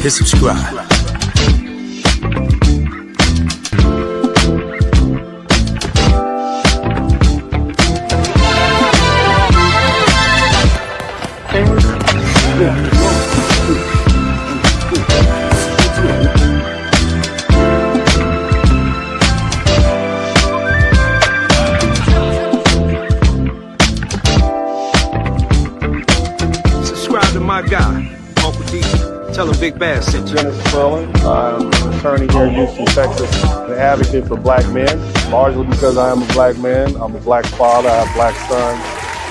hit subscribe. Subscribe to my guy, Uncle D. Tell him Big Bad sent you. Spurling. I'm an attorney here in Houston, Texas. An advocate for black men, largely because I am a black man. I'm a black father. I have black sons.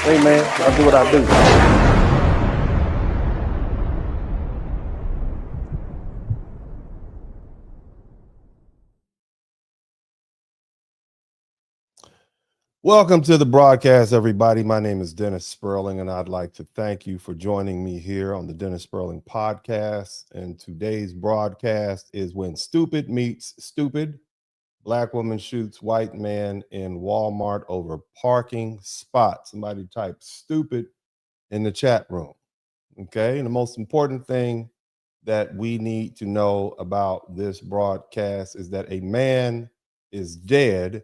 Hey, man, I do what I do. Welcome to the broadcast, everybody. My name is Dennis Spurling, and I'd like to thank you for joining me here on the Dennis Spurling podcast. And today's broadcast is When Stupid Meets Stupid. Black woman shoots white man in Walmart over parking spot. Somebody type stupid in the chat room. Okay. And the most important thing that we need to know about this broadcast is that a man is dead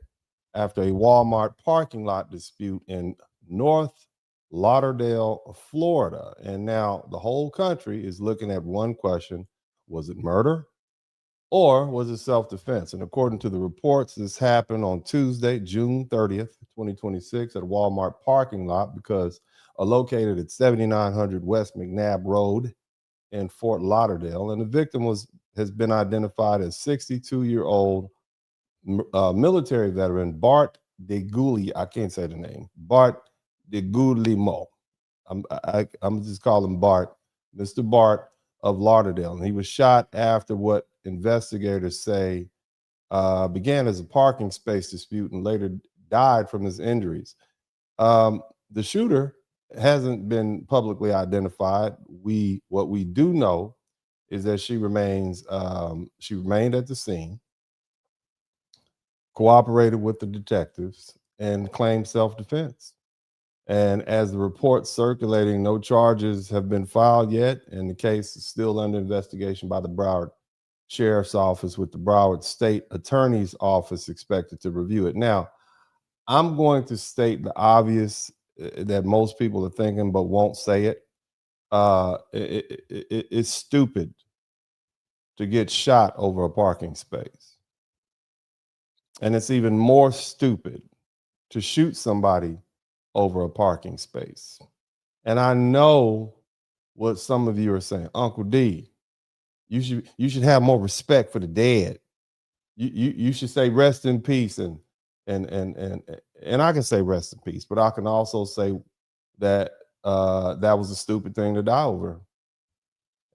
after a Walmart parking lot dispute in North Lauderdale, Florida. And now the whole country is looking at one question: was it murder or was it self-defense? And according to the reports, this happened on Tuesday, June 30th, 2026 at a Walmart parking lot because located at 7900 West McNabb Road in Fort Lauderdale. And the victim has been identified as 62-year-old military veteran Bart DeGulli. I can't say the name. Bart DeGulimo. I'm just calling him Bart. Mr. Bart of Lauderdale. And he was shot after what investigators say began as a parking space dispute and later died from his injuries. The shooter hasn't been publicly identified. What we do know is that she remained at the scene, cooperated with the detectives, and claimed self-defense. And as the reports circulating, no charges have been filed yet, and the case is still under investigation by the Broward Sheriff's Office, with the Broward State Attorney's Office expected to review it. Now, I'm going to state the obvious that most people are thinking but won't say it. It's stupid to get shot over a parking space. And it's even more stupid to shoot somebody over a parking space. And I know what some of you are saying. Uncle D, you should have more respect for the dead. You should say rest in peace, and I can say rest in peace, but I can also say that that was a stupid thing to die over.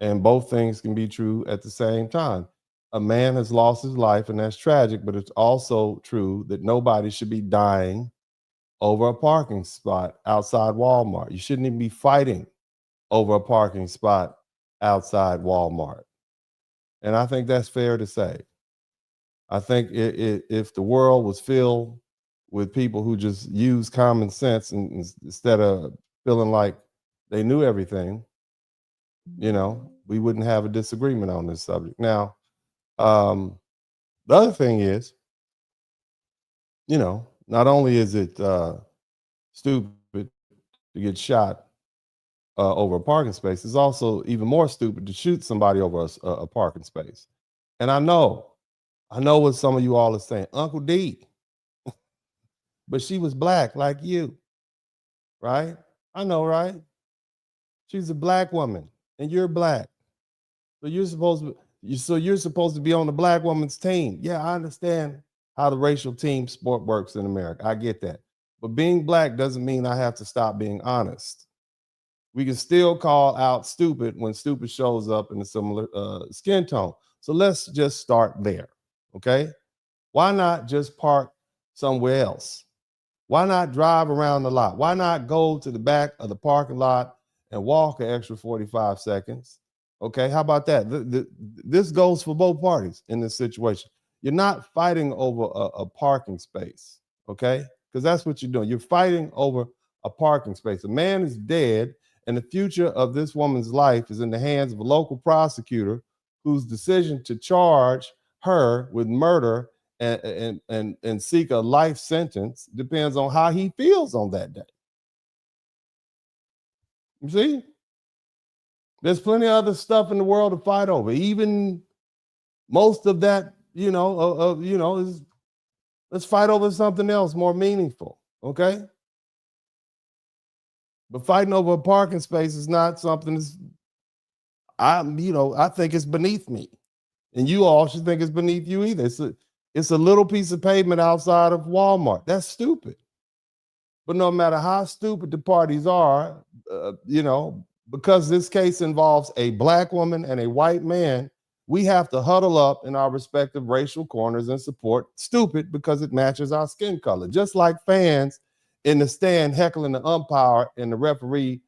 And both things can be true at the same time. A man has lost his life, and that's tragic, but it's also true that nobody should be dying over a parking spot outside Walmart. You shouldn't even be fighting over a parking spot outside Walmart. And I think that's fair to say. I think if the world was filled with people who just use common sense instead of feeling like they knew everything, we wouldn't have a disagreement on this subject. Now, the other thing is, not only is it stupid to get shot over a parking space, it's also even more stupid to shoot somebody over a parking space. And I know what some of you all are saying, Uncle D, but she was black like you, right? I know, right? She's a black woman and you're black. So you're supposed to be on the black woman's team. Yeah, I understand how the racial team sport works in America. I get that. But being black doesn't mean I have to stop being honest. We can still call out stupid when stupid shows up in a similar skin tone. So let's just start there, okay? Why not just park somewhere else? Why not drive around the lot? Why not go to the back of the parking lot and walk an extra 45 seconds? Okay, how about that? This goes for both parties in this situation. You're not fighting over a parking space, okay? Because that's what you're doing. You're fighting over a parking space. A man is dead, and the future of this woman's life is in the hands of a local prosecutor whose decision to charge her with murder and seek a life sentence depends on how he feels on that day. You see? There's plenty of other stuff in the world to fight over. Even most of that, is let's fight over something else more meaningful, okay? But fighting over a parking space is not something I think it's beneath me. And you all should think it's beneath you either. It's a little piece of pavement outside of Walmart. That's stupid. But no matter how stupid the parties are, because this case involves a black woman and a white man, we have to huddle up in our respective racial corners and support stupid because it matches our skin color. Just like fans in the stand heckling the umpire and the referee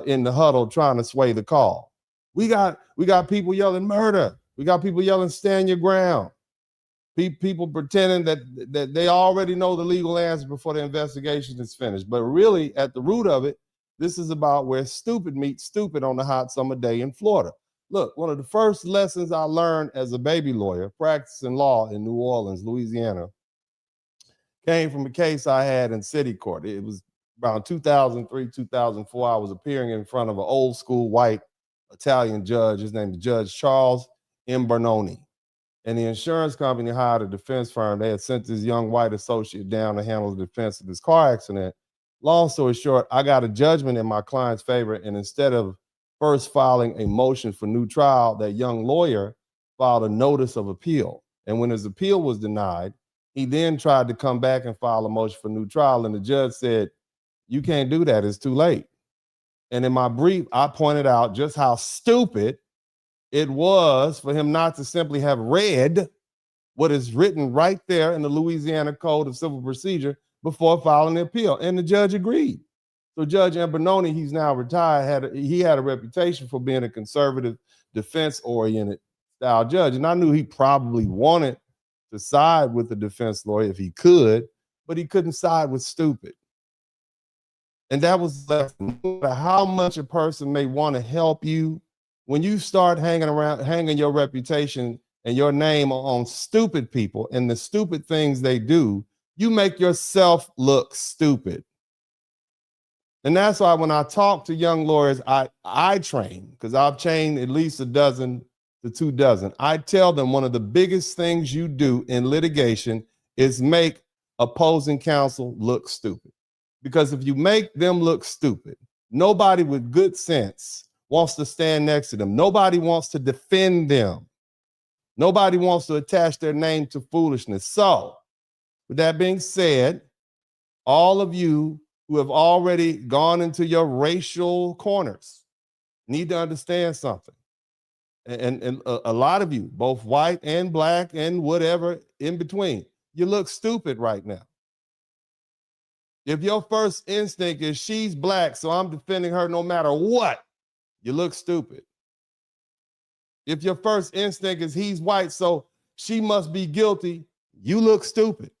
in the huddle trying to sway the call. We got people yelling murder. We got people yelling stand your ground. People pretending that they already know the legal answer before the investigation is finished. But really, at the root of it, this is about where stupid meets stupid on a hot summer day in Florida. Look, one of the first lessons I learned as a baby lawyer practicing law in New Orleans, Louisiana, came from a case I had in city court. It was around 2003, 2004. I was appearing in front of an old school white Italian judge. His name is Judge Charles Imbernoni. And the insurance company hired a defense firm. They had sent this young white associate down to handle the defense of this car accident. Long story short, I got a judgment in my client's favor. And instead of first filing a motion for new trial, that young lawyer filed a notice of appeal. And when his appeal was denied, he then tried to come back and file a motion for new trial. And the judge said, you can't do that. It's too late. And in my brief, I pointed out just how stupid it was for him not to simply have read what is written right there in the Louisiana Code of Civil Procedure before filing the appeal. And the judge agreed. So Judge Imbernoni, he's now retired, he had a reputation for being a conservative, defense-oriented style judge. And I knew he probably wanted to side with the defense lawyer if he could, but he couldn't side with stupid. And that was no matter how much a person may want to help you, when you start hanging your reputation and your name on stupid people and the stupid things they do, you make yourself look stupid. And that's why when I talk to young lawyers, I train, because I've trained at least a dozen to 2 dozen. I tell them one of the biggest things you do in litigation is make opposing counsel look stupid. Because if you make them look stupid, nobody with good sense wants to stand next to them. Nobody wants to defend them. Nobody wants to attach their name to foolishness. So, with that being said, all of you who have already gone into your racial corners need to understand something. And a lot of you, both white and black and whatever in between, you look stupid right now. If your first instinct is she's black, so I'm defending her no matter what, you look stupid. If your first instinct is he's white, so she must be guilty, you look stupid.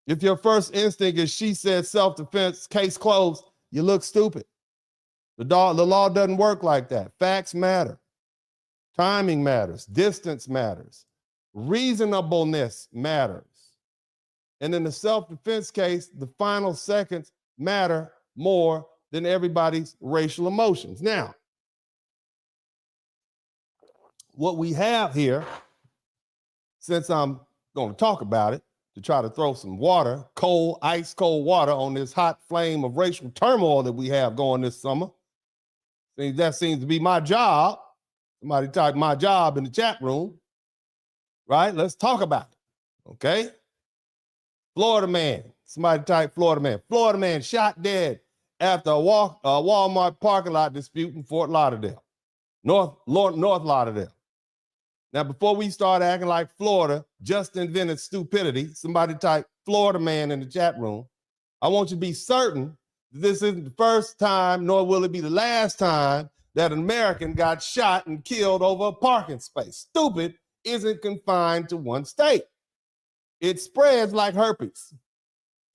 If your first instinct is she said self-defense, case closed, you look stupid. The law doesn't work like that. Facts matter. Timing matters. Distance matters. Reasonableness matters. And in the self-defense case, the final seconds matter more than everybody's racial emotions. Now, what we have here, since I'm going to talk about it, to try to throw some water, cold, ice cold water on this hot flame of racial turmoil that we have going this summer. That seems to be my job. Somebody type my job in the chat room, right? Let's talk about it, okay? Florida man, somebody type Florida man. Florida man shot dead after a Walmart parking lot dispute in Fort Lauderdale, North Lauderdale. Now, before we start acting like Florida just invented stupidity, somebody type Florida man in the chat room. I want you to be certain that this isn't the first time, nor will it be the last time that an American got shot and killed over a parking space. Stupid isn't confined to one state. It spreads like herpes.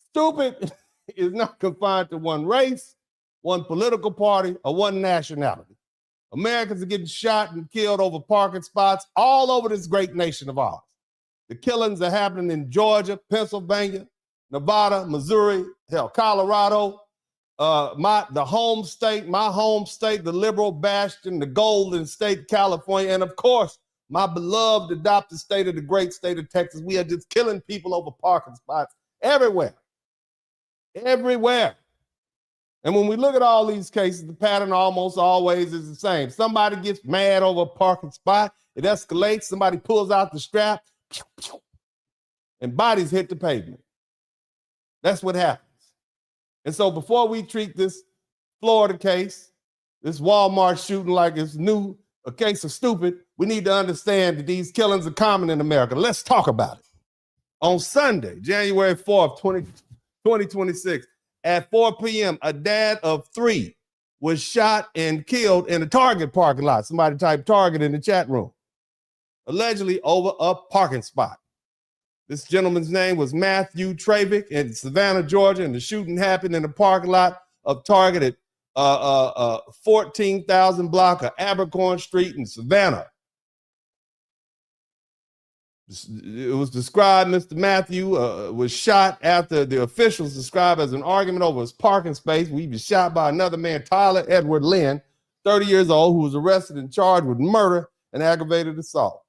Stupid is not confined to one race, one political party, or one nationality. Americans are getting shot and killed over parking spots all over this great nation of ours. The killings are happening in Georgia, Pennsylvania, Nevada, Missouri, hell, Colorado, my home state, the liberal bastion, the golden state, California, and of course, my beloved adopted state of the great state of Texas. We are just killing people over parking spots everywhere. Everywhere. And when we look at all these cases, the pattern almost always is the same. Somebody gets mad over a parking spot, it escalates, somebody pulls out the strap, and bodies hit the pavement. That's what happens. And so before we treat this Florida case, this Walmart shooting like it's new, a case of stupid, we need to understand that these killings are common in America. Let's talk about it. On Sunday, January 4th, 2026, at 4 p.m., a dad of 3 was shot and killed in a Target parking lot. Somebody typed Target in the chat room, allegedly over a parking spot. This gentleman's name was Matthew Trayvon in Savannah, Georgia, and the shooting happened in the parking lot of Target at 14,000 block of Abercorn Street in Savannah. It was described, Mr. Matthew was shot after the officials described as an argument over his parking space. He was shot by another man, Tyler Edward Lynn, 30 years old, who was arrested and charged with murder and aggravated assault.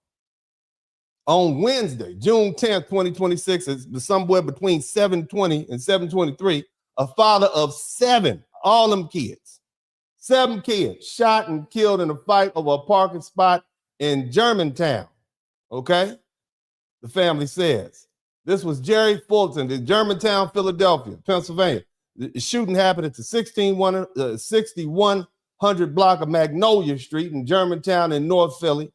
On Wednesday, June 10th, 2026, it's somewhere between 7:20 and 7:23, a father of 7, all them kids, 7 kids shot and killed in a fight over a parking spot in Germantown, okay? The family says. This was Jerry Fulton in Germantown, Philadelphia, Pennsylvania. The shooting happened at the 6100 block of Magnolia Street in Germantown in North Philly.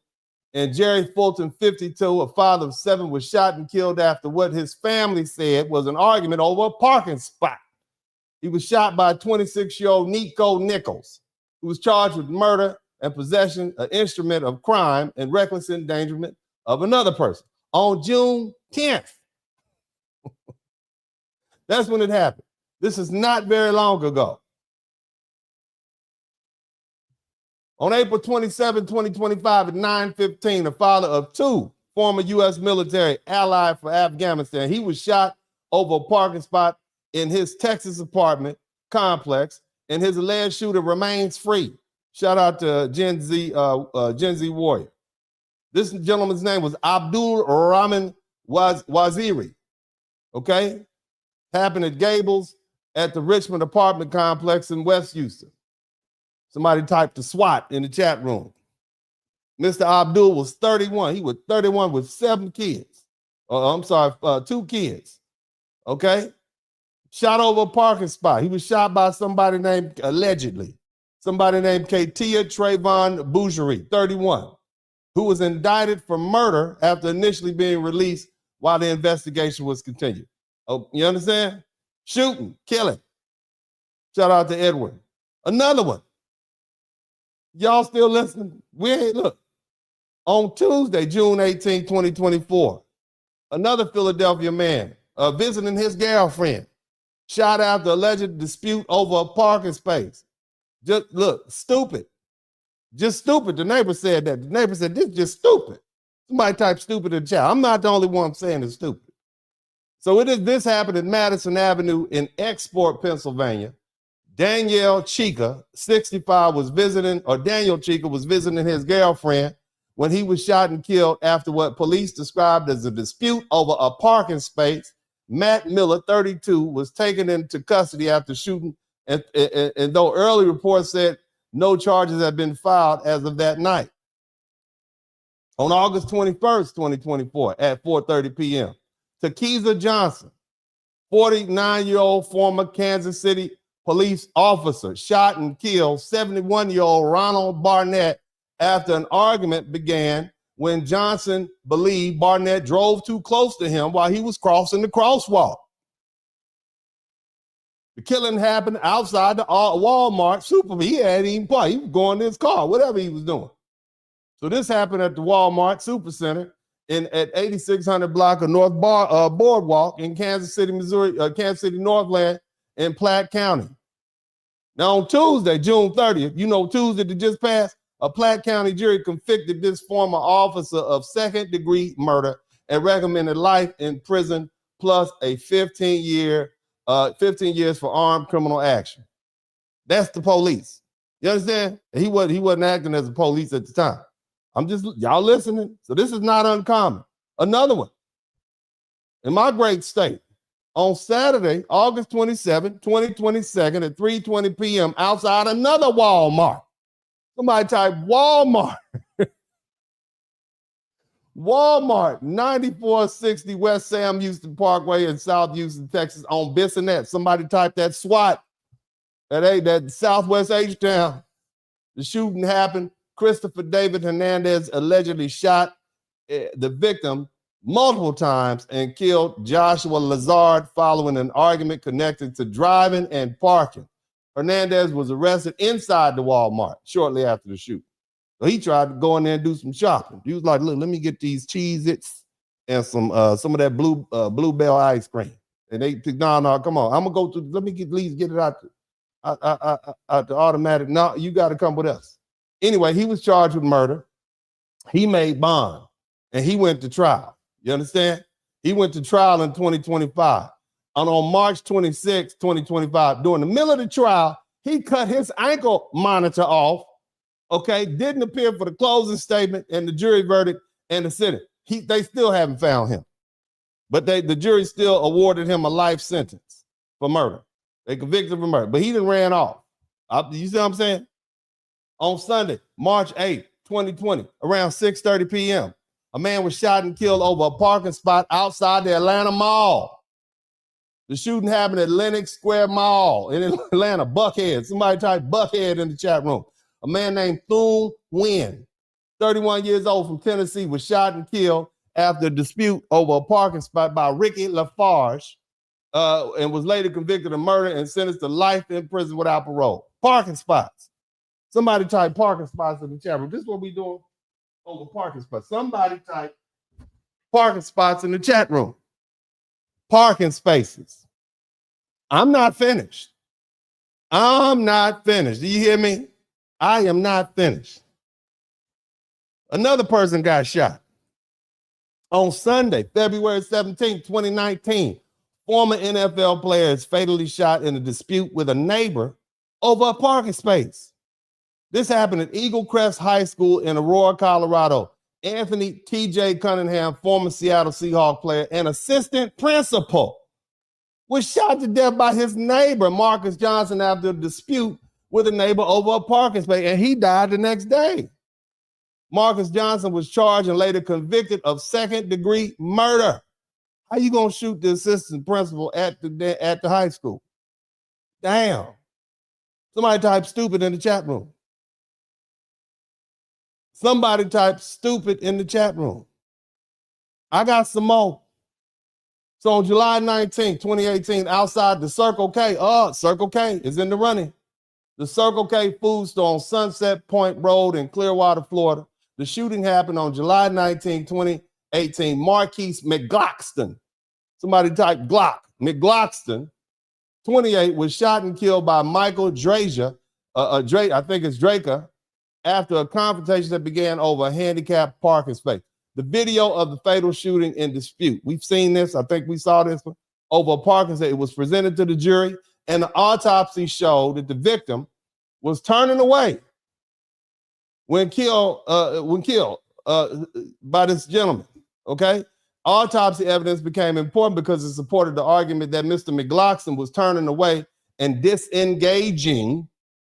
And Jerry Fulton, 52, a father of 7, was shot and killed after what his family said was an argument over a parking spot. He was shot by 26-year-old Nico Nichols, who was charged with murder and possession of instrument of crime and reckless endangerment of another person. On June 10th. That's when it happened. This is not very long ago. On April 27, 2025 at 9:15, a father of 2 former U.S. military allied for Afghanistan, he was shot over a parking spot in his Texas apartment complex, and his alleged shooter remains free. Shout out to Gen Z Warrior. This gentleman's name was Abdul Rahman Waziri, okay? Happened at Gables at the Richmond apartment complex in West Houston. Somebody typed the SWAT in the chat room. Mr. Abdul was 31. He was 31 with 7 kids. 2 kids, okay? Shot over a parking spot. He was shot by somebody named, allegedly, somebody named Katia Trayvon Martin, 31. Who was indicted for murder after initially being released while the investigation was continued. Oh, you understand? Shooting, killing. Shout out to Edward. Another one. Y'all still listening? Look. On Tuesday, June 18, 2024, another Philadelphia man visiting his girlfriend shot after alleged dispute over a parking space. Just look, stupid. Just stupid. The neighbor said that. The neighbor said, this is just stupid. Somebody type stupid in the chat. I'm not the only one saying it's stupid. So this happened at Madison Avenue in Export, Pennsylvania. Daniel Chica, 65, Daniel Chica was visiting his girlfriend when he was shot and killed after what police described as a dispute over a parking space. Matt Miller, 32, was taken into custody after shooting, and though early reports said no charges have been filed as of that night. On August 21st, 2024, at 4:30 p.m., Takeeza Johnson, 49-year-old former Kansas City police officer, shot and killed 71-year-old Ronald Barnett after an argument began when Johnson believed Barnett drove too close to him while he was crossing the crosswalk. The killing happened outside the Walmart Super. He hadn't even parked. He was going to his car, whatever he was doing. So this happened at the Walmart Supercenter at 8600 block of North Boardwalk in Kansas City, Missouri, Kansas City, Northland in Platte County. Now on Tuesday, June 30th, Tuesday that just passed, A Platte County jury convicted this former officer of second-degree murder and recommended life in prison plus a 15 years for armed criminal action. That's the police. You understand? He wasn't acting as a police at the time. Y'all listening? So this is not uncommon. Another one. In my great state, on Saturday, August 27, 2022 at 3:20 p.m. outside another Walmart. Somebody type Walmart. Walmart, 9460 West Sam Houston Parkway in South Houston, Texas, on Bissonnette. Somebody type that SWAT. That Southwest H-Town. The shooting happened. Christopher David Hernandez allegedly shot the victim multiple times and killed Joshua Lazard following an argument connected to driving and parking. Hernandez was arrested inside the Walmart shortly after the shooting. So he tried to go in there and do some shopping. He was like, look, let me get these Cheez-Its and some of that Bluebell ice cream. And they said, no, come on. I'm going to go let me at least get it out the automatic. No, you got to come with us. Anyway, he was charged with murder. He made bond and he went to trial. You understand? He went to trial in 2025. And on March 26, 2025, during the middle of the trial, he cut his ankle monitor off, okay, didn't appear for the closing statement and the jury verdict and the sentence. They still haven't found him. But the jury still awarded him a life sentence for murder. They convicted him for murder, but he done ran off. You see what I'm saying? On Sunday, March 8, 2020, around 6:30 p.m., a man was shot and killed over a parking spot outside the Atlanta Mall. The shooting happened at Lenox Square Mall in Atlanta, Buckhead. Somebody type Buckhead in the chat room. A man named Thune Nguyen, 31 years old from Tennessee, was shot and killed after a dispute over a parking spot by Ricky Lafarge and was later convicted of murder and sentenced to life in prison without parole. Parking spots. Somebody type parking spots in the chat room. This is what we doing over parking spots. Somebody type parking spots in the chat room. Parking spaces. I'm not finished. I'm not finished. Do you hear me? I am not finished. Another person got shot. On Sunday, February 17, 2019, former NFL player is fatally shot in a dispute with a neighbor over a parking space. This happened at Eagle Crest High School in Aurora, Colorado. Anthony T.J. Cunningham, former Seattle Seahawks player and assistant principal, was shot to death by his neighbor, Marcus Johnson, after a dispute with a neighbor over a parking space, and he died the next day. Marcus Johnson was charged and later convicted of second-degree murder. How you gonna shoot the assistant principal at the high school? Damn. Somebody type stupid in the chat room. Somebody type stupid in the chat room. I got some more. So on July 19, 2018, outside the Circle K, Circle K is in the running. The Circle K food store on Sunset Point Road in Clearwater, Florida. The shooting happened on July 19, 2018. Marquise McGloxton. Somebody type Glock. McGloxton, 28, was shot and killed by Michael Drazier, I think it's Draker, after a confrontation that began over a handicapped parking space. The video of the fatal shooting in dispute. We've seen this. I think we saw this one over a parking space. It was presented to the jury, and the autopsy showed that the victim was turning away when killed by this gentleman. Okay. Autopsy evidence became important because it supported the argument that Mr. McGloxton was turning away and disengaging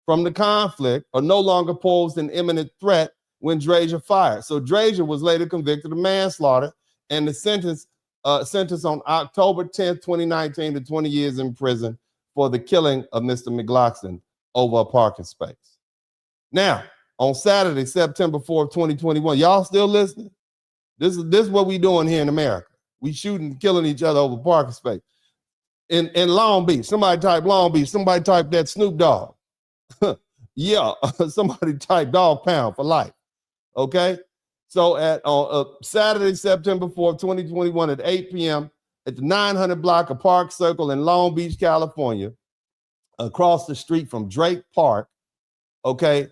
from the conflict or no longer posed an imminent threat when Drazier fired. So Drazier was later convicted of manslaughter and the sentence on October 10th, 2019 to 20 years in prison for the killing of Mr. McGloxton over a parking space. Now, on Saturday, September 4th, 2021, y'all still listening? This is what we doing here in America. We shooting, killing each other over parking space. In Long Beach, somebody type Long Beach, somebody type that Snoop Dogg. Yeah, somebody type Dog Pound for life. Okay, so on Saturday, September 4th, 2021 at 8 p.m. at the 900 block of Park Circle in Long Beach, California, across the street from Drake Park, okay,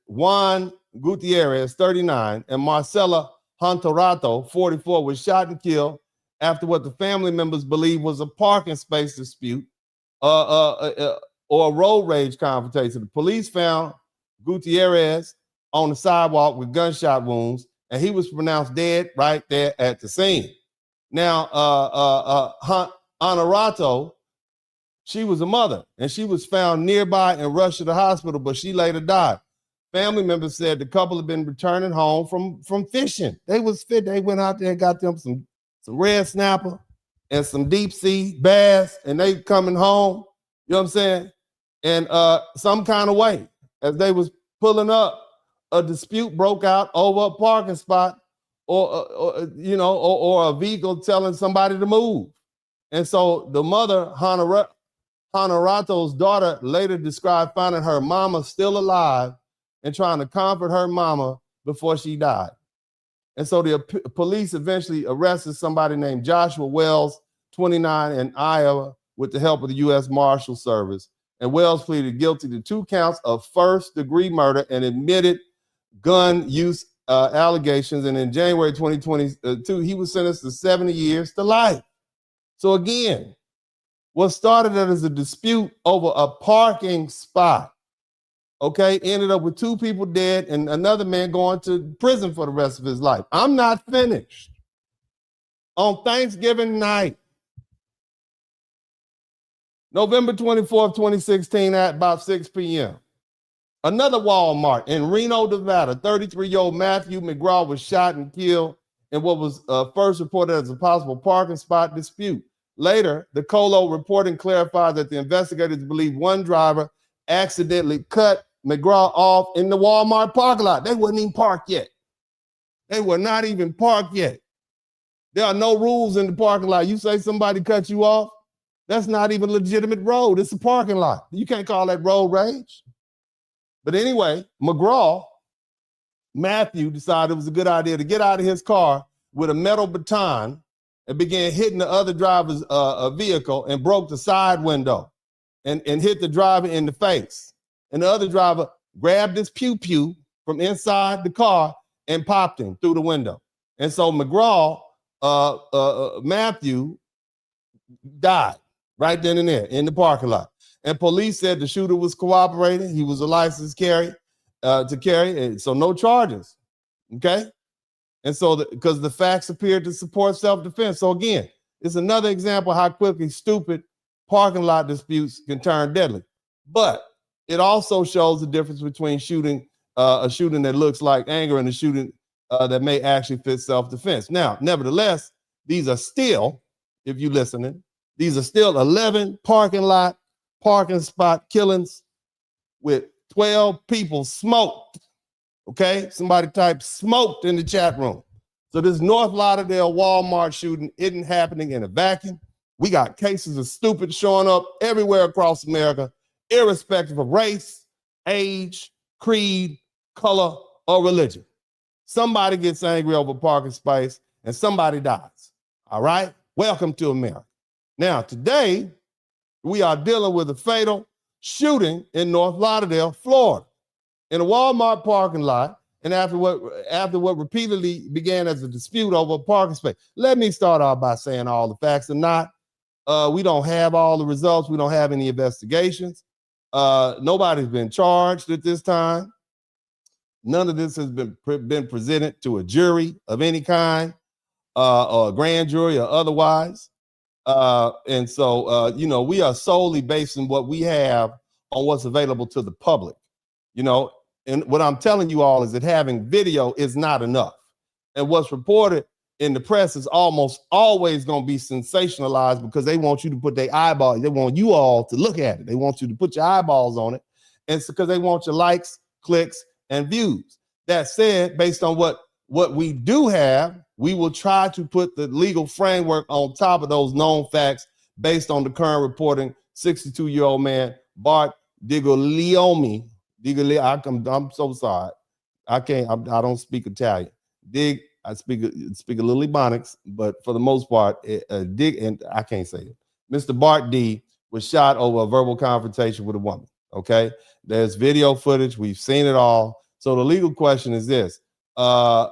Juan Gutierrez, 39, and Marcela Hontorato, 44, was shot and killed after what the family members believe was a parking space dispute or a road rage confrontation. The police found Gutierrez on the sidewalk with gunshot wounds, and he was pronounced dead right there at the scene. Now, Honorato, she was a mother, and she was found nearby and rushed to the hospital, but she later died. Family members said the couple had been returning home from fishing. They went out there and got them some red snapper and some deep sea bass, and they coming home, you know what I'm saying? And some kind of way, as they was pulling up, a dispute broke out over a parking spot or a vehicle telling somebody to move. And so the mother, Honorato's daughter, later described finding her mama still alive and trying to comfort her mama before she died. And so the police eventually arrested somebody named Joshua Wells, 29, in Iowa with the help of the U.S. Marshal Service. And Wells pleaded guilty to 2 counts of first-degree murder and admitted gun use allegations. And in January 2022, he was sentenced to 70 years to life. So again, what started as a dispute over a parking spot, okay, ended up with 2 people dead and another man going to prison for the rest of his life. I'm not finished. On Thanksgiving night, November 24th, 2016, at about 6 p.m., another Walmart in Reno, Nevada, 33-year-old Matthew McGraw was shot and killed in what was first reported as a possible parking spot dispute. Later, the Colo reporting clarified that the investigators believe one driver accidentally cut McGraw off in the Walmart parking lot. They weren't even parked yet. They were not even parked yet. There are no rules in the parking lot. You say somebody cut you off, that's not even a legitimate road. It's a parking lot. You can't call that road rage. But anyway, Matthew decided it was a good idea to get out of his car with a metal baton and began hitting the other driver's vehicle and broke the side window and hit the driver in the face. And the other driver grabbed his pew-pew from inside the car and popped him through the window. And so Matthew died right then and there in the parking lot. And police said the shooter was cooperating. He was a licensed carry, and so no charges, okay? And so because the facts appeared to support self-defense. So again, it's another example of how quickly stupid parking lot disputes can turn deadly. But it also shows the difference between shooting a shooting that looks like anger and a shooting that may actually fit self-defense. Now, nevertheless, these are still, if you're listening, these are still 11 parking spot killings with 12 people smoked. Okay, somebody type smoked in the chat room. So this North Lauderdale Walmart shooting isn't happening in a vacuum. We got cases of stupid showing up everywhere across America, irrespective of race, age, creed, color, or religion. Somebody gets angry over parking space and somebody dies. All right, welcome to America. Now, today, we are dealing with a fatal shooting in North Lauderdale, Florida, in a Walmart parking lot, and after what repeatedly began as a dispute over a parking space. Let me start off by saying all the facts are not. We don't have all the results. We don't have any investigations. Nobody's been charged at this time. None of this has been presented to a jury of any kind, or a grand jury or otherwise. And so, we are solely basing what we have on what's available to the public, and what I'm telling you all is that having video is not enough. And what's reported in the press is almost always going to be sensationalized because they want you to put their eyeballs, they want you all to look at it. They want you to put your eyeballs on it. And it's because they want your likes, clicks, and views. That said, based on what we do have, we will try to put the legal framework on top of those known facts based on the current reporting. 62-year-old man, Bart Digogliomi. I'm so sorry. I don't speak Italian. I speak a little Ebonics, but for the most part, and I can't say it. Mr. Bart D was shot over a verbal confrontation with a woman. Okay, there's video footage. We've seen it all. So the legal question is this: under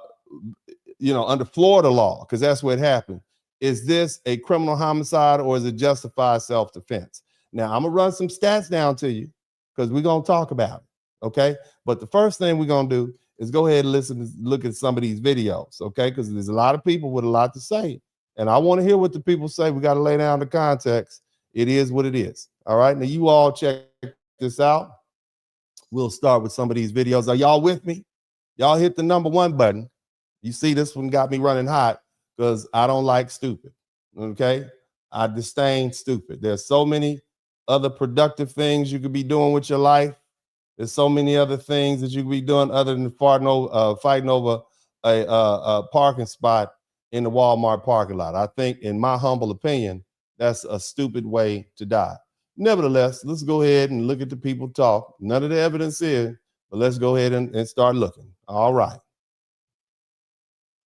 Florida law, because that's what happened. Is this a criminal homicide or is it justified self-defense? Now I'm gonna run some stats down to you because we're gonna talk about it. Okay, but the first thing we're gonna do is go ahead and look at some of these videos. Okay, because there's a lot of people with a lot to say, and I want to hear what the people say. We got to lay down the context. It is what it is. All right, now you all check this out. We'll start with some of these videos. Are y'all with me? Y'all hit the number 1 button. You see, this one got me running hot because I don't like stupid. Okay, I disdain stupid. There's so many other productive things you could be doing with your life. There's so many other things that you could be doing other than fighting over a parking spot in the Walmart parking lot. I think, in my humble opinion, that's a stupid way to die. Nevertheless, let's go ahead and look at the people talk. None of the evidence is, but let's go ahead and start looking. All right.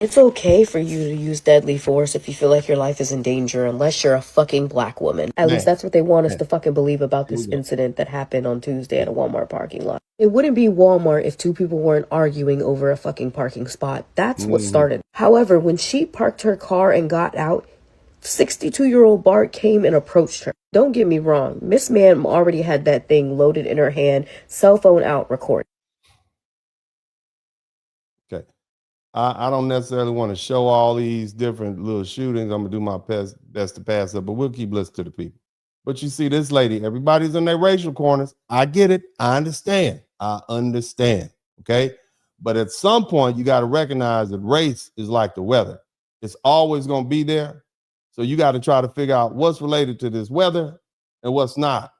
It's okay for you to use deadly force if you feel like your life is in danger, unless you're a fucking black woman. At least that's what they want us to fucking believe about this incident that happened on Tuesday at a Walmart parking lot. It wouldn't be Walmart if 2 people weren't arguing over a fucking parking spot. That's what started. However, when she parked her car and got out, 62-year-old Bart came and approached her. Don't get me wrong, Miss Ma'am already had that thing loaded in her hand, cell phone out, recording. Okay. I don't necessarily want to show all these different little shootings. I'm gonna do my best to pass up, but we'll keep listening to the people. But you see this lady, everybody's in their racial corners. I get it. I understand. Okay. But at some point, you got to recognize that race is like the weather. It's always going to be there. So you got to try to figure out what's related to this weather and what's not.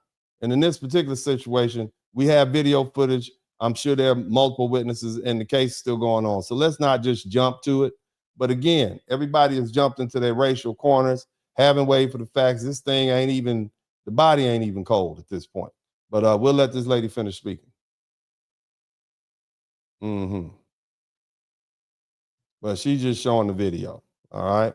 And in this particular situation, we have video footage. I'm sure there are multiple witnesses and the case is still going on. So let's not just jump to it. But again, everybody has jumped into their racial corners, haven't waited for the facts. This thing the body ain't even cold at this point. But we'll let this lady finish speaking. But she's just showing the video. All right.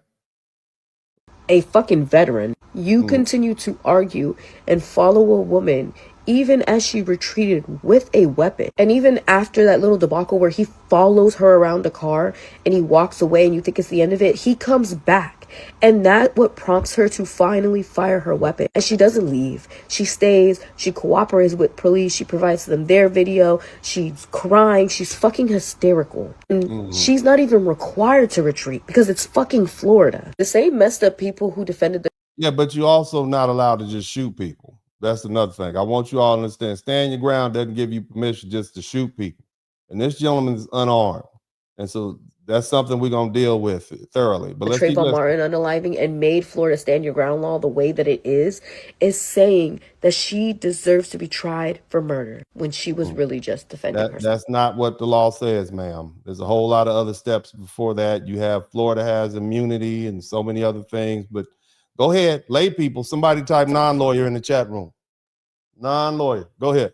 A fucking veteran. You continue to argue and follow a woman even as she retreated with a weapon. And even after that little debacle where he follows her around the car and he walks away and you think it's the end of it, he comes back. And that what prompts her to finally fire her weapon. And she doesn't leave. She stays. She cooperates with police. She provides them their video. She's crying. She's fucking hysterical. And she's not even required to retreat because it's fucking Florida. The same messed up people who defended the... Yeah, but you're also not allowed to just shoot people. That's another thing. I want you all to understand. Stand your ground doesn't give you permission just to shoot people. And this gentleman is unarmed. And so that's something we're going to deal with thoroughly. But let's keep Trayvon Martin unaliving and made Florida stand your ground law the way that it is saying that she deserves to be tried for murder when she was really just defending herself. That's not what the law says, ma'am. There's a whole lot of other steps before that. You have Florida has immunity and so many other things. But go ahead, lay people. Somebody type non-lawyer in the chat room. Non-lawyer. Go ahead.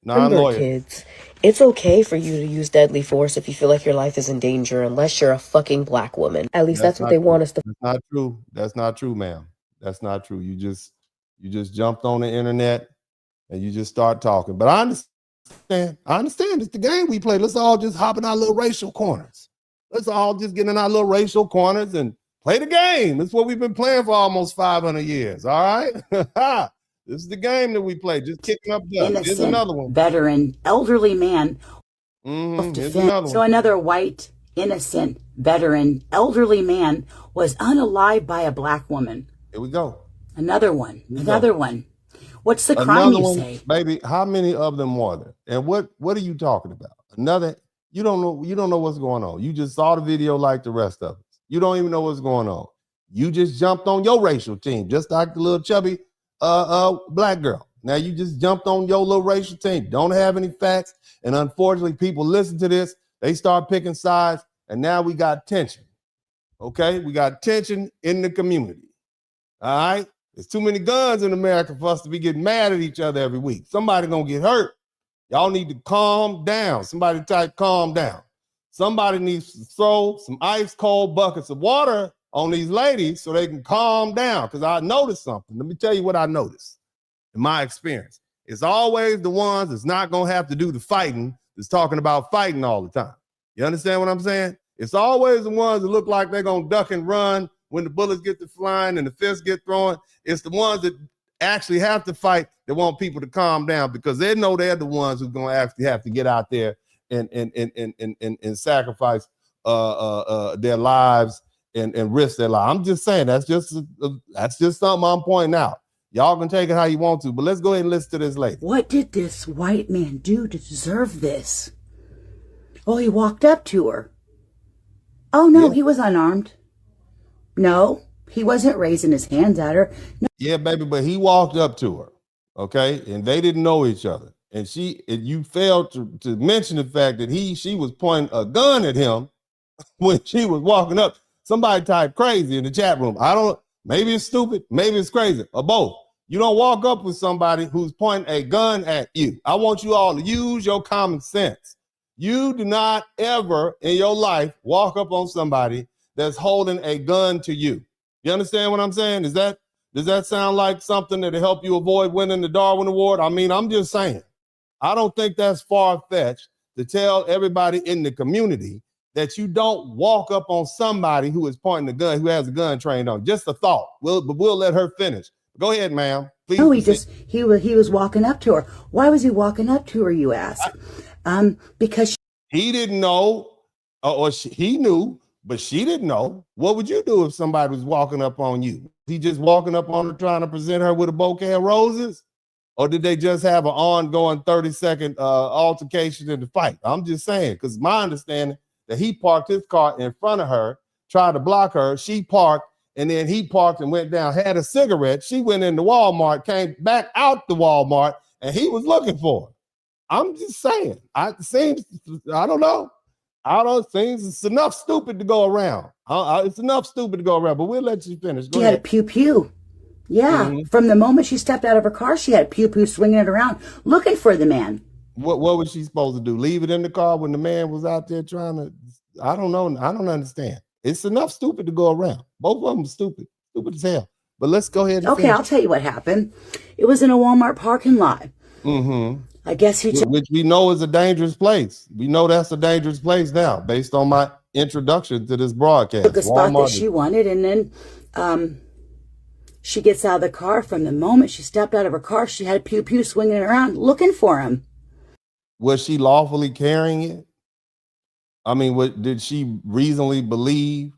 Non-lawyer. Kids, it's okay for you to use deadly force if you feel like your life is in danger, unless you're a fucking black woman. At least that's what they want us to. That's not true. That's not true, ma'am. That's not true. You just jumped on the internet and you just start talking. But I understand. It's the game we play. Let's all just hop in our little racial corners. Let's all just get in our little racial corners and play the game. That's what we've been playing for almost 500 years. All right. This is the game that we play, just kicking up dust. Here's another one. Veteran, elderly man. Here's another one. So another white, innocent, veteran, elderly man was unalived by a black woman. Here we go. Another one. What's the crime, you say? Baby, how many of them were there? And what are you talking about? Another, you don't know what's going on. You just saw the video like the rest of us. You don't even know what's going on. You just jumped on your racial team, just like the little chubby black girl. Now you just jumped on your little racial team. Don't have any facts. And unfortunately, people listen to this. They start picking sides. And now we got tension. Okay? We got tension in the community. All right? There's too many guns in America for us to be getting mad at each other every week. Somebody gonna get hurt. Y'all need to calm down. Somebody type calm down. Somebody needs to throw some ice cold buckets of water on these ladies so they can calm down, because I noticed something. Let me tell you what I noticed in my experience. It's always the ones that's not going to have to do the fighting that's talking about fighting all the time. You understand what I'm saying? It's always the ones that look like they're going to duck and run when the bullets get to flying and the fists get thrown. It's the ones that actually have to fight that want people to calm down because they know they're the ones who's going to actually have to get out there and sacrifice their lives and risk their life. I'm just saying that's just something I'm pointing out. Y'all can take it how you want to, but let's go ahead and listen to this lady. What did this white man do to deserve this? Oh, he walked up to her. Oh, no, he was unarmed. No, he wasn't raising his hands at her. No. Yeah, baby, but he walked up to her, okay? And they didn't know each other. And you failed to mention the fact that she was pointing a gun at him when she was walking up. Somebody typed crazy in the chat room. Maybe it's stupid, maybe it's crazy, or both. You don't walk up with somebody who's pointing a gun at you. I want you all to use your common sense. You do not ever in your life walk up on somebody that's holding a gun to you. You understand what I'm saying? Does that sound like something that'll help you avoid winning the Darwin Award? I mean, I'm just saying. I don't think that's far-fetched to tell everybody in the community that you don't walk up on somebody who is pointing a gun, who has a gun trained on. Just a thought. We'll let her finish. Go ahead, ma'am. Please. No, he was walking up to her. Why was he walking up to her, you ask? Because he didn't know, he knew, but she didn't know. What would you do if somebody was walking up on you? He just walking up on her trying to present her with a bouquet of roses? Or did they just have an ongoing 30-second altercation in the fight? I'm just saying, because my understanding that he parked his car in front of her, tried to block her. She parked, and then he parked and went down, had a cigarette. She went into Walmart, came back out the Walmart, and he was looking for her. I'm just saying. I don't know. It's enough stupid to go around. It's enough stupid to go around, but we'll let you finish. Go she ahead. had a pew-pew. Yeah, From the moment she stepped out of her car, she had a pew-pew swinging it around, looking for the man. What was she supposed to do? Leave it in the car when the man was out there trying to? I don't know. I don't understand. It's enough stupid to go around. Both of them are stupid as hell. But let's go ahead and finish. I'll tell you what happened. It was in a Walmart parking lot. I guess which we know is a dangerous place. We know that's a dangerous place now, based on my introduction to this broadcast. Took a spot that she wanted, and then she gets out of the car. From the moment she stepped out of her car, she had a pew-pew swinging around, looking for him. Was she lawfully carrying it? I mean, did she reasonably believe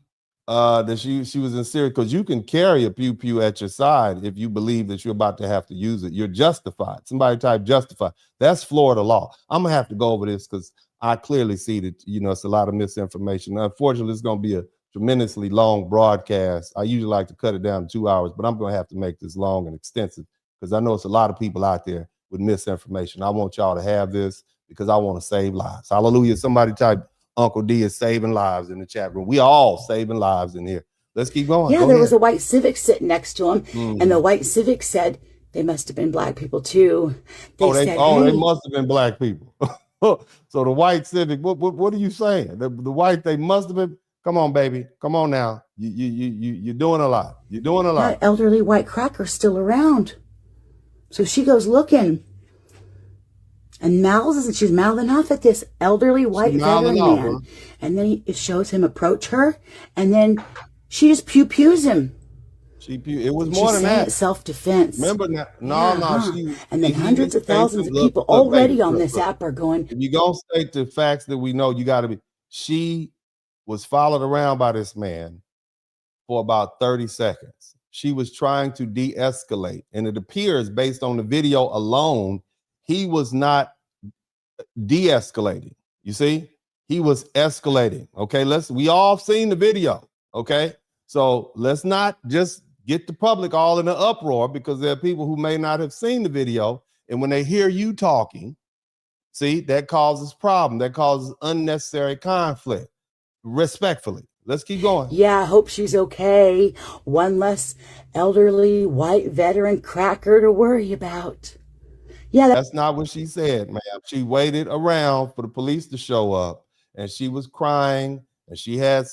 that she was in serious? Because you can carry a pew-pew at your side if you believe that you're about to have to use it. You're justified. Somebody type justified. That's Florida law. I'm going to have to go over this because I clearly see that, it's a lot of misinformation. Unfortunately, it's going to be a tremendously long broadcast. I usually like to cut it down to 2 hours, but I'm going to have to make this long and extensive because I know it's a lot of people out there with misinformation. I want y'all to have this because I want to save lives. Hallelujah. Somebody type Uncle D is saving lives in the chat room. We all saving lives in here. Let's keep going. Yeah, there was a white Civic sitting next to him, and the white Civic said they must have been black people too. They must have been black people. So the white Civic, what are you saying? The white, they must have been. Come on, baby. Come on now. You're doing a lot. You're doing a lot. That elderly white cracker's still around. So she goes looking and she's mouthing off at this elderly white veteran man. And then it shows him approach her, and then she just pew-pews him. It was more than that. Self-defense. Remember now? No. And then hundreds of thousands of people already on this app are going. If you're going to state the facts that we know, you got to be. She was followed around by this man for about 30 seconds. She was trying to de-escalate. And it appears, based on the video alone, he was not de-escalating. You see? He was escalating. Okay, we all seen the video. Okay? So let's not just get the public all in an uproar because there are people who may not have seen the video. And when they hear you talking, see, that causes problem. That causes unnecessary conflict. Respectfully. Let's keep going. Yeah, I hope she's okay. One less elderly white veteran cracker to worry about. Yeah, that's not what she said, ma'am. She waited around for the police to show up, and she was crying, and she had,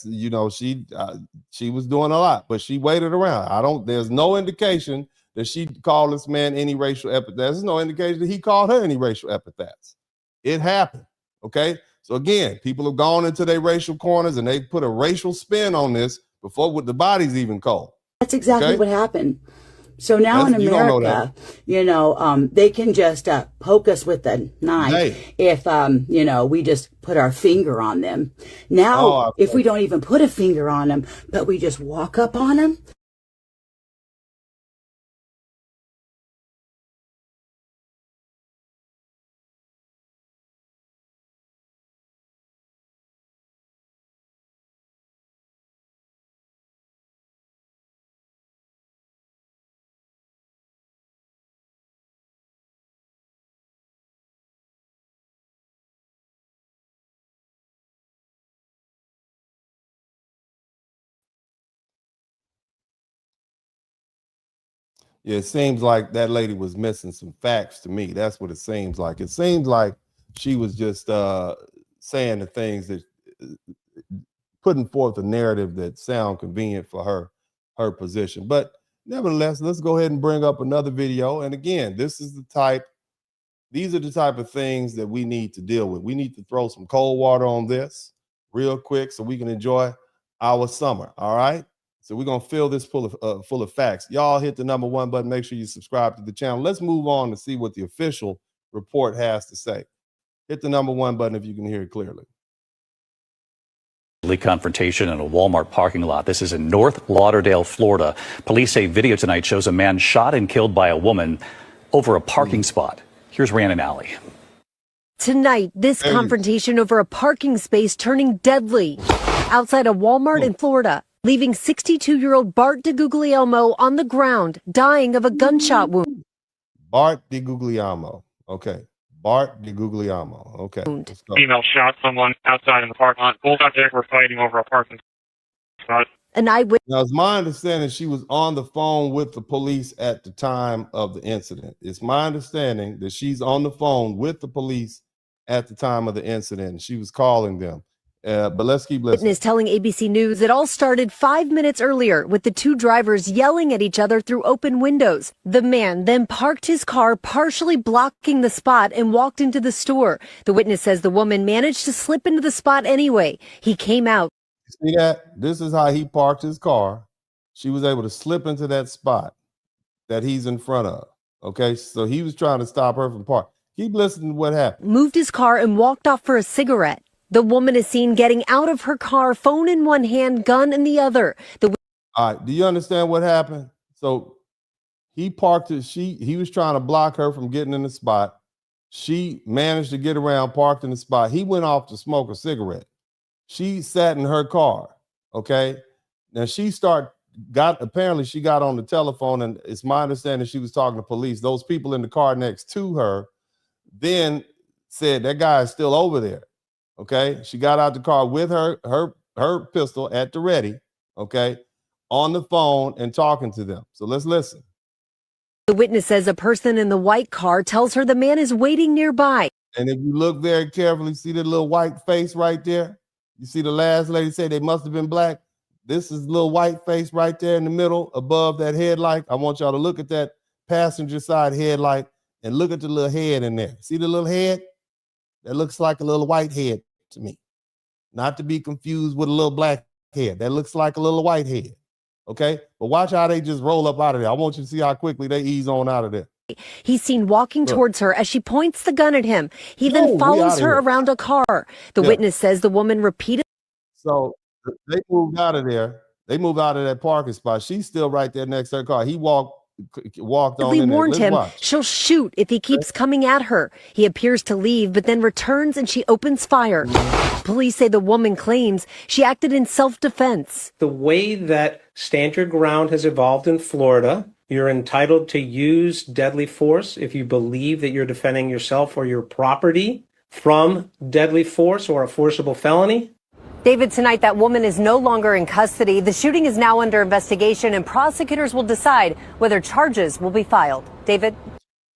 she was doing a lot, but she waited around. There's no indication that she called this man any racial epithets. There's no indication that he called her any racial epithets. It happened. Okay. So again, people have gone into their racial corners and they put a racial spin on this before the body's even cold. That's exactly what happened. So now in America, they can just poke us with a knife if, we just put our finger on them. Now, if we don't even put a finger on them, but we just walk up on them. Yeah, it seems like that lady was missing some facts to me. That's what it seems like. It seems like she was just saying the things that putting forth a narrative that sound convenient for her position. But nevertheless, let's go ahead and bring up another video. And again, these are the type of things that we need to deal with. We need to throw some cold water on this real quick so we can enjoy our summer. All right. So we're going to fill this full of facts. Y'all hit the #1 button. Make sure you subscribe to the channel. Let's move on to see what the official report has to say. Hit the #1 button if you can hear it clearly. Confrontation in a Walmart parking lot. This is in North Lauderdale, Florida. Police say video tonight shows a man shot and killed by a woman over a parking spot. Here's Rhiannon Alley. Tonight, this confrontation over a parking space turning deadly outside a Walmart in Florida, leaving 62-year-old Bart DeGuglielmo on the ground, dying of a gunshot wound. Bart DeGuglielmo. Okay. Bart DeGuglielmo. Okay. Female shot someone outside in the parking lot. Both out there were fighting over a parking spot. An eyewitness. Now, it's my understanding she was on the phone with the police at the time of the incident. It's my understanding that she's on the phone with the police at the time of the incident. She was calling them. But let's keep listening. Witness telling ABC News it all started 5 minutes earlier with the two drivers yelling at each other through open windows. The man then parked his car, partially blocking the spot, and walked into the store. The witness says the woman managed to slip into the spot anyway. He came out. See that? This is how he parked his car. She was able to slip into that spot that he's in front of. Okay, so he was trying to stop her from parking. Keep listening to what happened. Moved his car and walked off for a cigarette. The woman is seen getting out of her car, phone in one hand, gun in the other. All right, do you understand what happened? So he parked it. He was trying to block her from getting in the spot. She managed to get around, parked in the spot. He went off to smoke a cigarette. She sat in her car. Okay. Now apparently she got on the telephone, and it's my understanding she was talking to police. Those people in the car next to her then said that guy is still over there. Okay. She got out the car with her pistol at the ready. Okay. On the phone and talking to them. So let's listen. The witness says a person in the white car tells her the man is waiting nearby. And if you look very carefully, see the little white face right there? You see the last lady say they must have been black? This is a little white face right there in the middle above that headlight. I want y'all to look at that passenger side headlight and look at the little head in there. See the little head? That looks like a little white head to me. Not to be confused with a little black head. That looks like a little white head. Okay? But watch how they just roll up out of there. I want you to see how quickly they ease on out of there. He's seen walking towards her as she points the gun at him. He then follows her around a car. The witness says the woman repeated. So they moved out of there. They moved out of that parking spot. She's still right there next to her car. He walked on in there. Warned him she'll shoot if he keeps coming at her. He appears to leave, but then returns and she opens fire. Police say the woman claims she acted in self-defense. The way that Stand Your Ground has evolved in Florida, you're entitled to use deadly force if you believe that you're defending yourself or your property from deadly force or a forcible felony. David, tonight that woman is no longer in custody. The shooting is now under investigation, and prosecutors will decide whether charges will be filed. David?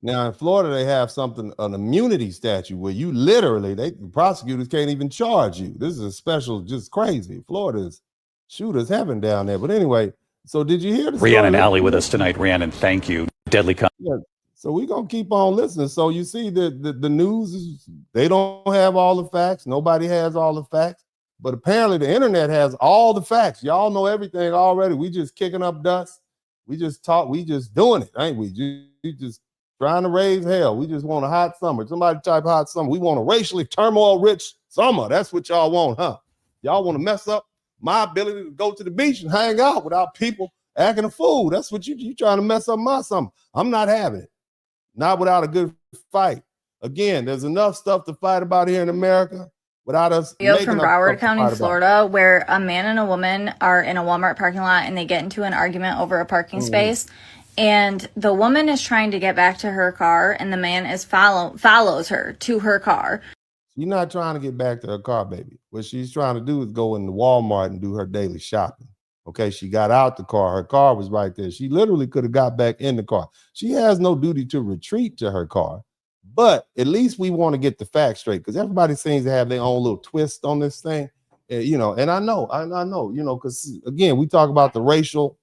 Now, in Florida, they have an immunity statute where you literally, prosecutors can't even charge you. This is a special, just crazy. Florida's shooters heaven down there. But anyway, So did you hear the story? Rhiannon Alley with us tonight. Rhiannon, thank you. Deadly. Yeah. So we're going to keep on listening. So you see the news, they don't have all the facts. Nobody has all the facts. But apparently the internet has all the facts. Y'all know everything already. We just kicking up dust. We just doing it, ain't we? Just trying to raise hell. We just want a hot summer. Somebody type hot summer. We want a racially turmoil-rich summer. That's what y'all want, huh? Y'all want to mess up my ability to go to the beach and hang out without people acting a fool. That's what you trying to mess up my summer. I'm not having it. Not without a good fight. Again, there's enough stuff to fight about here in America without us. From Broward County, Florida, where a man and a woman are in a Walmart parking lot and they get into an argument over a parking space. And the woman is trying to get back to her car and the man is follows her to her car. She's not trying to get back to her car, baby. What she's trying to do is go into Walmart and do her daily shopping. Okay, she got out the car. Her car was right there. She literally could have got back in the car. She has no duty to retreat to her car. But at least we want to get the facts straight, because everybody seems to have their own little twist on this thing. And I know, because again, we talk about the racial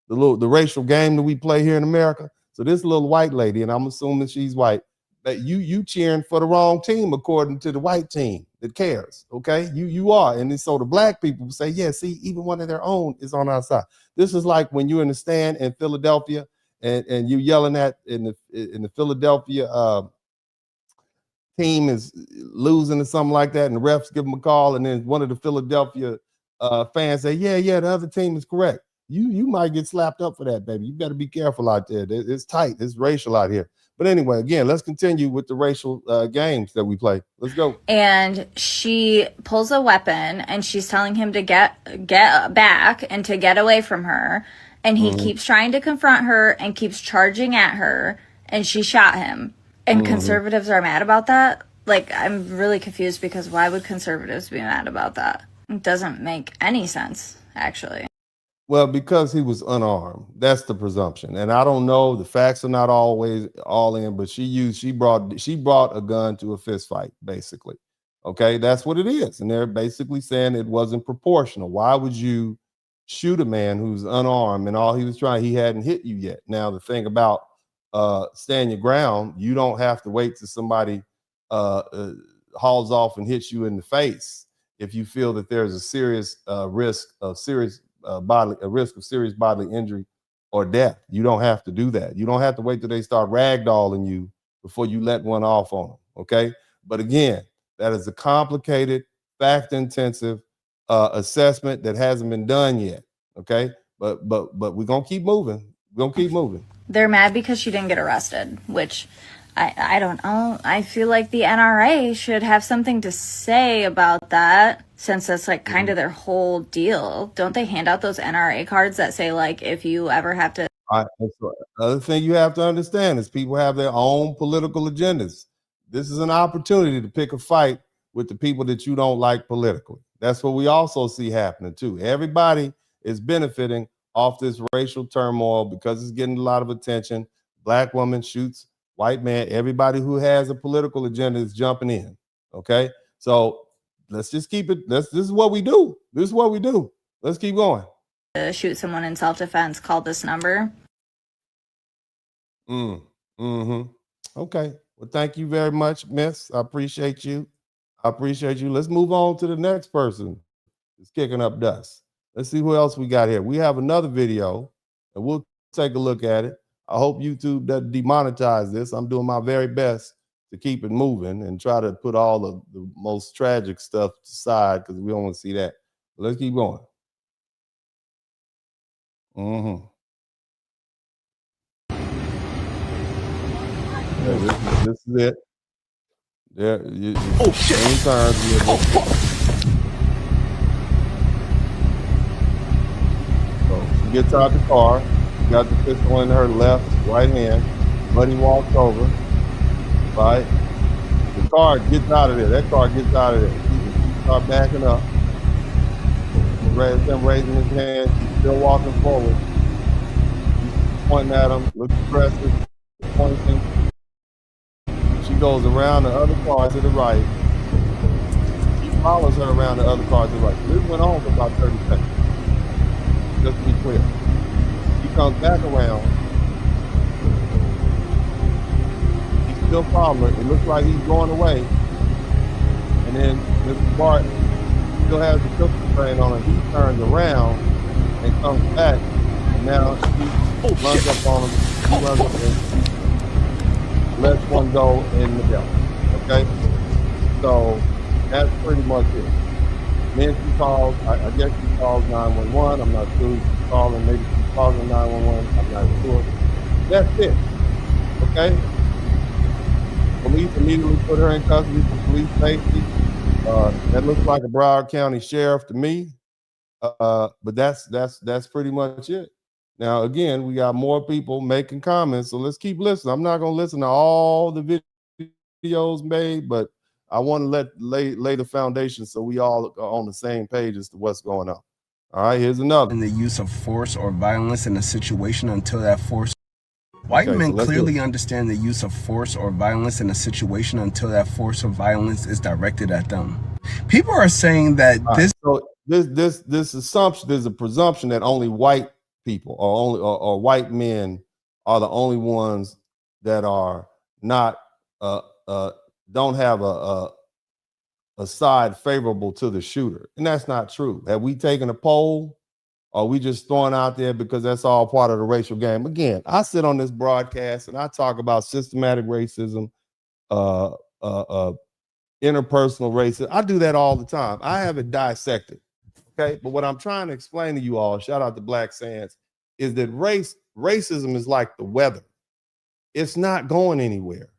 game that we play here in America. So this little white lady, and I'm assuming she's white, that you cheering for the wrong team according to the white team that cares. Okay, you are, and so the black people say, yeah, see, even one of their own is on our side. This is like when you're in the stand in Philadelphia and you yelling at in the Philadelphia team is losing or something like that, and the refs give them a call, and then one of the Philadelphia fans say, yeah, the other team is correct. You might get slapped up for that, baby. You got to be careful out there. It's tight. It's racial out here. But anyway, again, let's continue with the racial games that we play. Let's go. And she pulls a weapon and she's telling him to get back and to get away from her. And he keeps trying to confront her and keeps charging at her. And she shot him. And conservatives are mad about that. Like, I'm really confused, because why would conservatives be mad about that? It doesn't make any sense, actually. Well, because he was unarmed. That's the presumption. And I don't know, the facts are not always all in, but she brought a gun to a fist fight, basically. Okay, that's what it is. And they're basically saying it wasn't proportional. Why would you shoot a man who's unarmed and all he hadn't hit you yet? Now, the thing about stand your ground, you don't have to wait till somebody hauls off and hits you in the face if you feel that there's a serious risk of serious bodily injury or death. You don't have to do that. You don't have to wait till they start ragdolling you before you let one off on them. Okay. But again, that is a complicated, fact-intensive assessment that hasn't been done yet. Okay. But we're gonna keep moving. They're mad because she didn't get arrested, which I don't know. I feel like the NRA should have something to say about that, since that's like kind of their whole deal. Don't they hand out those NRA cards that say, like, if you ever have to... Other thing you have to understand is people have their own political agendas. This is an opportunity to pick a fight with the people that you don't like politically. That's what we also see happening too. Everybody is benefiting off this racial turmoil because it's getting a lot of attention. Black woman shoots white man. Everybody who has a political agenda is jumping in. Okay, so let's just keep it. This is what we do. Let's keep going. To shoot someone in self-defense, call this number. Okay. Well, thank you very much, Miss. I appreciate you. Let's move on to the next person that's kicking up dust. Let's see who else we got here. We have another video, and we'll take a look at it. I hope YouTube doesn't demonetize this. I'm doing my very best to keep it moving and try to put all of the most tragic stuff aside, because we don't want to see that. But let's keep going. Yeah, this is it. There. Oh shit! So she gets out the car. She got the pistol in her right hand. Buddy walks over. Right. The car gets out of there. That car gets out of there. She starts backing up. Him raising his hand. He's still walking forward. She's pointing at him. Looks aggressive. Pointing. She goes around the other car to the right. He follows her around the other car to the right. This went on for about 30 seconds. Just to be clear. comes back around. He's still following her. It looks like he's going away. And then Mr. Bart still has the pistol train on him. He turns around and comes back. And now he runs up on him. He runs up and lets one go in the belly. Okay? So that's pretty much it. Then she calls, I guess she calls 911. I'm not sure she's calling. Maybe she's calling 911. I'm not sure. That's it. Okay? Police immediately put her in custody for police safety. That looks like a Broward County sheriff to me. But that's pretty much it. Now, again, we got more people making comments, so let's keep listening. I'm not going to listen to all the videos made, but I want to lay the foundation so we all are on the same page as to what's going on. All right, here's another. And the use of force or violence in a situation until that force. White men clearly understand the use of force or violence in a situation until that force or violence is directed at them. People are saying that this assumption, there's a presumption that only white people or white men are the only ones that are not don't have a side favorable to the shooter, and that's not true. Have we taken a poll? Or are we just throwing out there because that's all part of the racial game? Again, I sit on this broadcast and I talk about systematic racism, interpersonal racism. I do that all the time. I have it dissected. Okay, but what I'm trying to explain to you all, shout out to Black Sands, is that racism is like the weather. It's not going anywhere.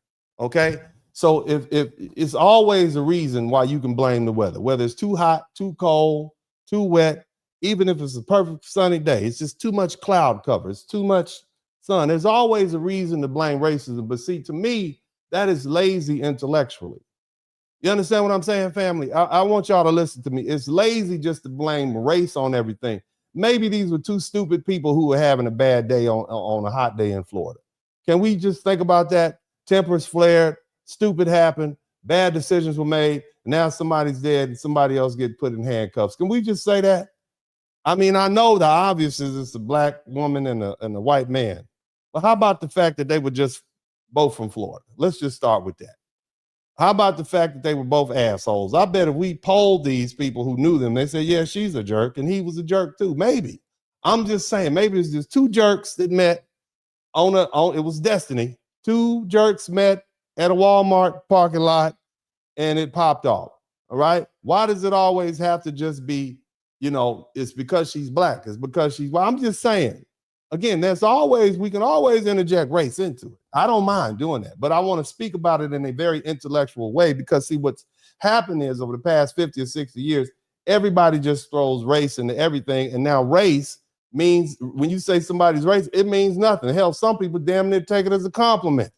Okay, so if it's always a reason why you can blame the weather, whether it's too hot, too cold, too wet. Even if it's a perfect sunny day, it's just too much cloud cover. It's too much sun. There's always a reason to blame racism. But see, to me, that is lazy intellectually. You understand what I'm saying, family? I want y'all to listen to me. It's lazy just to blame race on everything. Maybe these were two stupid people who were having a bad day on a hot day in Florida. Can we just think about that? Tempers flared, stupid happened, bad decisions were made. Now somebody's dead and somebody else get put in handcuffs. Can we just say that? I mean, I know the obvious is it's a black woman and a white man. But how about the fact that they were just both from Florida? Let's just start with that. How about the fact that they were both assholes? I bet if we polled these people who knew them, they said, yeah, she's a jerk, and he was a jerk too. Maybe. I'm just saying, maybe it's just two jerks that met it was destiny. Two jerks met at a Walmart parking lot, and it popped off. All right? Why does it always have to just be, it's because she's black. It's because she's white. I'm just saying, again, we can always interject race into it. I don't mind doing that, but I want to speak about it in a very intellectual way because see, what's happened is over the past 50 or 60 years, everybody just throws race into everything. And now race means, when you say somebody's race, it means nothing. Hell, some people damn near take it as a compliment.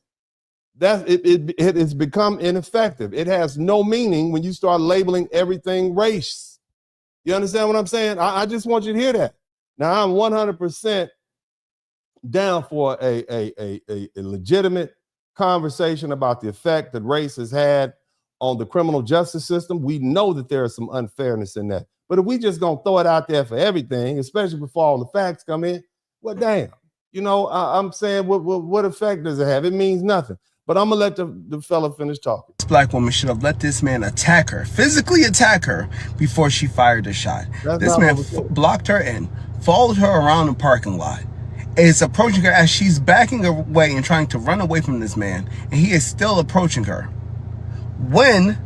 It has become ineffective. It has no meaning when you start labeling everything race. You understand what I'm saying? I just want you to hear that. Now, I'm 100% down for a legitimate conversation about the effect that race has had on the criminal justice system. We know that there is some unfairness in that. But if we just going to throw it out there for everything, especially before all the facts come in, well, damn. I'm saying, what effect does it have? It means nothing. But I'm going to let the fella finish talking. This black woman should have let this man attack her, physically attack her, before she fired the shot. This man blocked her and followed her around the parking lot. Is approaching her as she's backing away and trying to run away from this man, and he is still approaching her. When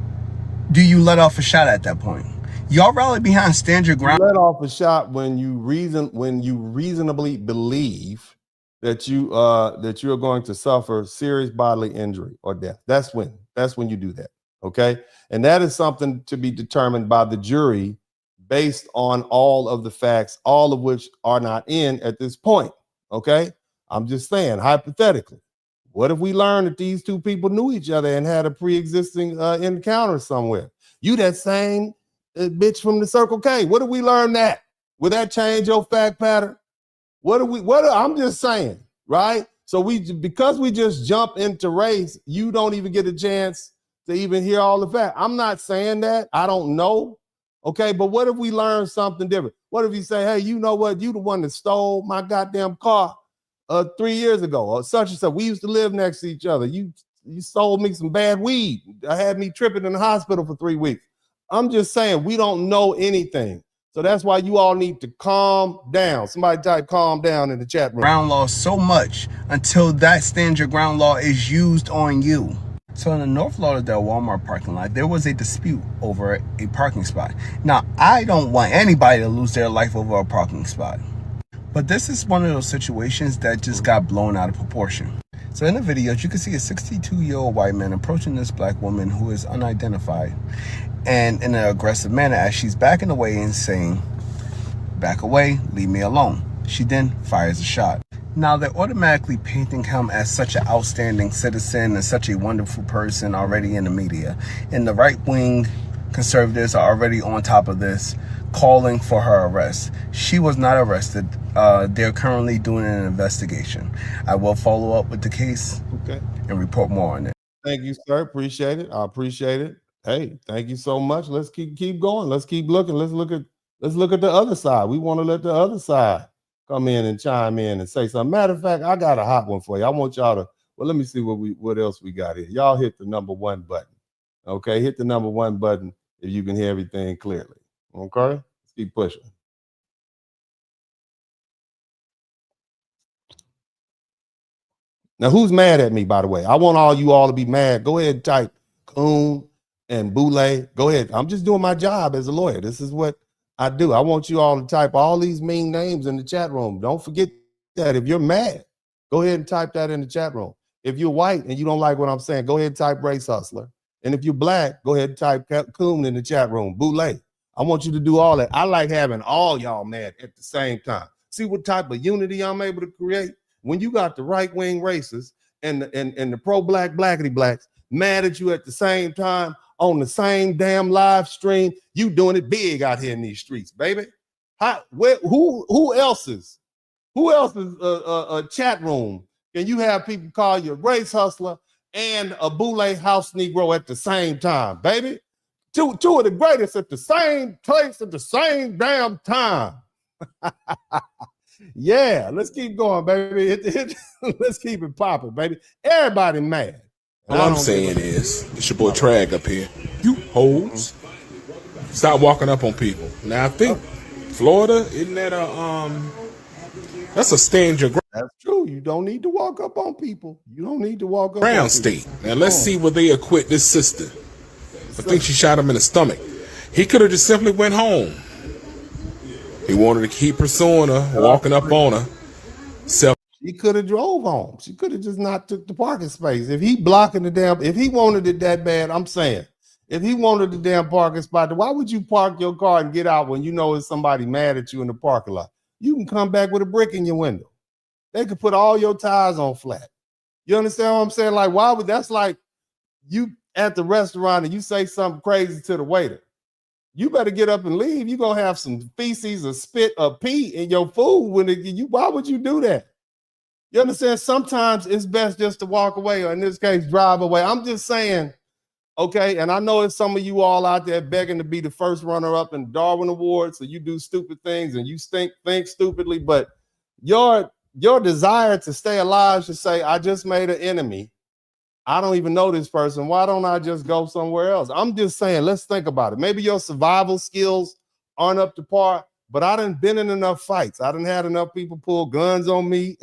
do you let off a shot at that point? Y'all rally behind, stand your ground. You let off a shot when you reasonably believe that you're going to suffer serious bodily injury or death. That's when you do that. Okay. And that is something to be determined by the jury based on all of the facts, all of which are not in at this point. Okay. I'm just saying, hypothetically, what if we learned that these two people knew each other and had a pre-existing encounter somewhere? You that same bitch from the Circle K. What if we learn that? Would that change your fact pattern? I'm just saying, right? So because we just jump into race, you don't even get a chance to even hear all the facts. I'm not saying that. I don't know. Okay, but what if we learn something different? What if you say, hey, you know what? You the one that stole my goddamn car 3 years ago, or such and such. We used to live next to each other. You sold me some bad weed. I had me tripping in the hospital for 3 weeks. I'm just saying, we don't know anything. So that's why you all need to calm down. Somebody type calm down in the chat room. Ground law so much until that stand your ground law is used on you. So in the North Lauderdale Walmart parking lot, there was a dispute over a parking spot. Now, I don't want anybody to lose their life over a parking spot, but this is one of those situations that just got blown out of proportion. So in the videos, you can see a 62-year-old white man approaching this black woman who is unidentified, and in an aggressive manner as she's backing away and saying, "Back away, leave me alone." She then fires a shot. Now they're automatically painting him as such an outstanding citizen and such a wonderful person already in the media. And the right-wing conservatives are already on top of this, calling for her arrest. She was not arrested. They're currently doing an investigation. I will follow up with the case and report more on it. Thank you, sir. Appreciate it. I appreciate it. Hey, thank you so much. Let's keep going. Let's keep looking. Let's look at the other side. We want to let the other side come in and chime in and say something. Matter of fact, I got a hot one for you. I want y'all to, well, let me see what else we got here. Y'all hit the number 1 button. Okay, hit the number 1 button if you can hear everything clearly. Okay, let's keep pushing. Now, who's mad at me, by the way? I want all you all to be mad. Go ahead and type coon and boule. Go ahead. I'm just doing my job as a lawyer. This is what I do. I want you all to type all these mean names in the chat room. Don't forget that. If you're mad, go ahead and type that in the chat room. If you're white and you don't like what I'm saying, go ahead and type race hustler. And if you're black, go ahead and type coon in the chat room. Boule. I want you to do all that. I like having all y'all mad at the same time. See what type of unity I'm able to create? When you got the right-wing racists and the pro-black blackity blacks mad at you at the same time on the same damn live stream, you doing it big out here in these streets, baby. Who else's a chat room can you have people call you a race hustler and a boule house Negro at the same time, baby? Two of the greatest at the same place at the same damn time. Yeah, let's keep going, baby. Let's keep it popping, baby. Everybody mad. All I'm saying is, it's your boy Trag up here. You hoes, stop walking up on people. Now I think Florida, isn't that that's a stand your ground. That's true. You don't need to walk up on people. You don't need to walk up Brown state. Now let's see where they acquit this sister. I think she shot him in the stomach. He could have just simply went home. He wanted to keep pursuing her, walking up on her. She could have drove home. She could have just not took the parking space. If he blocking the damn, if he wanted it that bad, I'm saying, if he wanted the damn parking spot, why would you park your car and get out when you know it's somebody mad at you in the parking lot? You can come back with a brick in your window. They could put all your tires on flat. You understand what I'm saying? Like, why would, that's like you at the restaurant and you say something crazy to the waiter. You better get up and leave. You're going to have some feces or spit or pee in your food. Why would you do that? You understand? Sometimes it's best just to walk away, or in this case, drive away. I'm just saying, okay, and I know it's some of you all out there begging to be the first runner-up in Darwin Awards, so you do stupid things and you think stupidly, but your desire to stay alive should say, I just made an enemy. I don't even know this person. Why don't I just go somewhere else? I'm just saying, let's think about it. Maybe your survival skills aren't up to par, but I done been in enough fights. I done had enough people pull guns on me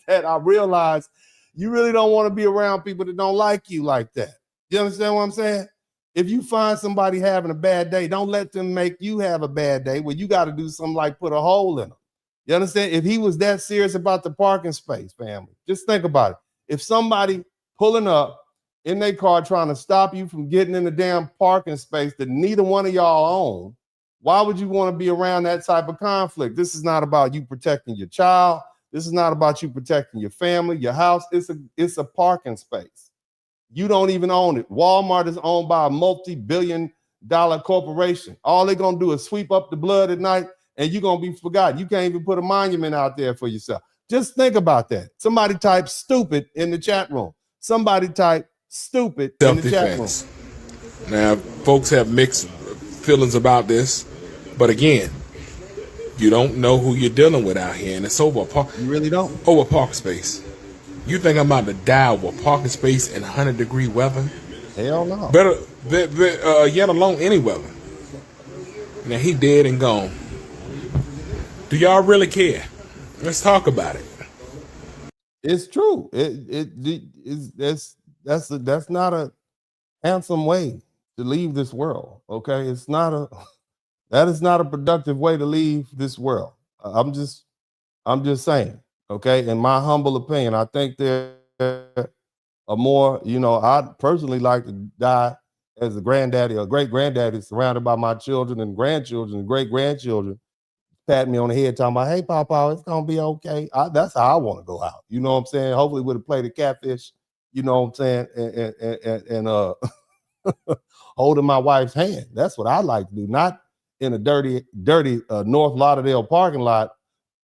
that I realized you really don't want to be around people that don't like you like that. You understand what I'm saying? If you find somebody having a bad day, don't let them make you have a bad day where you got to do something like put a hole in them. You understand? If he was that serious about the parking space, family, just think about it. If somebody pulling up in their car trying to stop you from getting in the damn parking space that neither one of y'all own, why would you want to be around that type of conflict? This is not about you protecting your child. This is not about you protecting your family, your house. It's a parking space. You don't even own it. Walmart is owned by a multi-billion-dollar corporation. All they're going to do is sweep up the blood at night, and you're going to be forgotten. You can't even put a monument out there for yourself. Just think about that. Somebody type stupid in the chat room. Somebody type stupid in the chat room. Now, folks have mixed feelings about this, but again, you don't know who you're dealing with out here, and it's over You really don't. over parking space. You think I'm about to die over parking space in 100-degree weather? Hell no. Better yet alone any weather. Now he dead and gone. Do y'all really care? Let's talk about it. It's true. That's not a handsome way to leave this world. Okay, that is not a productive way to leave this world. I'm just saying. Okay, in my humble opinion, I think there are more. I'd personally like to die as a granddaddy or great granddaddy, surrounded by my children and grandchildren and great grandchildren, pat me on the head, talking about, "Hey, Papa, it's gonna be okay." That's how I want to go out. You know what I'm saying? Hopefully, with a plate of catfish. You know what I'm saying? And holding my wife's hand. That's what I like to do. Not in a dirty North Lauderdale parking lot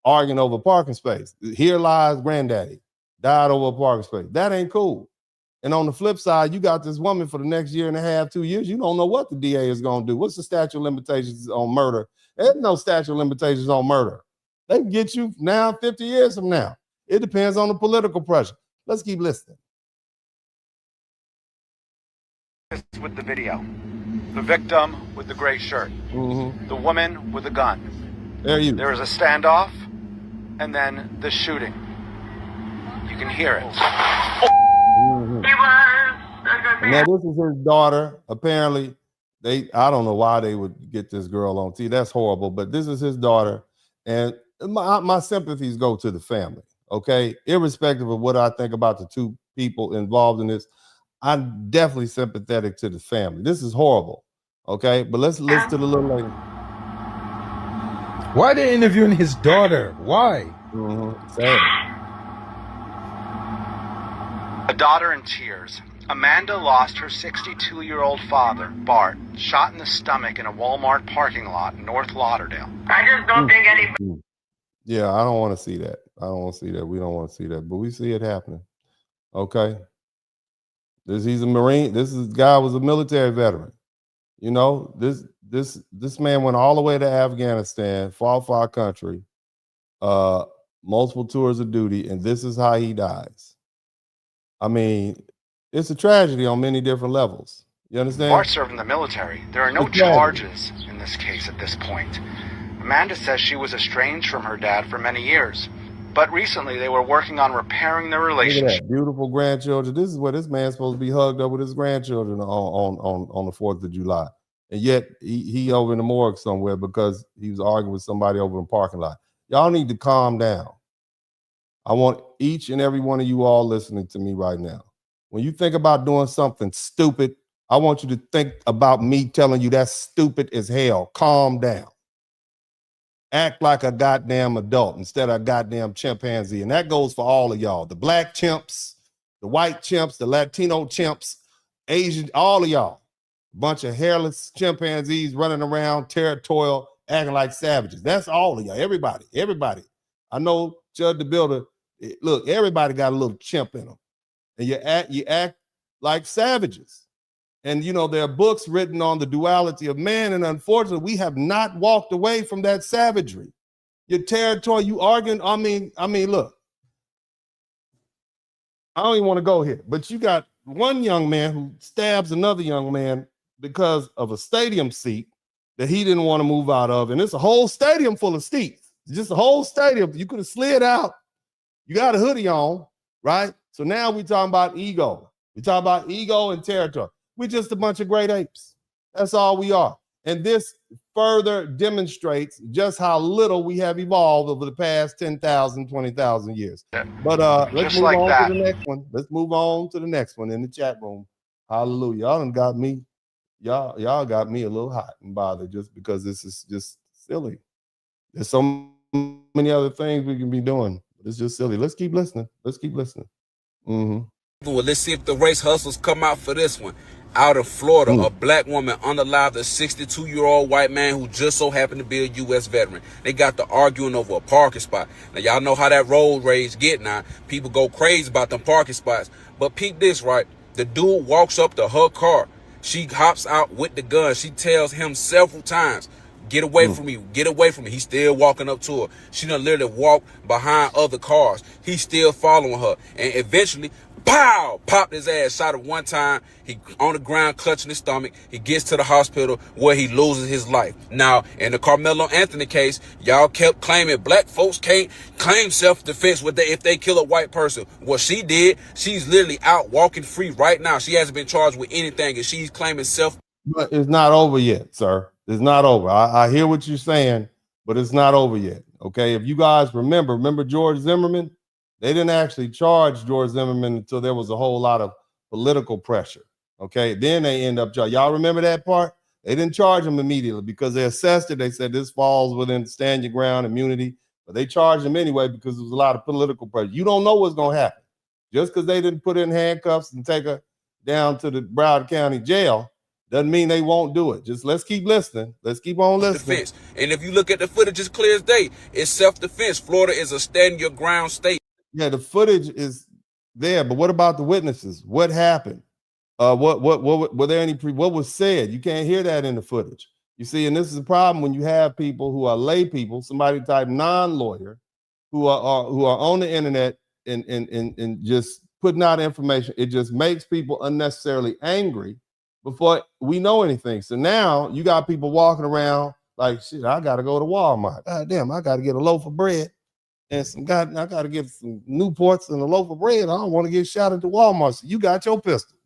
arguing over parking space. Here lies granddaddy, died over a parking space. That ain't cool. And on the flip side, you got this woman for the next year and a half, 2 years. You don't know what the DA is going to do. What's the statute of limitations on murder? There's no statute of limitations on murder. They can get you now 50 years from now. It depends on the political pressure. Let's keep listening. With the video, the victim with the gray shirt, the woman with the gun. There is a standoff, and then the shooting. You can hear it. Now this is his daughter. Apparently, I don't know why they would get this girl on TV. That's horrible. But this is his daughter, and my sympathies go to the family. Okay, irrespective of what I think about the two people involved in this. I'm definitely sympathetic to the family. This is horrible. Okay, but let's listen to the little lady. Why are they interviewing his daughter? Why? A daughter in tears. Amanda lost her 62-year-old father, Bart, shot in the stomach in a Walmart parking lot in North Lauderdale. I just don't think any. Yeah, I don't want to see that. I don't want to see that. We don't want to see that, but we see it happening. Okay. He's a Marine. This guy was a military veteran. You know, this man went all the way to Afghanistan, fought for our country, multiple tours of duty, and this is how he dies. I mean, it's a tragedy on many different levels. You understand? Bart served in the military. There are no charges in this case at this point. Amanda says she was estranged from her dad for many years. But recently, they were working on repairing their relationship. Look at that. Beautiful grandchildren. This is where this man's supposed to be hugged up with his grandchildren on the 4th of July. And yet, he over in the morgue somewhere because he was arguing with somebody over in the parking lot. Y'all need to calm down. I want each and every one of you all listening to me right now. When you think about doing something stupid, I want you to think about me telling you that's stupid as hell. Calm down. Act like a goddamn adult instead of a goddamn chimpanzee. And that goes for all of y'all. The black chimps, the white chimps, the Latino chimps, Asian, all of y'all. A bunch of hairless chimpanzees running around, territorial, acting like savages. That's all of y'all. Everybody. I know Judd the Builder. Look, everybody got a little chimp in them. And you act like savages. And, you know, there are books written on the duality of man. And unfortunately, we have not walked away from that savagery. Your territory, you arguing. I mean, look, I don't even want to go here, but you got one young man who stabs another young man because of a stadium seat that he didn't want to move out of. And it's a whole stadium full of seats, just a whole stadium. You could have slid out. You got a hoodie on, right? So now we're talking about ego. We're talking about ego and territory. We're just a bunch of great apes. That's all we are. And this further demonstrates just how little we have evolved over the past 10,000, 20,000 years. But let's move on to the next one. Let's move on to the next one in the chat room. Hallelujah. Y'all done got me. Y'all got me a little hot and bothered just because this is just silly. There's so many other things we can be doing. It's just silly. Let's keep listening. Well, let's see if the race hustlers come out for this one. Out of Florida, a black woman unalived a 62-year-old white man who just so happened to be a U.S. veteran. They got to arguing over a parking spot. Now, y'all know how that road rage get now. People go crazy about them parking spots. But peep this, right? The dude walks up to her car, She hops out with the gun. She tells him several times, get away from me, get away from me. He's still walking up to her. She done literally walk behind other cars. He's still following her. And eventually, pow, popped his ass, shot him one time. He on the ground clutching his stomach. He gets to the hospital where he loses his life. Now, in the Carmelo Anthony case, y'all kept claiming black folks can't claim self-defense if they kill a white person. What she did, she's literally out walking free right now. She hasn't been charged with anything, and she's claiming self. But it's not over yet, sir. It's not over. I hear what you're saying, but it's not over yet. Okay. If you guys remember George Zimmerman? They didn't actually charge George Zimmerman until there was a whole lot of political pressure. Okay. Then they end up charging. Y'all remember that part? They didn't charge him immediately because they assessed it. They said this falls within stand your ground immunity, but they charged him anyway because there was a lot of political pressure. You don't know what's going to happen. Just because they didn't put her in handcuffs and take her down to the Broward County jail doesn't mean they won't do it. Just let's keep listening. Let's keep on listening. Defense. And if you look at the footage, it's clear as day. It's self-defense. Florida is a stand your ground state. Yeah, the footage is there, but what about the witnesses? What happened? What were there any what was said? You can't hear that in the footage. You see, and this is a problem when you have people who are lay people, somebody type non-lawyer, who are on the internet and just putting out information. It just makes people unnecessarily angry before we know anything. So now you got people walking around like, shit, I got to go to Walmart. God damn, I got to get a loaf of bread and I got to get some Newports and a loaf of bread. I don't want to get shot into Walmart. So you got your pistol.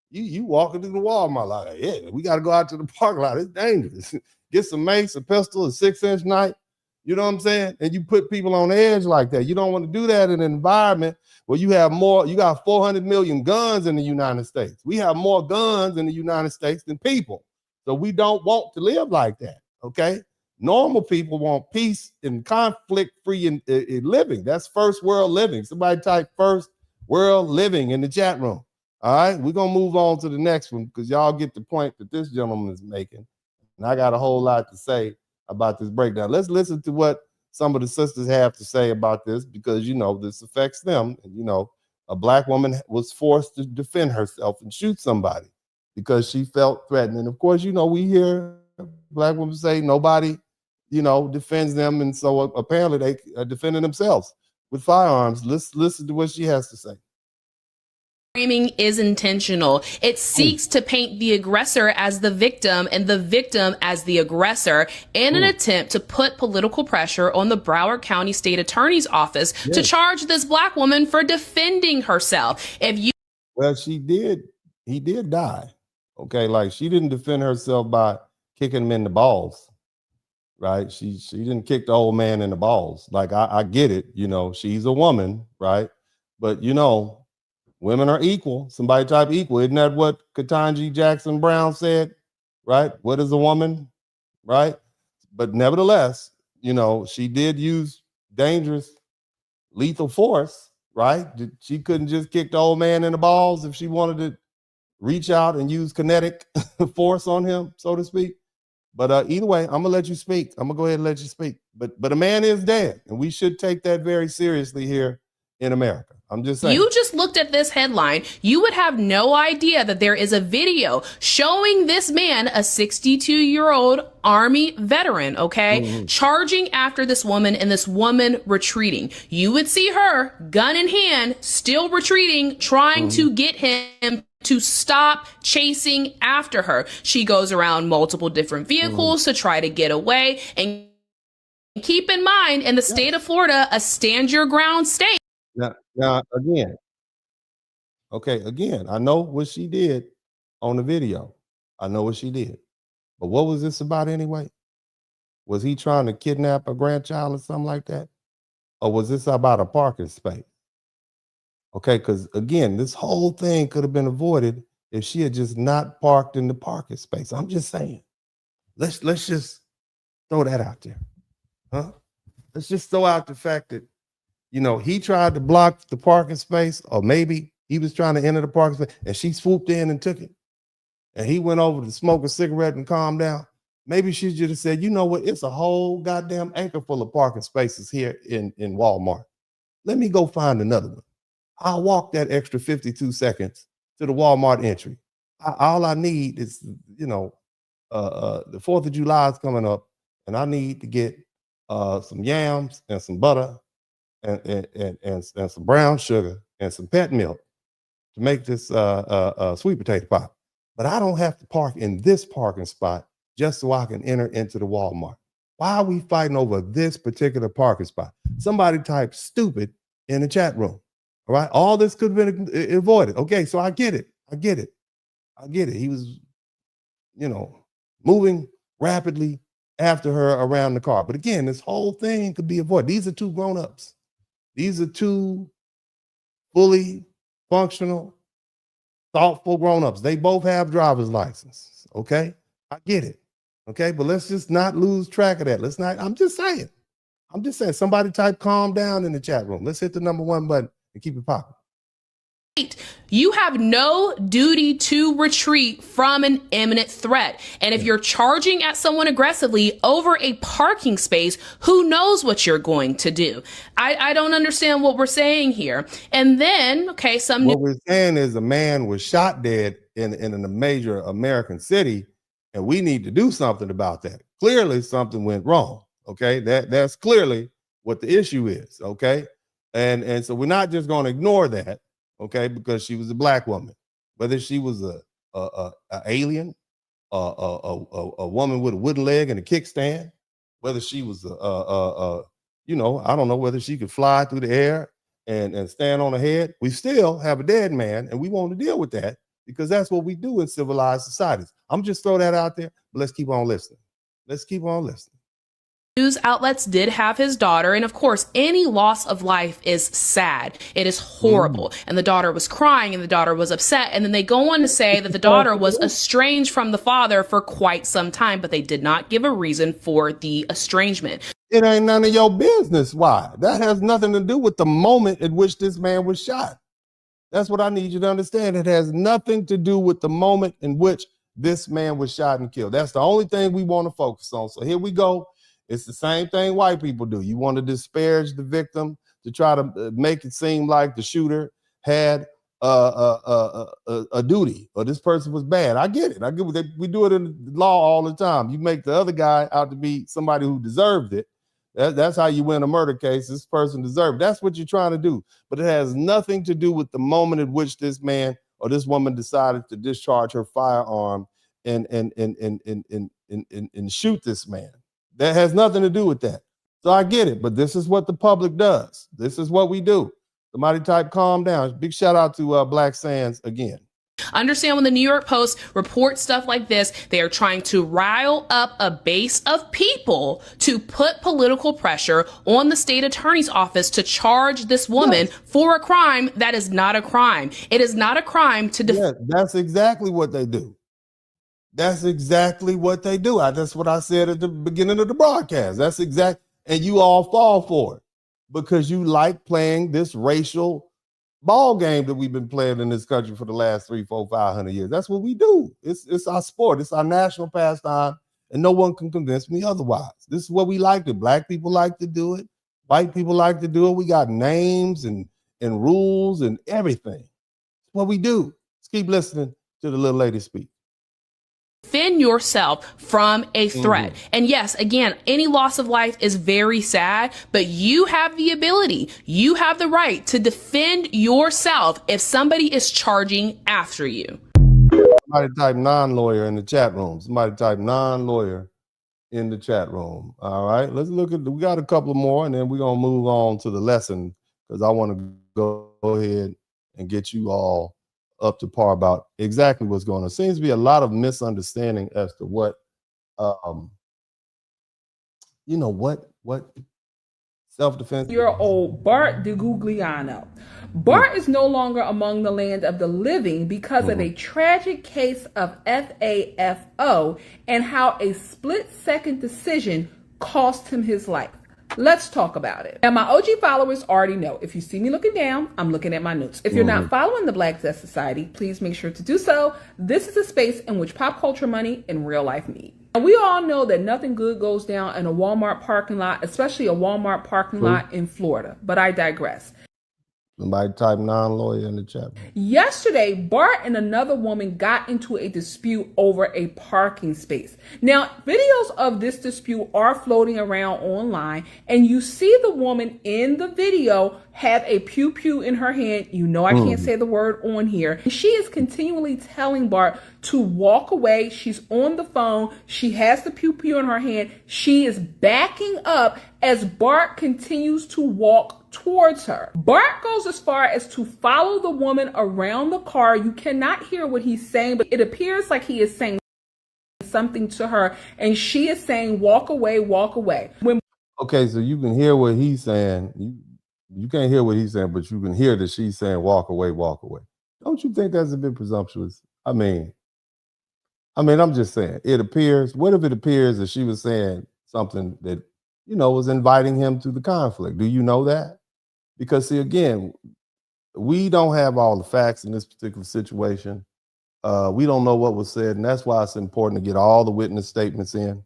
You walking through the Walmart like, yeah, we got to go out to the parking lot. It's dangerous. Get some mace, a pistol, a 6-inch knife. You know what I'm saying? And you put people on edge like that. You don't want to do that in an environment where you got 400 million guns in the United States. We have more guns in the United States than people. So we don't want to live like that, okay? Normal people want peace and conflict-free living. That's first world living. Somebody type first world living in the chat room. All right, we're going to move on to the next one because y'all get the point that this gentleman is making. And I got a whole lot to say about this breakdown. Let's listen to what some of the sisters have to say about this because, you know, this affects them. And, you know, a black woman was forced to defend herself and shoot somebody because she felt threatened. And, of course, you know, we hear black women say nobody, you know, defends them. And so apparently they are defending themselves with firearms. Let's listen to what she has to say. Framing is intentional. It seeks to paint the aggressor as the victim and the victim as the aggressor in an attempt to put political pressure on the Broward County State Attorney's Office to charge this black woman for defending herself. Well, he did die. Okay, like she didn't defend herself by kicking him in the balls, right? She didn't kick the old man in the balls. Like I get it, you know, she's a woman, right? But you know, women are equal. Somebody type equal. Isn't that what Ketanji Jackson Brown said? Right? What is a woman? Right? But nevertheless, you know, she did use dangerous, lethal force, right? She couldn't just kick the old man in the balls if she wanted to reach out and use kinetic force on him, so to speak. But either way, I'm going to let you speak. I'm going to go ahead and let you speak. But a man is dead, and we should take that very seriously here in America. I'm just saying. You just looked at this headline. You would have no idea that there is a video showing this man, a 62-year-old Army veteran, okay, charging after this woman and this woman retreating. You would see her, gun in hand, still retreating, trying to get him to stop chasing after her. She goes around multiple different vehicles to try to get away. And keep in mind, in the state of Florida, a stand your ground state. Now, again, I know what she did on the video. I know what she did. But what was this about anyway? Was he trying to kidnap a grandchild or something like that? Or was this about a parking space? Okay, because again, this whole thing could have been avoided if she had just not parked in the parking space. I'm just saying. Let's just throw that out there. Huh? Let's just throw out the fact that, you know, he tried to block the parking space, or maybe he was trying to enter the parking space and she swooped in and took it. And he went over to smoke a cigarette and calm down. Maybe she should have said, you know what? It's a whole goddamn acre full of parking spaces here in Walmart. Let me go find another one. I'll walk that extra 52 seconds to the Walmart entry. all I need is, the 4th of July is coming up, and I need to get some yams and some butter and some brown sugar and some pet milk to make this sweet potato pie. But I don't have to park in this parking spot just so I can enter into the Walmart. Why are we fighting over this particular parking spot? Somebody typed stupid in the chat room. All right. All this could have been avoided. Okay. So I get it. He was, moving rapidly after her around the car. But again, this whole thing could be avoided. These are two grown-ups. These are two fully functional, thoughtful grown-ups. They both have driver's license. Okay. I get it. Okay. But let's just not lose track of that. I'm just saying, somebody type calm down in the chat room. Let's hit the number 1 button and keep it popping. You have no duty to retreat from an imminent threat. And if you're charging at someone aggressively over a parking space, who knows what you're going to do? I don't understand what we're saying here. And then, what we're saying is a man was shot dead in a major American city, and we need to do something about that. Clearly something went wrong. Okay. That's clearly what the issue is. Okay. And so we're not just going to ignore that. Okay, because she was a black woman, whether she was a alien, a woman with a wooden leg and a kickstand, whether she was I don't know whether she could fly through the air and stand on her head. We still have a dead man, and we want to deal with that because that's what we do in civilized societies. I'm just throw that out there, but let's keep on listening. News outlets did have his daughter, and of course, any loss of life is sad. It is horrible. And the daughter was crying, and the daughter was upset. And then they go on to say that the daughter was estranged from the father for quite some time, but they did not give a reason for the estrangement. It ain't none of your business. Why? That has nothing to do with the moment at which this man was shot. That's what I need you to understand. It has nothing to do with the moment in which this man was shot and killed. That's the only thing we want to focus on. So here we go. It's the same thing white people do. You want to disparage the victim to try to make it seem like the shooter had a duty or this person was bad. I get it. We do it in the law all the time. You make the other guy out to be somebody who deserved it. That's how you win a murder case. This person deserved. That's what you're trying to do. But it has nothing to do with the moment at which this man or this woman decided to discharge her firearm and shoot this man. That has nothing to do with that. So I get it, but this is what the public does. This is what we do. Somebody type calm down. Big shout out to Black Sands again. Understand when the New York Post reports stuff like this, they are trying to rile up a base of people to put political pressure on the state attorney's office to charge this woman for a crime that is not a crime. It is not a crime to that's exactly what they do. That's exactly what they do. That's what I said at the beginning of the broadcast. And you all fall for it because you like playing this racial ball game that we've been playing in this country for the last 300, 400, 500 years. That's what we do. It's our sport. It's our national pastime, and no one can convince me otherwise. This is what we like to. Black people like to do it. White people like to do it. We got names and rules and everything. It's what we do. Let's keep listening to the little lady speak. Defend yourself from a threat. And yes, again, any loss of life is very sad, but you have the ability, you have the right to defend yourself if somebody is charging after you. Somebody type non-lawyer in the chat room. All right, let's look at, we got a couple more and then we're going to move on to the lesson because I want to go ahead and get you all up to par about exactly what's going on. Seems to be a lot of misunderstanding as to what self-defense. Year old Bart DiGugliano. Bart is no longer among the land of the living because of a tragic case of FAFO and how a split-second decision cost him his life. Let's talk about it. Now, my OG followers already know. If you see me looking down, I'm looking at my notes. If you're not following the Black Zest Society, please make sure to do so. This is a space in which pop culture money and real life meet. And we all know that nothing good goes down in a Walmart parking lot, especially a Walmart parking lot in Florida. But I digress. Somebody type non-lawyer in the chat. Yesterday, Bart and another woman got into a dispute over a parking space. Now, videos of this dispute are floating around online, and you see the woman in the video have a pew-pew in her hand. You know I can't say the word on here. She is continually telling Bart to walk away. She's on the phone. She has the pew-pew in her hand. She is backing up as Bart continues to walk towards her. Bart goes as far as to follow the woman around the car. You cannot hear what he's saying, but it appears like he is saying something to her, and she is saying, walk away, walk away. Okay, so you can hear what he's saying. You can't hear what he's saying, but you can hear that she's saying, walk away, walk away. Don't you think that's a bit presumptuous? I mean, I'm just saying, it appears, what if it appears that she was saying something that, was inviting him to the conflict? Do you know that? Because see, again, we don't have all the facts in this particular situation. We don't know what was said, and that's why it's important to get all the witness statements in.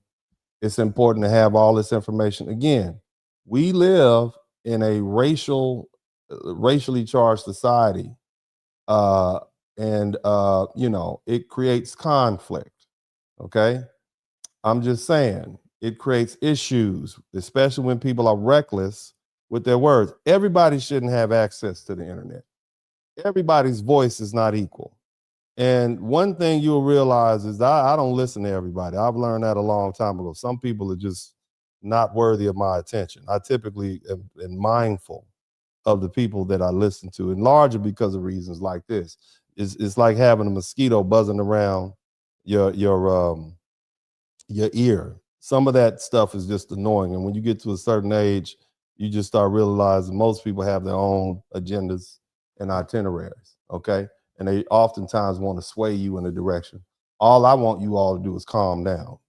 It's important to have all this information. Again, we live in a racially charged society, and it creates conflict. Okay, I'm just saying it creates issues, especially when people are reckless with their words. Everybody shouldn't have access to the internet. Everybody's voice is not equal. And one thing you'll realize is I don't listen to everybody. I've learned that a long time ago. Some people are just not worthy of my attention. I typically am mindful of the people that I listen to, and largely because of reasons like this. It's like having a mosquito buzzing around your ear. Some of that stuff is just annoying. And when you get to a certain age, you just start realizing most people have their own agendas and itineraries, okay? And they oftentimes want to sway you in a direction. All I want you all to do is calm down.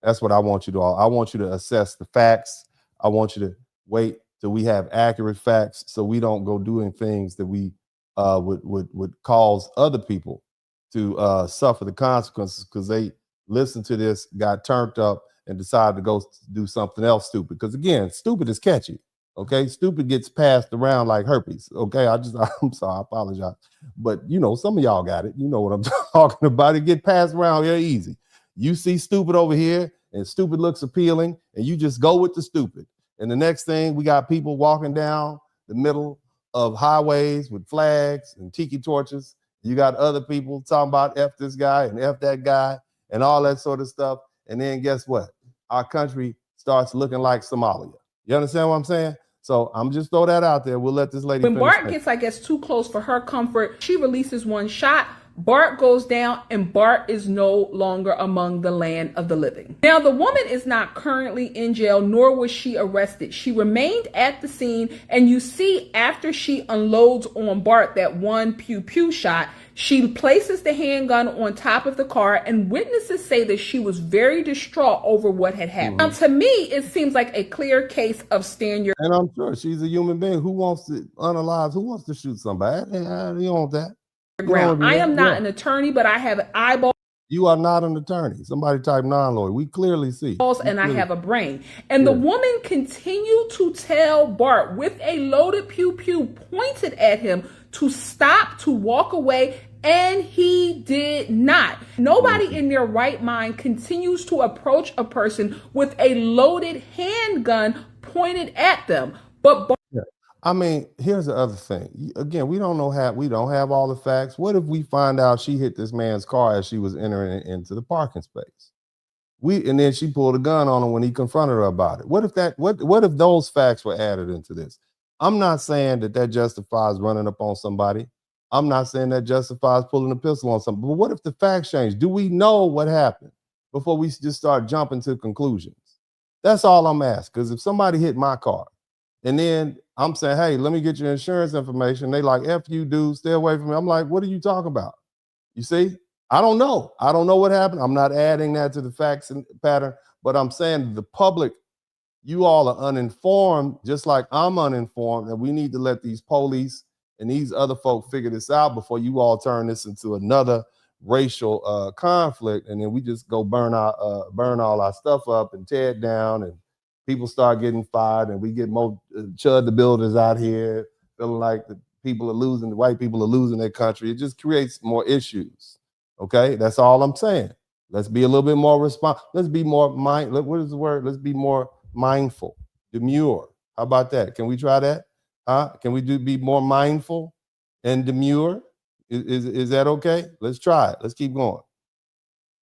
That's what I want you to all. I want you to assess the facts. I want you to wait till we have accurate facts so we don't go doing things that we would cause other people to suffer the consequences because they listened to this, got turned up, and decided to go do something else stupid. Because again, stupid is catchy. Okay, stupid gets passed around like herpes. Okay, I'm sorry, I apologize. But some of y'all got it. You know what I'm talking about. It get passed around here easy. You see stupid over here, and stupid looks appealing, and you just go with the stupid. And the next thing, we got people walking down the middle of highways with flags and tiki torches. You got other people talking about F this guy and F that guy and all that sort of stuff. And then guess what? Our country starts looking like Somalia. You understand what I'm saying? So I'm just throw that out there. We'll let this lady When Bart gets, I guess, too close for her comfort, she releases one shot. Bart goes down, and Bart is no longer among the land of the living. Now, the woman is not currently in jail, nor was she arrested. She remained at the scene, and you see after she unloads on Bart that one pew-pew shot, she places the handgun on top of the car, and witnesses say that she was very distraught over what had happened. Now, to me, it seems like a clear case of stand your... And I'm sure she's a human being. Who wants to unalive? Who wants to shoot somebody? You don't want that. Ground. I am not an attorney, but I have eyeballs. You are not an attorney. Somebody type non-lawyer. We clearly see. And I have a brain. And the woman continued to tell Bart with a loaded pew-pew pointed at him to stop, to walk away, and he did not. Nobody in their right mind continues to approach a person with a loaded handgun pointed at them. But I mean, here's the other thing. Again, we don't have all the facts. What if we find out she hit this man's car as she was entering into the parking space? And then she pulled a gun on him when he confronted her about it. What if those facts were added into this? I'm not saying that justifies running up on somebody. I'm not saying that justifies pulling a pistol on somebody. But what if the facts change? Do we know what happened before we just start jumping to conclusions? That's all I'm asking. Because if somebody hit my car, and then I'm saying, hey, let me get your insurance information. They like, F you, dude, stay away from me. I'm like, what are you talking about? You see, I don't know. I don't know what happened. I'm not adding that to the facts and pattern, but I'm saying the public, you all are uninformed, just like I'm uninformed, and we need to let these police and these other folk figure this out before you all turn this into another racial conflict, and then we just go burn all our stuff up and tear it down, and people start getting fired, and we get more Chud the Builders out here feeling like the people are losing, white people are losing their country. It just creates more issues. Okay, that's all I'm saying. Let's be a little bit more let's be more what is the word? Let's be more mindful, demure. How about that? Can we try that? Can we be more mindful and demure? Is that okay? Let's try it. Let's keep going.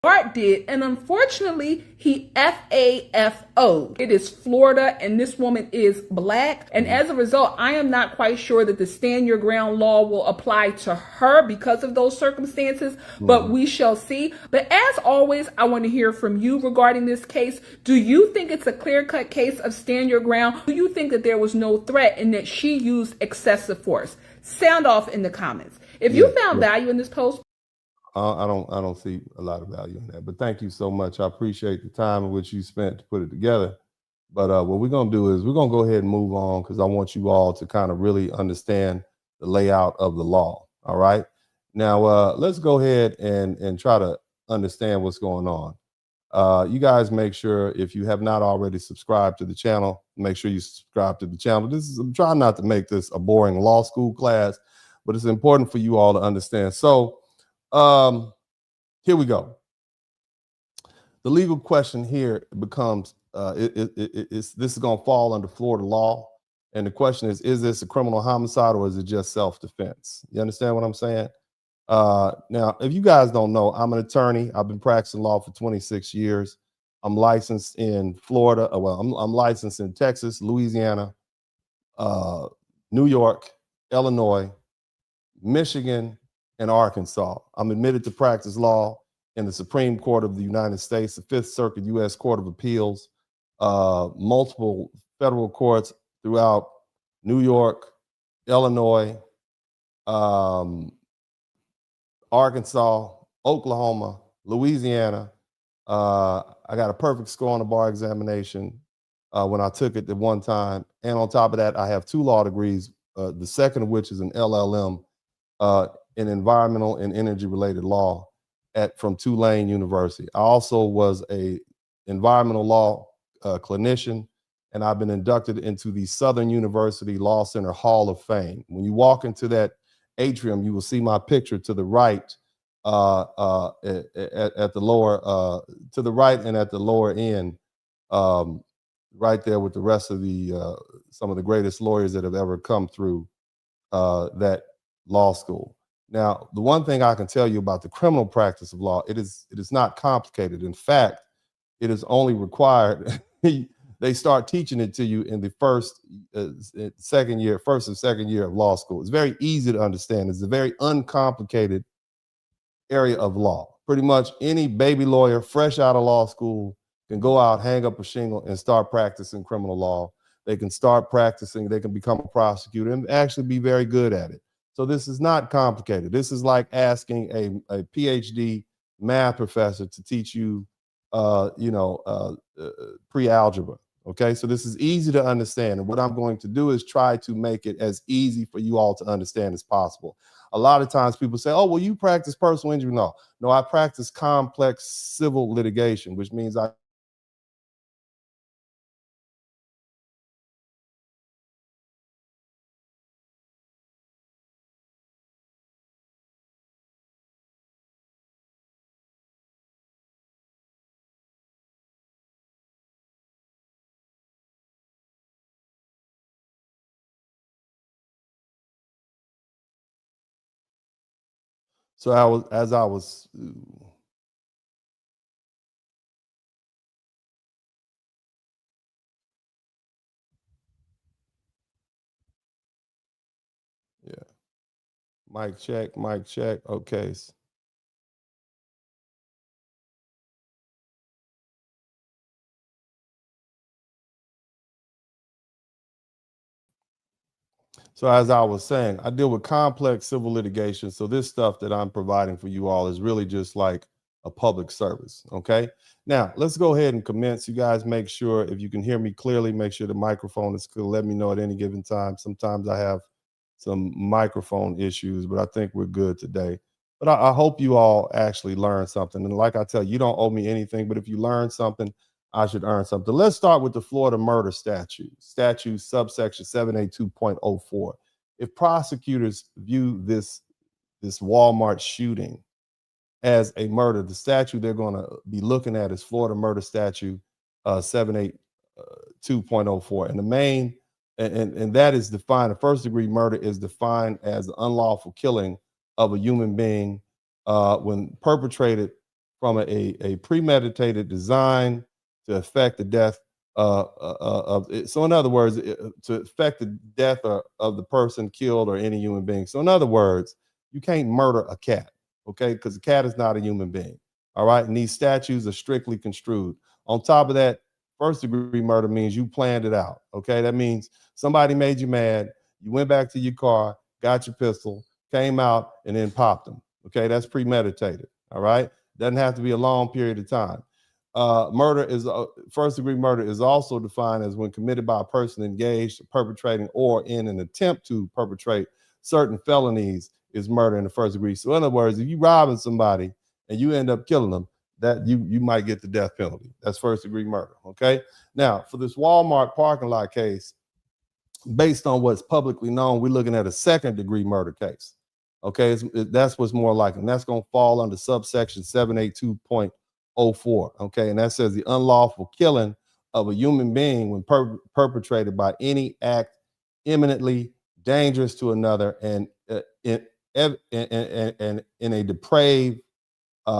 Bart did, and unfortunately, he FAFO'd. It is Florida, and this woman is black, and as a result, I am not quite sure that the stand your ground law will apply to her because of those circumstances, but we shall see. But as always, I want to hear from you regarding this case. Do you think it's a clear-cut case of stand your ground? Do you think that there was no threat and that she used excessive force? Sound off in the comments. If you found value in this post, I don't see a lot of value in that, but thank you so much. I appreciate the time in which you spent to put it together. But what we're going to do is we're going to go ahead and move on because I want you all to kind of really understand the layout of the law. All right. Now, let's go ahead and try to understand what's going on. You guys make sure, if you have not already subscribed to the channel, make sure you subscribe to the channel. I'm trying not to make this a boring law school class, but it's important for you all to understand. So, here we go. The legal question here becomes, this is going to fall under Florida law. And the question is this a criminal homicide or is it just self-defense? You understand what I'm saying? Now, if you guys don't know, I'm an attorney. I've been practicing law for 26 years. I'm licensed in Florida. Well, I'm licensed in Texas, Louisiana, New York, Illinois, Michigan, and Arkansas. I'm admitted to practice law in the Supreme Court of the United States, the Fifth Circuit U.S. Court of Appeals, multiple federal courts throughout New York, Illinois, Arkansas, Oklahoma, Louisiana. I got a perfect score on the bar examination when I took it at one time. And on top of that, I have 2 law degrees, the second of which is an LLM in environmental and energy related law from Tulane University. I also was a environmental law clinician, and I've been inducted into the Southern University Law Center Hall of Fame. When you walk into that atrium, you will see my picture to the right, at the lower, to the right and at the lower end, right there with the rest of the some of the greatest lawyers that have ever come through that law school. Now, the one thing I can tell you about the criminal practice of law, it is not complicated. In fact, it is only required. They start teaching it to you in the first and second year of law school. It's very easy to understand. It's a very uncomplicated area of law. Pretty much any baby lawyer fresh out of law school can go out, hang up a shingle, and start practicing criminal law. They can start practicing. They can become a prosecutor and actually be very good at it. So this is not complicated. This is like asking a PhD math professor to teach you, pre-algebra. Okay, so this is easy to understand. And what I'm going to do is try to make it as easy for you all to understand as possible. A lot of times people say, oh, well, you practice personal injury. No, I practice complex civil litigation, which means I as I was yeah. Mic check. Okay. So as I was saying, I deal with complex civil litigation. So this stuff that I'm providing for you all is really just like a public service. Okay. Now let's go ahead and commence. You guys make sure, if you can hear me clearly, make sure the microphone is clear. Let me know at any given time. Sometimes I have some microphone issues, but I think we're good today. But I hope you all actually learn something. And like I tell you, you don't owe me anything, but if you learn something, I should earn something. Let's start with the Florida murder statute subsection 782.04. if prosecutors view this Walmart shooting as a murder, the statute they're going to be looking at is Florida Murder Statute 782.04, and the main and that is defined. A first degree murder is defined as the unlawful killing of a human being when perpetrated from a premeditated design to affect the death of it. So in other words, to affect the death of the person killed or any human being. So in other words, you can't murder a cat, okay? Because the cat is not a human being, all right? And these statutes are strictly construed. On top of that, first degree murder means you planned it out, okay? That means somebody made you mad, you went back to your car, got your pistol, came out, and then popped them, okay? That's premeditated, all right? Doesn't have to be a long period of time. First degree murder is also defined as when committed by a person engaged in perpetrating or in an attempt to perpetrate certain felonies is murder in the first degree. So in other words, if you robbing somebody and you end up killing them, that you might get the death penalty. That's first degree murder, okay? Now, for this Walmart parking lot case, based on what's publicly known, we're looking at a second degree murder case, okay? That's what's more likely, and that's going to fall under subsection 782.04, okay? And that says the unlawful killing of a human being when perpetrated by any act imminently dangerous to another and in a depraved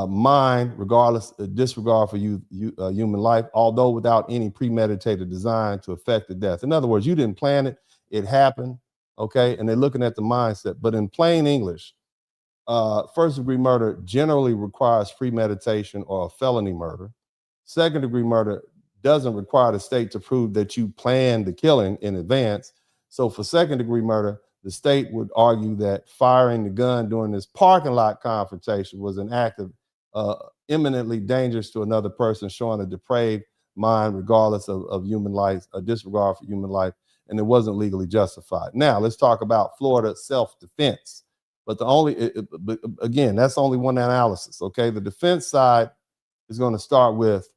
mind, regardless disregard for human life, although without any premeditated design to affect the death. In other words, you didn't plan it; it happened. Okay, and they're looking at the mindset. But in plain English, first degree murder generally requires premeditation or a felony murder. Second degree murder doesn't require the state to prove that you planned the killing in advance. So for second degree murder, the state would argue that firing the gun during this parking lot confrontation was an act of imminently dangerous to another person, showing a depraved mind regardless of human life, a disregard for human life, and it wasn't legally justified. Now, let's talk about Florida self-defense. But again, that's only one analysis, okay? The defense side is going to start with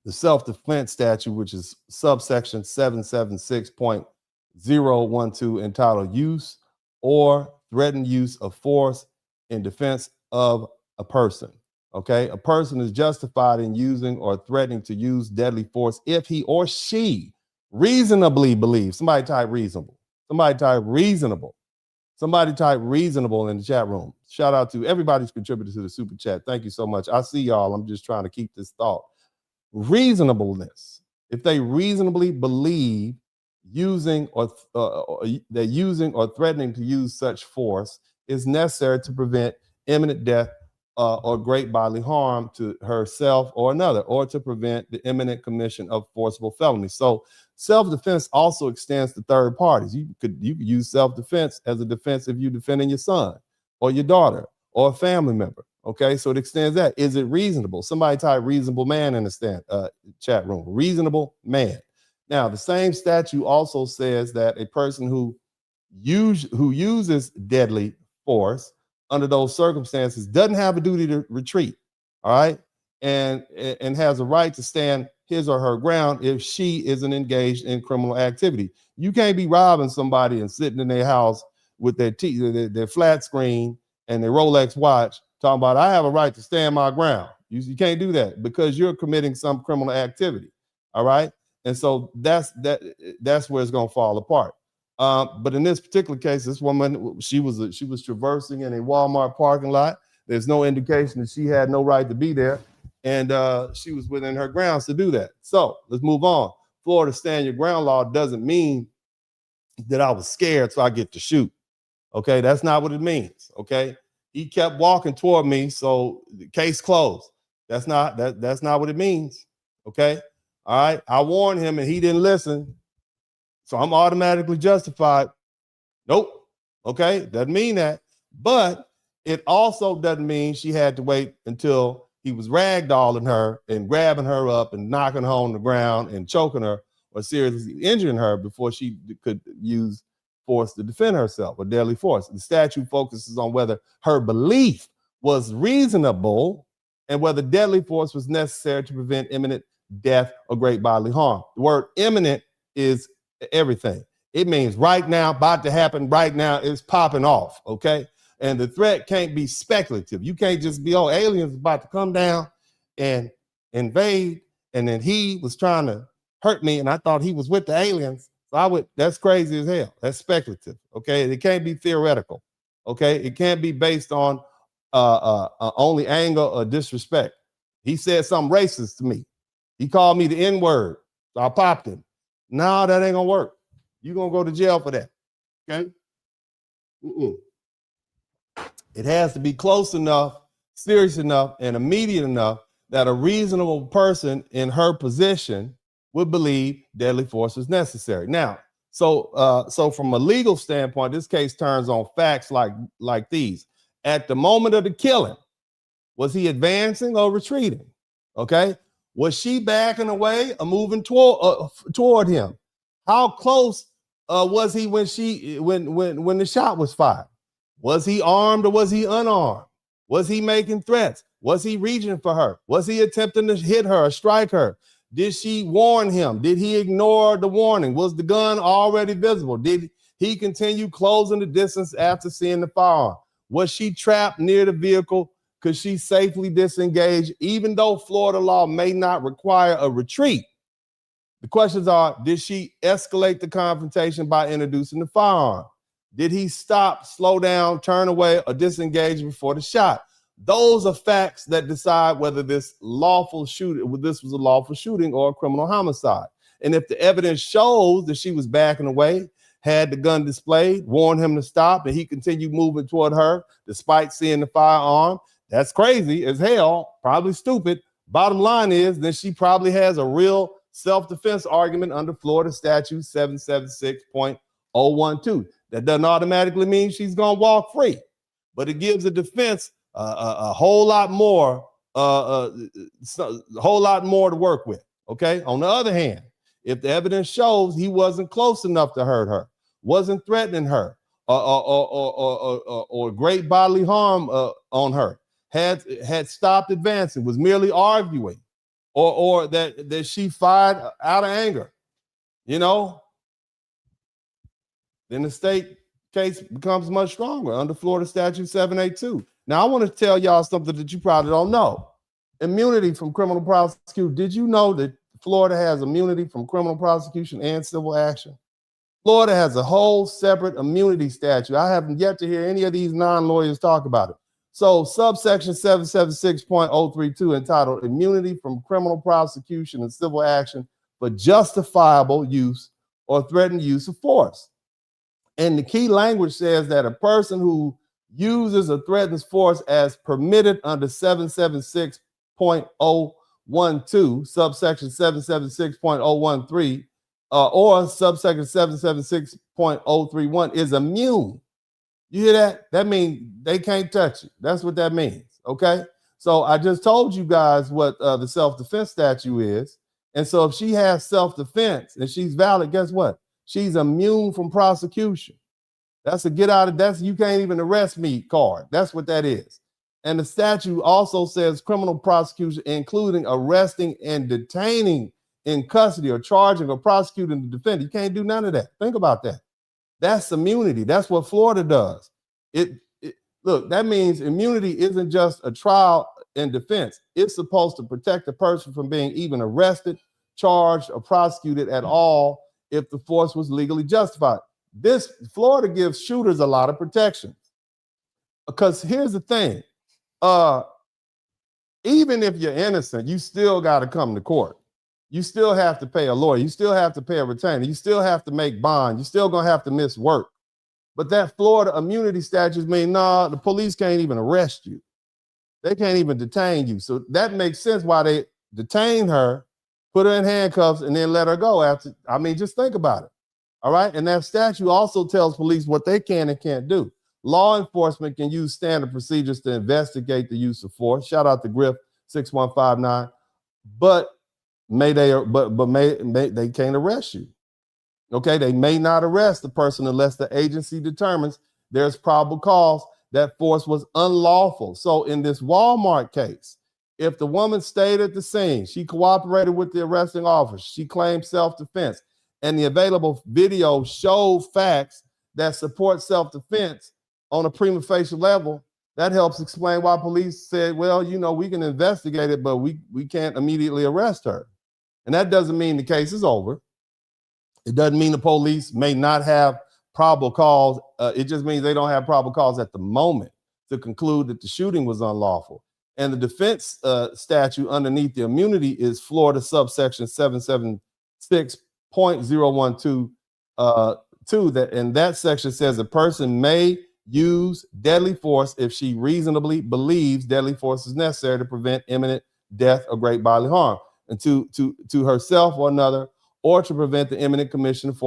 the self-defense statute, which is subsection 776.012, entitled Use or Threatened Use of Force in Defense of a Person. Okay, a person is justified in using or threatening to use deadly force if he or she reasonably believes. Somebody type reasonable. Somebody type reasonable. Somebody type reasonable in the chat room. Shout out to everybody who's contributed to the super chat. Thank you so much. I see y'all. I'm just trying to keep this thought. Reasonableness. If they reasonably believe using or threatening to use such force is necessary to prevent imminent death or great bodily harm to herself or another, or to prevent the imminent commission of forcible felony. So self-defense also extends to third parties. You could use self-defense as a defense if you're defending your son or your daughter or a family member. Okay, so it extends that. Is it reasonable? Somebody type reasonable man in the chat room. Reasonable man. Now, the same statute also says that a person who uses deadly force under those circumstances doesn't have a duty to retreat, all right, and has a right to stand his or her ground if she isn't engaged in criminal activity. You can't be robbing somebody and sitting in their house with their flat screen and their Rolex watch talking about, I have a right to stand my ground. You can't do that because you're committing some criminal activity, all right? And so that's where it's going to fall apart. But in this particular case, this woman, she was traversing in a Walmart parking lot. There's no indication that she had no right to be there, and she was within her grounds to do that. So let's move on. Florida stand your ground law doesn't mean that I was scared, so I get to shoot. Okay, that's not what it means. Okay, he kept walking toward me, so the case closed. That's not what it means. Okay, all right. I warned him, and he didn't listen. So I'm automatically justified. Nope. Okay. Doesn't mean that. But it also doesn't mean she had to wait until he was ragdolling her and grabbing her up and knocking her on the ground and choking her or seriously injuring her before she could use force to defend herself or deadly force. The statute focuses on whether her belief was reasonable and whether deadly force was necessary to prevent imminent death or great bodily harm. The word imminent is everything. It means right now, about to happen right now, it's popping off, okay? And the threat can't be speculative. You can't just be, oh, aliens about to come down and invade, and then he was trying to hurt me, and I thought he was with the aliens. So that's crazy as hell. That's speculative, okay? It can't be theoretical, okay? It can't be based on only anger or disrespect. He said something racist to me. He called me the N-word, so I popped him. No, that ain't gonna work. You're gonna go to jail for that, okay? It has to be close enough, serious enough, and immediate enough that a reasonable person in her position would believe deadly force is necessary. Now, so from a legal standpoint, this case turns on facts like these. At the moment of the killing, was he advancing or retreating? Okay, was she backing away or moving toward him? How close was he when the shot was fired? Was he armed or was he unarmed? Was he making threats? Was he reaching for her? Was he attempting to hit her or strike her? Did she warn him? Did he ignore the warning? Was the gun already visible? Did he continue closing the distance after seeing the firearm? Was she trapped near the vehicle? Could she safely disengage, even though Florida law may not require a retreat? The questions are, did she escalate the confrontation by introducing the firearm? Did he stop, slow down, turn away, or disengage before the shot? Those are facts that decide whether this was a lawful shooting or a criminal homicide. And if the evidence shows that she was backing away, had the gun displayed, warned him to stop, and he continued moving toward her despite seeing the firearm, that's crazy as hell, probably stupid. Bottom line is that she probably has a real self-defense argument under Florida statute 776.012. That doesn't automatically mean she's gonna walk free, but it gives the defense a whole lot more, to work with. Okay. On the other hand, if the evidence shows he wasn't close enough to hurt her, wasn't threatening her, or great bodily harm on her, had stopped advancing, was merely arguing, or that she fired out of anger, then the state case becomes much stronger under Florida statute 782. Now, I want to tell y'all something that you probably don't know. Immunity from criminal prosecution. Did you know that Florida has immunity from criminal prosecution and civil action? Florida has a whole separate immunity statute. I haven't yet to hear any of these non-lawyers talk about it. So subsection 776.032 entitled Immunity from Criminal Prosecution and Civil Action for Justifiable Use or Threatened Use of Force. And the key language says that a person who uses or threatens force as permitted under 776.012, subsection 776.013, or subsection 776.031 is immune. You hear that? That means they can't touch it. That's what that means, okay? So I just told you guys what the self-defense statute is. And so if she has self-defense and she's valid, guess what? She's immune from prosecution. That's a get out of, you can't even arrest me card. That's what that is. And the statute also says criminal prosecution, including arresting and detaining in custody or charging or prosecuting the defendant. You can't do none of that. Think about that. That's immunity. That's what Florida does. Look, that means immunity isn't just a trial and defense. It's supposed to protect the person from being even arrested, charged, or prosecuted at all if the force was legally justified. Florida gives shooters a lot of protection. Because here's the thing. Even if you're innocent, you still got to come to court. You still have to pay a lawyer. You still have to pay a retainer. You still have to make bond. You're still going to have to miss work. But that Florida immunity statute means, the police can't even arrest you. They can't even detain you. So that makes sense why they detain her, put her in handcuffs, and then let her go after. I mean, just think about it. All right. And that statute also tells police what they can and can't do. Law enforcement can use standard procedures to investigate the use of force. Shout out to Griff 6159. But they can't arrest you. Okay, they may not arrest the person unless the agency determines there's probable cause that force was unlawful. So in this Walmart case, if the woman stayed at the scene, she cooperated with the arresting officer, she claimed self-defense, and the available video showed facts that support self-defense on a prima facie level, that helps explain why police said, well, you know, we can investigate it, but we can't immediately arrest her. And that doesn't mean the case is over. It doesn't mean the police may not have probable cause. It just means they don't have probable cause at the moment to conclude that the shooting was unlawful. And the defense statute underneath the immunity is Florida subsection 776.012 that, and that section says a person may use deadly force if she reasonably believes deadly force is necessary to prevent imminent death or great bodily harm, and to herself or another, or to prevent the imminent commission of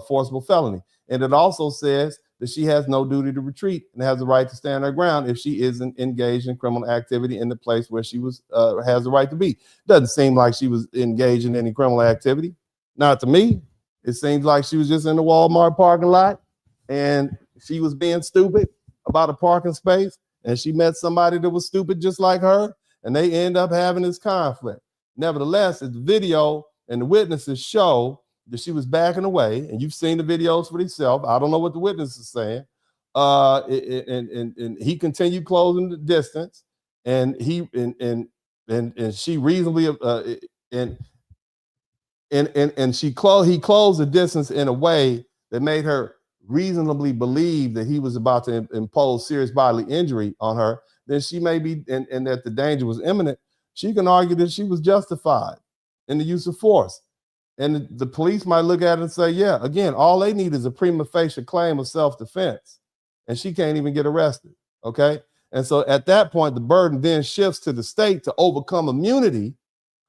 forcible felony. And it also says that she has no duty to retreat and has the right to stand her ground if she isn't engaged in criminal activity in the place where she was has the right to be. Doesn't seem like she was engaged in any criminal activity. Not to me. It seems like she was just in the Walmart parking lot and she was being stupid about a parking space, and she met somebody that was stupid just like her, and they end up having this conflict. Nevertheless, the video and the witnesses show that she was backing away, and you've seen the videos for yourself. I don't know what the witness is saying. And he continued closing the distance, and he she reasonably he closed the distance in a way that made her reasonably believe that he was about to impose serious bodily injury on her. Then she may be, and that the danger was imminent. She can argue that she was justified in the use of force. And the police might look at it and say, yeah, again, all they need is a prima facie claim of self-defense, and she can't even get arrested, okay? And so at that point, the burden then shifts to the state to overcome immunity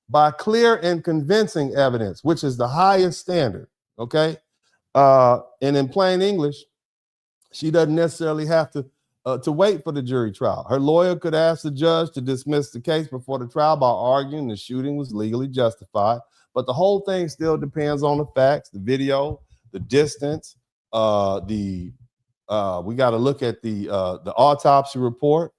by clear and convincing evidence, which is the highest standard, okay? And in plain English, she doesn't necessarily have to wait for the jury trial. Her lawyer could ask the judge to dismiss the case before the trial by arguing the shooting was legally justified. But the whole thing still depends on the facts, the video, the distance. We got to look at the autopsy report,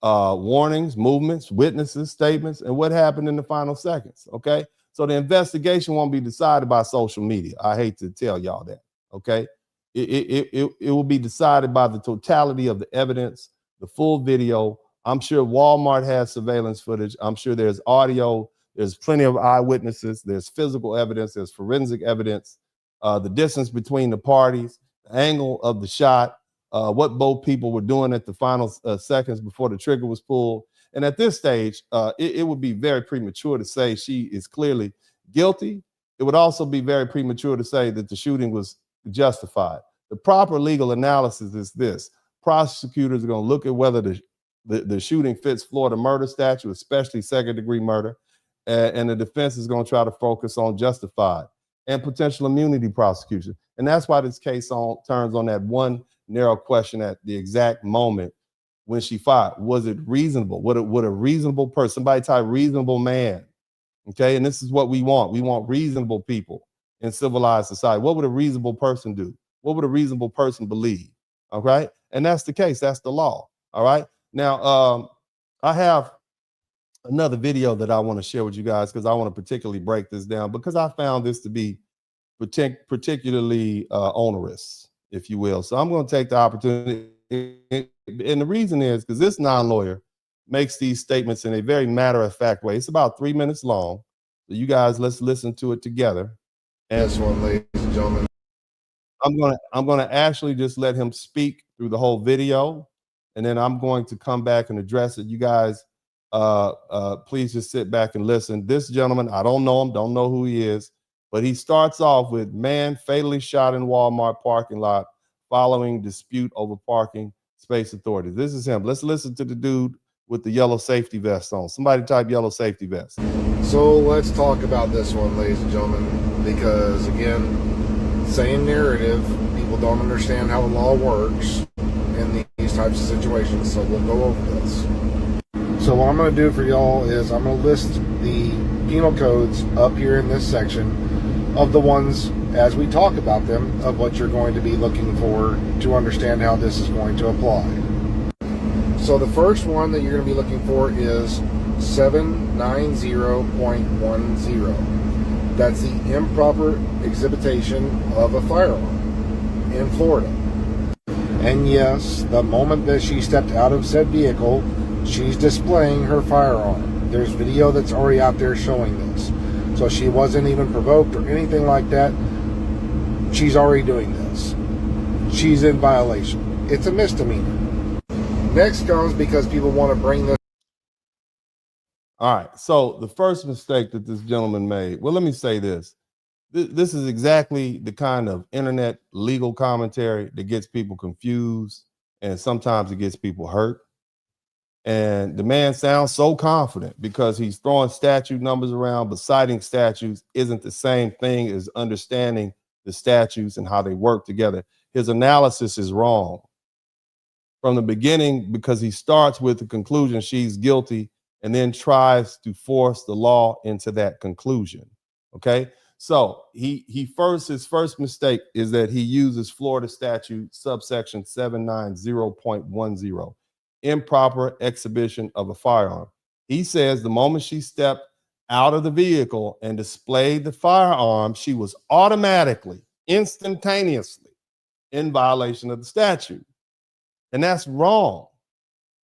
warnings, movements, witnesses, statements, and what happened in the final seconds. Okay, so the investigation won't be decided by social media. I hate to tell y'all that. Okay, it will be decided by the totality of the evidence, the full video. I'm sure Walmart has surveillance footage. I'm sure there's audio. There's plenty of eyewitnesses. There's physical evidence. There's forensic evidence. The distance between the parties, the angle of the shot, what both people were doing at the final seconds before the trigger was pulled. And at this stage, it would be very premature to say she is clearly guilty. It would also be very premature to say that the shooting was justified. The proper legal analysis is this. Prosecutors are going to look at whether the shooting fits Florida murder statute, especially second-degree murder. And the defense is going to try to focus on justified and potential immunity prosecution. And that's why this case turns on that one narrow question at the exact moment when she fired. Was it reasonable? Would a reasonable person, somebody type reasonable man, okay? And this is what we want. We want reasonable people in civilized society. What would a reasonable person do? What would a reasonable person believe? All right? And that's the case. That's the law. All right? Now, I have another video that I want to share with you guys because I want to particularly break this down because I found this to be particularly onerous, if you will. So I'm going to take the opportunity. And the reason is because this non-lawyer makes these statements in a very matter-of-fact way. It's about 3 minutes long. So you guys, let's listen to it together. And this one, ladies and gentlemen, I'm going to actually just let him speak through the whole video, and then I'm going to come back and address it. You guys, please just sit back and listen. This gentleman, I don't know him, don't know who he is, but he starts off with man fatally shot in Walmart parking lot following dispute over parking space authority. This is him. Let's listen to the dude with the yellow safety vest on. Somebody type yellow safety vest. So let's talk about this one, ladies and gentlemen, because again, same narrative, people don't understand how the law works in these types of situations, so we'll go over this. So what I'm going to do for y'all is I'm going to list the penal codes up here in this section of the ones as we talk about them of what you're going to be looking for to understand how this is going to apply. So the first one that you're going to be looking for is 790.10. That's the improper exhibition of a firearm in Florida. And yes, the moment that she stepped out of said vehicle, she's displaying her firearm. There's video that's already out there showing this. So she wasn't even provoked or anything like that. She's already doing this. She's in violation. It's a misdemeanor. Next comes because people want to bring this. All right. So the first mistake that this gentleman made, well, let me say this. This is exactly the kind of internet legal commentary that gets people confused, and sometimes it gets people hurt. And the man sounds so confident because he's throwing statute numbers around, but citing statutes isn't the same thing as understanding the statutes and how they work together. His analysis is wrong from the beginning because he starts with the conclusion she's guilty and then tries to force the law into that conclusion. Okay. So his first mistake is that he uses Florida statute subsection 790.10, improper exhibition of a firearm. He says the moment she stepped out of the vehicle and displayed the firearm, she was automatically, instantaneously in violation of the statute. And that's wrong.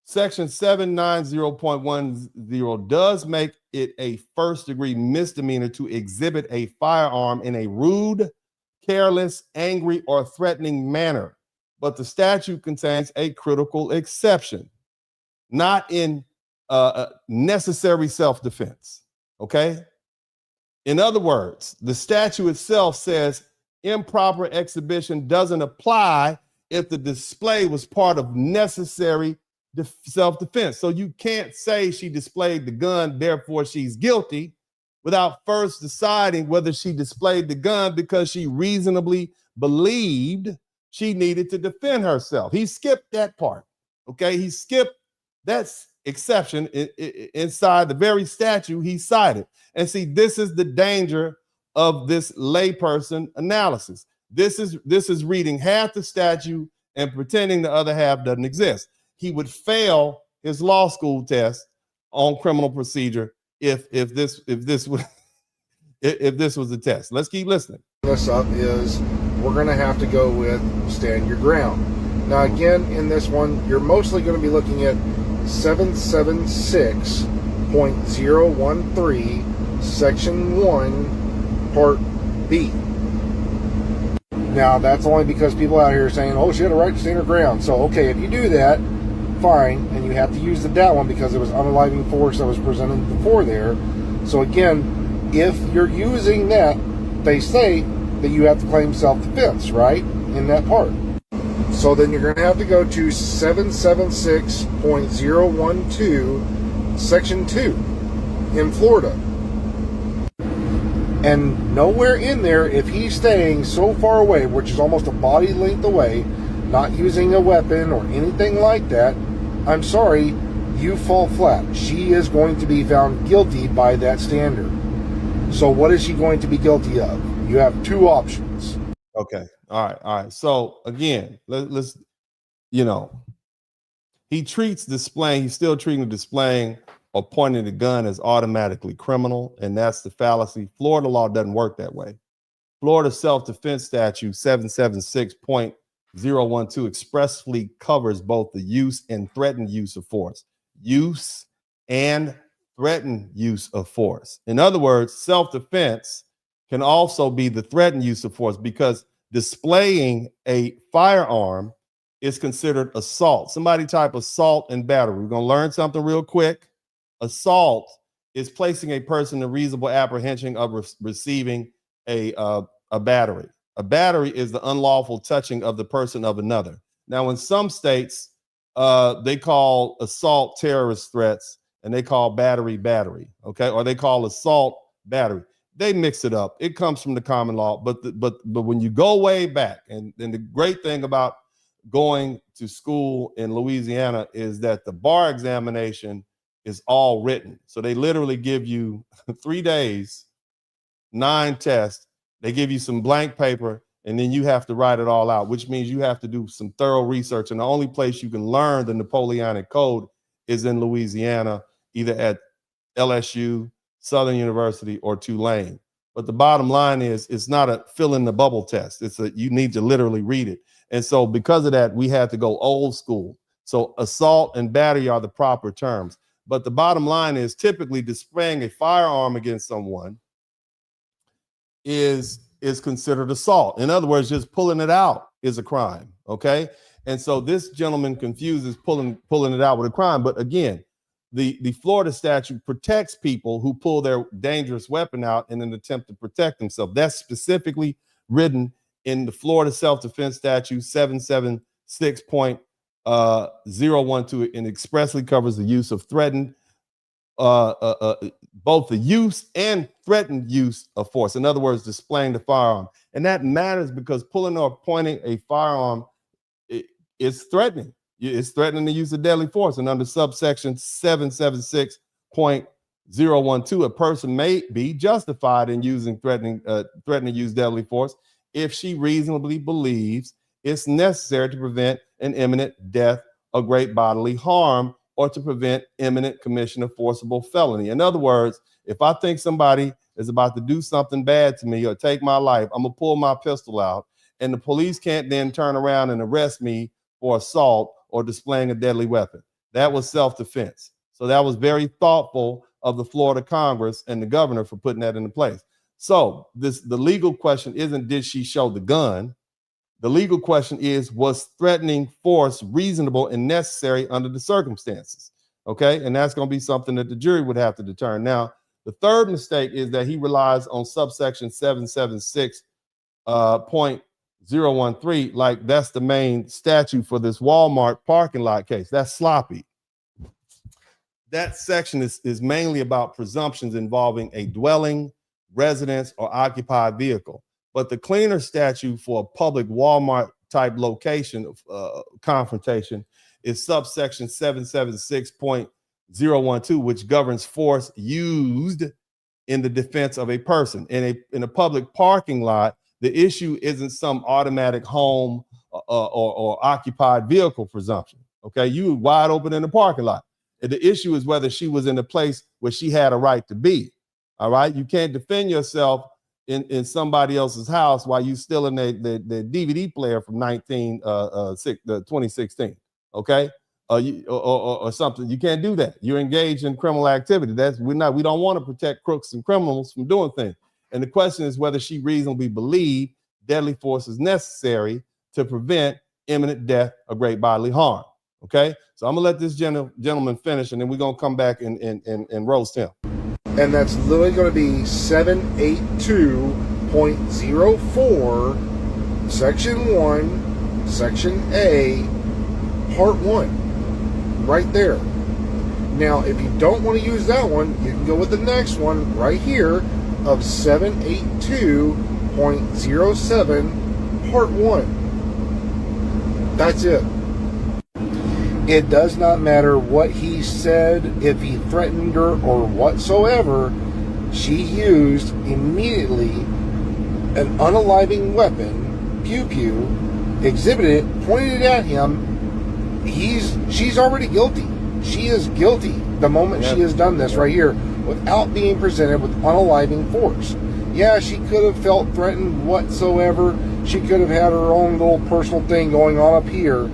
Section 790.10 does make it a first-degree misdemeanor to exhibit a firearm in a rude, careless, angry, or threatening manner. But the statute contains a critical exception, not in necessary self-defense. Okay? In other words, the statute itself says improper exhibition doesn't apply if the display was part of necessary self-defense. So you can't say she displayed the gun, therefore she's guilty, without first deciding whether she displayed the gun because she reasonably believed she needed to defend herself. He skipped that part. Okay, he skipped that exception inside the very statute he cited. And see, this is the danger of this layperson analysis. This is reading half the statute and pretending the other half doesn't exist. He would fail his law school test on criminal procedure if this was the test. Let's keep listening. This up is we're going to have to go with stand your ground. Now again, in this one, you're mostly going to be looking at 776.013 section 1 part B. Now that's only because people out here are saying, oh, she had a right to stand her ground. So okay, if you do that, fine, and you have to use that one because it was unaliving force that was presented before there. So again, if you're using that, they say that you have to claim self-defense, right, in that part. So then you're going to have to go to 776.012 section 2 in Florida. And nowhere in there, if he's staying so far away, which is almost a body length away, not using a weapon or anything like that, I'm sorry, you fall flat. She is going to be found guilty by that standard. So what is she going to be guilty of? You have two options. Okay. All right. So again, let's he's still treating displaying or pointing the gun as automatically criminal, and that's the fallacy. Florida law doesn't work that way. Florida self-defense statute 776.012 expressly covers both the use and threatened use of force. Use and threatened use of force. In other words, self-defense can also be the threatened use of force because displaying a firearm is considered assault. Somebody type assault and battery. We're going to learn something real quick. Assault is placing a person in reasonable apprehension of receiving a battery. A battery is the unlawful touching of the person of another. Now, in some states, they call assault terrorist threats, and they call battery, okay? Or they call assault battery. They mix it up. It comes from the common law, but when you go way back, and the great thing about going to school in Louisiana is that the bar examination is all written. So they literally give you 3 days, 9 tests. They give you some blank paper, and then you have to write it all out, which means you have to do some thorough research. And the only place you can learn the Napoleonic Code is in Louisiana, either at LSU, Southern University, or Tulane. But the bottom line is it's not a fill in the bubble test. It's a, you need to literally read it. And so because of that, we had to go old school. So assault and battery are the proper terms. But the bottom line is typically displaying a firearm against someone is considered assault. In other words, just pulling it out is a crime. Okay. And so this gentleman confuses pulling it out with a crime. But again, the Florida statute protects people who pull their dangerous weapon out in an attempt to protect themselves. That's specifically written in the Florida self-defense statute 776.012, and expressly covers the use of threatened, both the use and threatened use of force. In other words, displaying the firearm. And that matters because pulling or pointing a firearm is threatening. It's threatening the use of deadly force. And under subsection 776.012, a person may be justified in using threatening to use deadly force if she reasonably believes it's necessary to prevent an imminent death or great bodily harm, or to prevent imminent commission of forcible felony. In other words, if I think somebody is about to do something bad to me or take my life, I'm gonna pull my pistol out, and the police can't then turn around and arrest me for assault or displaying a deadly weapon. That was self-defense. So that was very thoughtful of the Florida Congress and the governor for putting that into place. So the legal question isn't did she show the gun? The legal question is, was threatening force reasonable and necessary under the circumstances? Okay, and that's going to be something that the jury would have to determine. Now, the third mistake is that he relies on subsection 776.013, like that's the main statute for this Walmart parking lot case. That's sloppy. That section is mainly about presumptions involving a dwelling, residence, or occupied vehicle. But the cleaner statute for a public Walmart type location of confrontation is subsection 776.012, which governs force used in the defense of a person. In a public parking lot, the issue isn't some automatic home or occupied vehicle presumption. Okay, you were wide open in the parking lot. The issue is whether she was in a place where she had a right to be. All right, you can't defend yourself in somebody else's house while you still in the DVD player from 2016. Okay, or something. You can't do that. You're engaged in criminal activity. We don't want to protect crooks and criminals from doing things. And the question is whether she reasonably believed deadly force is necessary to prevent imminent death or great bodily harm. Okay, so I'm gonna let this gentleman finish, and then we're gonna come back and roast him. And that's literally going to be 782.04, section 1, section A, part 1, right there. Now, if you don't want to use that one, you can go with the next one right here of 782.07, part 1. That's it. It does not matter what he said, if he threatened her or whatsoever. She used immediately an unaliving weapon, pew-pew, exhibited it, pointed it at him. She's already guilty. She is guilty the moment she has done this right here without being presented with unaliving force. Yeah, she could have felt threatened whatsoever. She could have had her own little personal thing going on up here.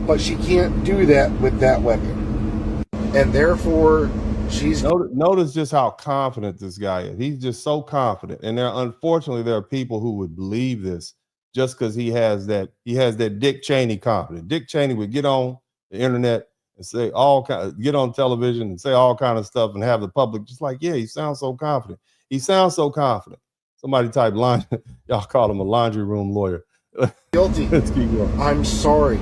But she can't do that with that weapon. And therefore, she's... Notice just how confident this guy is. He's just so confident. And unfortunately, there are people who would believe this just because he has that Dick Cheney confidence. Dick Cheney would get on the internet and say get on television and say all kind of stuff and have the public just like, yeah, he sounds so confident. He sounds so confident. Somebody type line, y'all call him a laundry room lawyer. Guilty. Let's keep going. I'm sorry.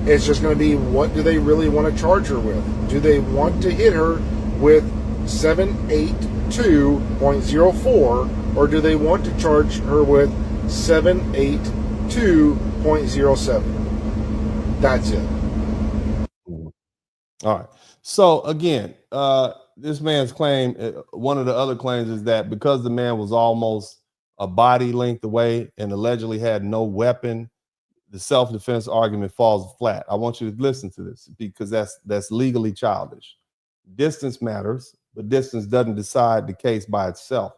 It's just going to be, what do they really want to charge her with? Do they want to hit her with 782.04, or do they want to charge her with 782.07? That's it. All right. So again, this man's claim, one of the other claims is that because the man was almost a body length away and allegedly had no weapon, the self-defense argument falls flat. I want you to listen to this because that's legally childish. Distance matters, but distance doesn't decide the case by itself.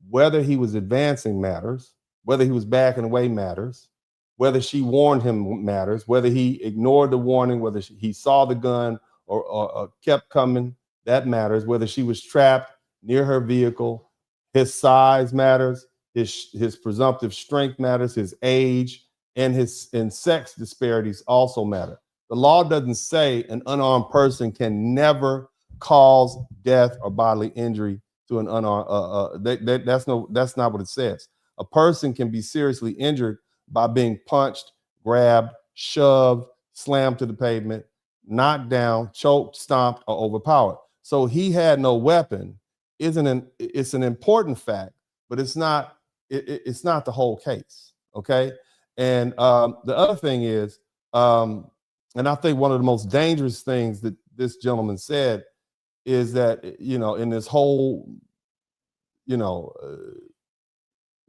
Whether he was advancing matters, whether he was backing away matters, whether she warned him matters, whether he ignored the warning, whether he saw the gun or kept coming, that matters, whether she was trapped near her vehicle, his size matters, his presumptive strength matters, his age, and sex disparities also matter. The law doesn't say an unarmed person can never cause death or bodily injury to an unarmed. That's not what it says. A person can be seriously injured by being punched, grabbed, shoved, slammed to the pavement, knocked down, choked, stomped, or overpowered. So he had no weapon. It's an important fact, but it's not the whole case. Okay. And the other thing is, and I think one of the most dangerous things that this gentleman said is that, in this whole,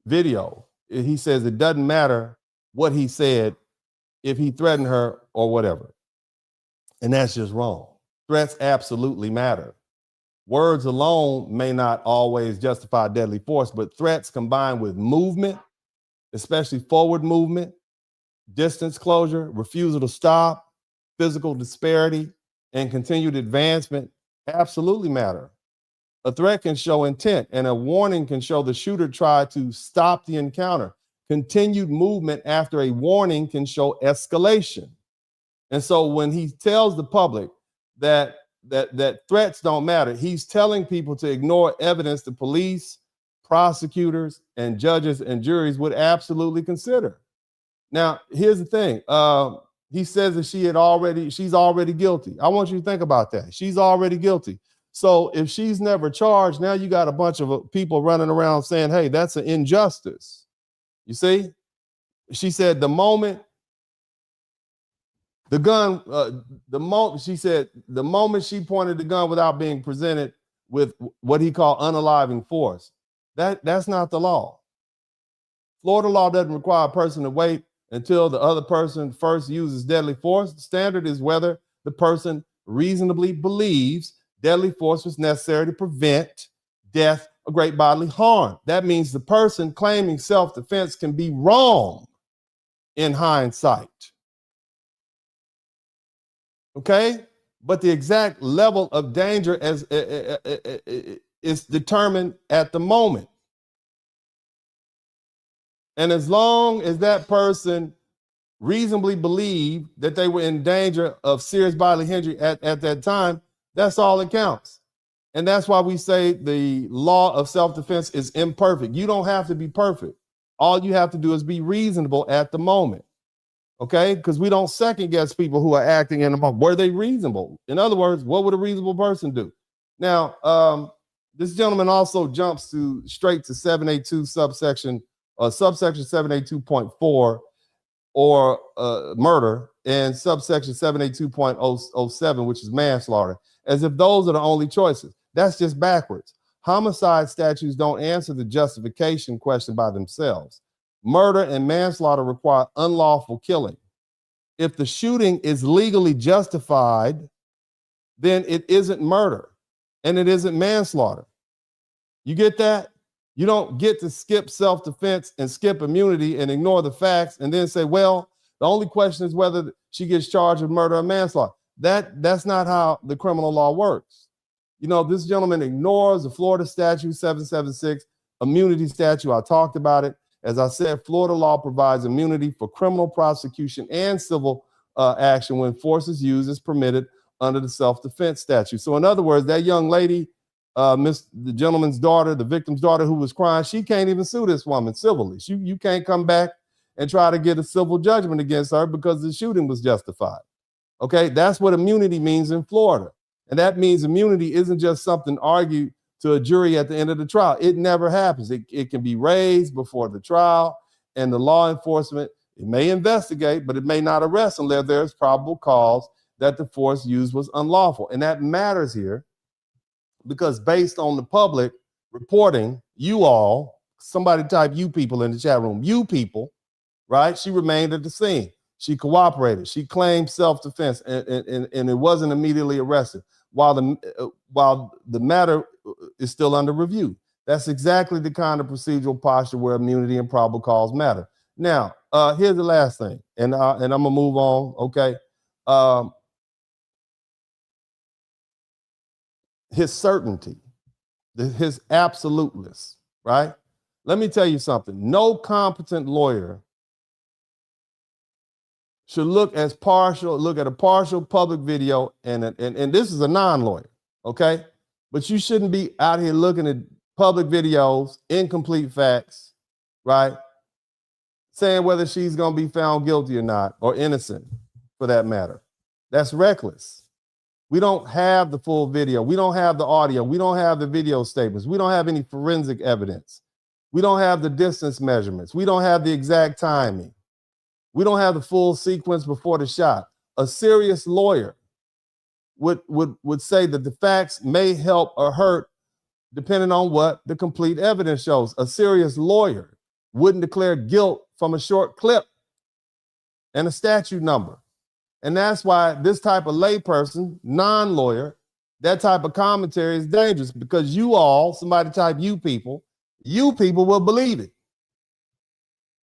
video, he says it doesn't matter what he said if he threatened her or whatever. And that's just wrong. Threats absolutely matter. Words alone may not always justify deadly force, but threats combined with movement, especially forward movement, distance closure, refusal to stop, physical disparity, and continued advancement absolutely matter. A threat can show intent, and a warning can show the shooter tried to stop the encounter. Continued movement after a warning can show escalation. And so when he tells the public that threats don't matter, he's telling people to ignore evidence the police, prosecutors, and judges and juries would absolutely consider. Now, here's the thing. He says that she's already guilty. I want you to think about that. She's already guilty. So if she's never charged, now you got a bunch of people running around saying, hey, that's an injustice. You see? She said the moment she pointed the gun without being presented with what he called unaliving force, that's not the law. Florida law doesn't require a person to wait until the other person first uses deadly force. The standard is whether the person reasonably believes deadly force was necessary to prevent death or great bodily harm. That means the person claiming self-defense can be wrong in hindsight. Okay? But the exact level of danger is determined at the moment. And as long as that person reasonably believed that they were in danger of serious bodily injury at that time, that's all that counts. And that's why we say the law of self-defense is imperfect. You don't have to be perfect. All you have to do is be reasonable at the moment. Okay? Because we don't second guess people who are acting in the moment. Were they reasonable? In other words, what would a reasonable person do? Now, this gentleman also jumps straight to 782 subsection 782.4 or murder, and subsection 782.07, which is manslaughter, as if those are the only choices. That's just backwards. Homicide statutes don't answer the justification question by themselves. Murder and manslaughter require unlawful killing. If the shooting is legally justified, then it isn't murder and it isn't manslaughter. You get that? You don't get to skip self-defense and skip immunity and ignore the facts and then say, well, the only question is whether she gets charged with murder or manslaughter. That's not how the criminal law works. This gentleman ignores the Florida statute 776 immunity statute. I talked about it. As I said, Florida law provides immunity for criminal prosecution and civil action when force is used as permitted under the self-defense statute. So in other words, that young lady, the gentleman's daughter, the victim's daughter who was crying, she can't even sue this woman civilly. You can't come back and try to get a civil judgment against her because the shooting was justified. Okay, that's what immunity means in Florida. And that means immunity isn't just something argued to a jury at the end of the trial. It never happens. It can be raised before the trial, and the law enforcement, it may investigate, but it may not arrest unless there's probable cause that the force used was unlawful. And that matters here because based on the public reporting, you all, somebody type you people in the chat room, you people, right? She remained at the scene. She cooperated. She claimed self-defense and it wasn't immediately arrested while the matter is still under review. That's exactly the kind of procedural posture where immunity and probable cause matter. Now, here's the last thing, and I'm gonna move on. Okay, his certainty, his absoluteness, right? Let me tell you something. No competent lawyer should look at a partial public video, and this is a non-lawyer, okay? But you shouldn't be out here looking at public videos, incomplete facts, right? Saying whether she's gonna be found guilty or not, or innocent for that matter. That's reckless. We don't have the full video. We don't have the audio. We don't have the video statements. We don't have any forensic evidence. We don't have the distance measurements. We don't have the exact timing. We don't have the full sequence before the shot. A serious lawyer would say that the facts may help or hurt depending on what the complete evidence shows. A serious lawyer wouldn't declare guilt from a short clip and a statute number. And that's why this type of layperson, non-lawyer, that type of commentary is dangerous, because you all, somebody type you people will believe it.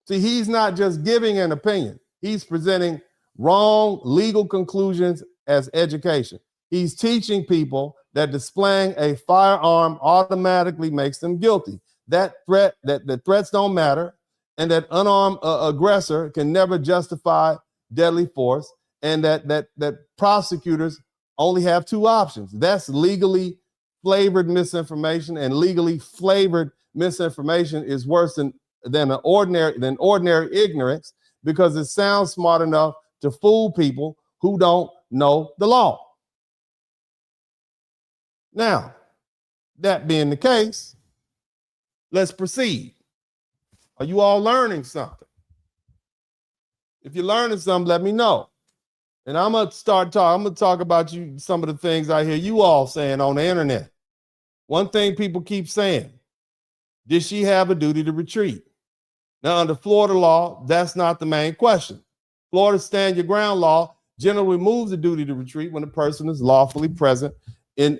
See, he's not just giving an opinion. He's presenting wrong legal conclusions as education. He's teaching people that displaying a firearm automatically makes them guilty. That threats don't matter, and that unarmed aggressor can never justify deadly force, and that prosecutors only have two options. That's legally flavored misinformation, and legally flavored misinformation is worse than ordinary ignorance, because it sounds smart enough to fool people who don't know the law. Now, that being the case, let's proceed. Are you all learning something? If you're learning something, let me know. And I'm gonna talk about some of the things I hear you all saying on the internet. One thing people keep saying: did she have a duty to retreat? Now, under Florida law, that's not the main question. Florida stand your ground law generally removes the duty to retreat when a person is lawfully present and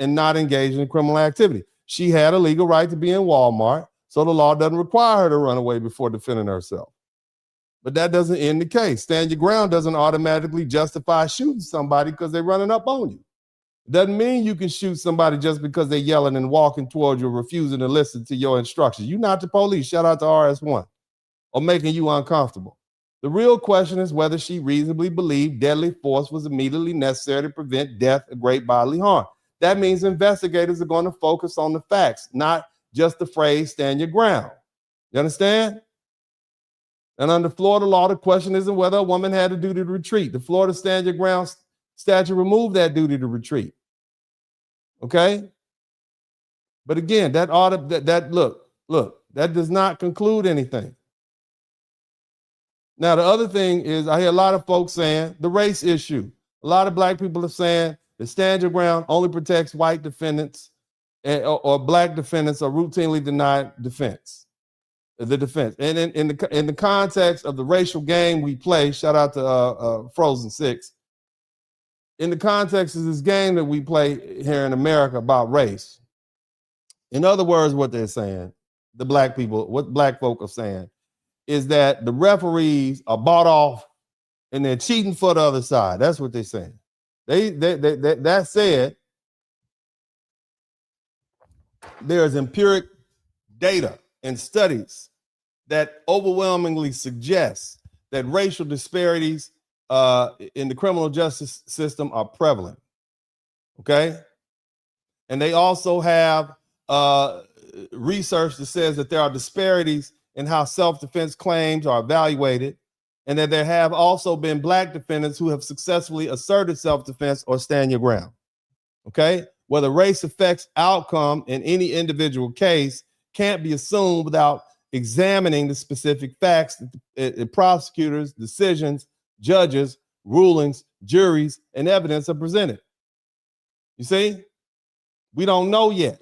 not engaged in criminal activity. She had a legal right to be in Walmart, so the law doesn't require her to run away before defending herself. But that doesn't end the case. Stand your ground doesn't automatically justify shooting somebody because they're running up on you. It doesn't mean you can shoot somebody just because they're yelling and walking towards you, refusing to listen to your instructions. You're not the police. Shout out to RS1, or making you uncomfortable. The real question is whether she reasonably believed deadly force was immediately necessary to prevent death or great bodily harm. That means investigators are going to focus on the facts, not just the phrase stand your ground. You understand? And under Florida law, the question isn't whether a woman had a duty to retreat. The Florida stand your ground statute removed that duty to retreat. Okay? But again, that does not conclude anything. Now, the other thing is, I hear a lot of folks saying the race issue. A lot of black people are saying the stand your ground only protects white defendants, or black defendants are routinely denied the defense. And in the context of the racial game we play, shout out to Frozen 6. In the context of this game that we play here in America about race, in other words, what they're saying, what black folk are saying, is that the referees are bought off and they're cheating for the other side. That's what they're saying. That said, there's empiric data and studies that overwhelmingly suggest that racial disparities in the criminal justice system are prevalent. Okay? And they also have research that says that there are disparities in how self-defense claims are evaluated, and that there have also been black defendants who have successfully asserted self-defense or stand your ground. Okay? Whether race affects outcome in any individual case can't be assumed without examining the specific facts that prosecutors, decisions, judges, rulings, juries, and evidence are presented. You see? We don't know yet.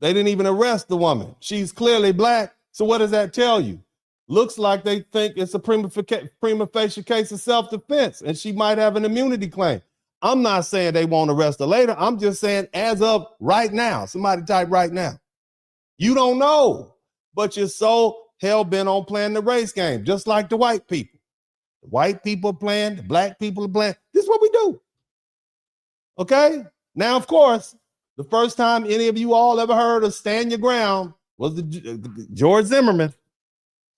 They didn't even arrest the woman. She's clearly black. So what does that tell you? Looks like they think it's a prima facie case of self-defense, and she might have an immunity claim. I'm not saying they won't arrest her later. I'm just saying as of right now, somebody type right now. You don't know, but you're so hell-bent on playing the race game, just like the white people. The white people are playing, the black people are playing. This is what we do. Okay? Now, of course, the first time any of you all ever heard of stand your ground was the George Zimmerman,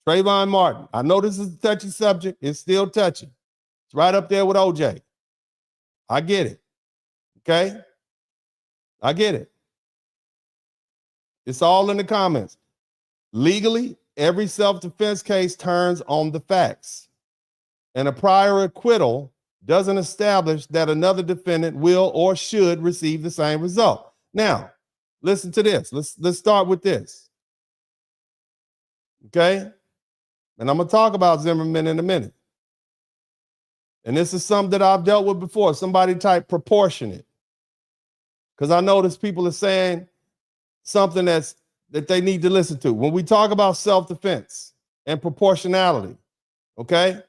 Trayvon Martin. I know this is a touchy subject. It's still touchy. It's right up there with OJ. I get it. Okay? I get it. It's all in the comments. Legally, every self-defense case turns on the facts. And a prior acquittal doesn't establish that another defendant will or should receive the same result. Now, listen to this. Let's start with this. Okay? And I'm going to talk about Zimmerman in a minute. And this is something that I've dealt with before. Somebody type proportionate. Because I notice people are saying something that they need to listen to. When we talk about self-defense and proportionality, okay?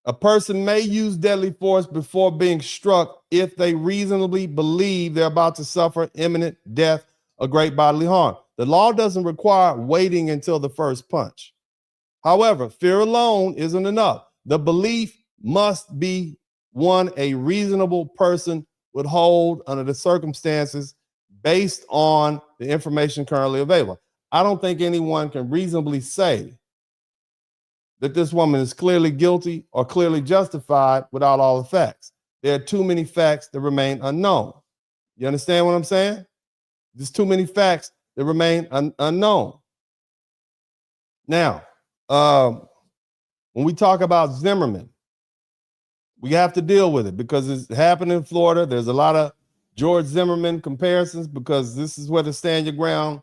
A person may use deadly force before being struck if they reasonably believe they're about to suffer imminent death or great bodily harm. The law doesn't require waiting until the first punch. However, fear alone isn't enough. The belief must be one a reasonable person would hold under the circumstances based on the information currently available. I don't think anyone can reasonably say that this woman is clearly guilty or clearly justified without all the facts. There are too many facts that remain unknown. You understand what I'm saying? There's too many facts that remain unknown. Now, when we talk about Zimmerman, we have to deal with it because it's happened in Florida. There's a lot of George Zimmerman comparisons because this is where the stand your ground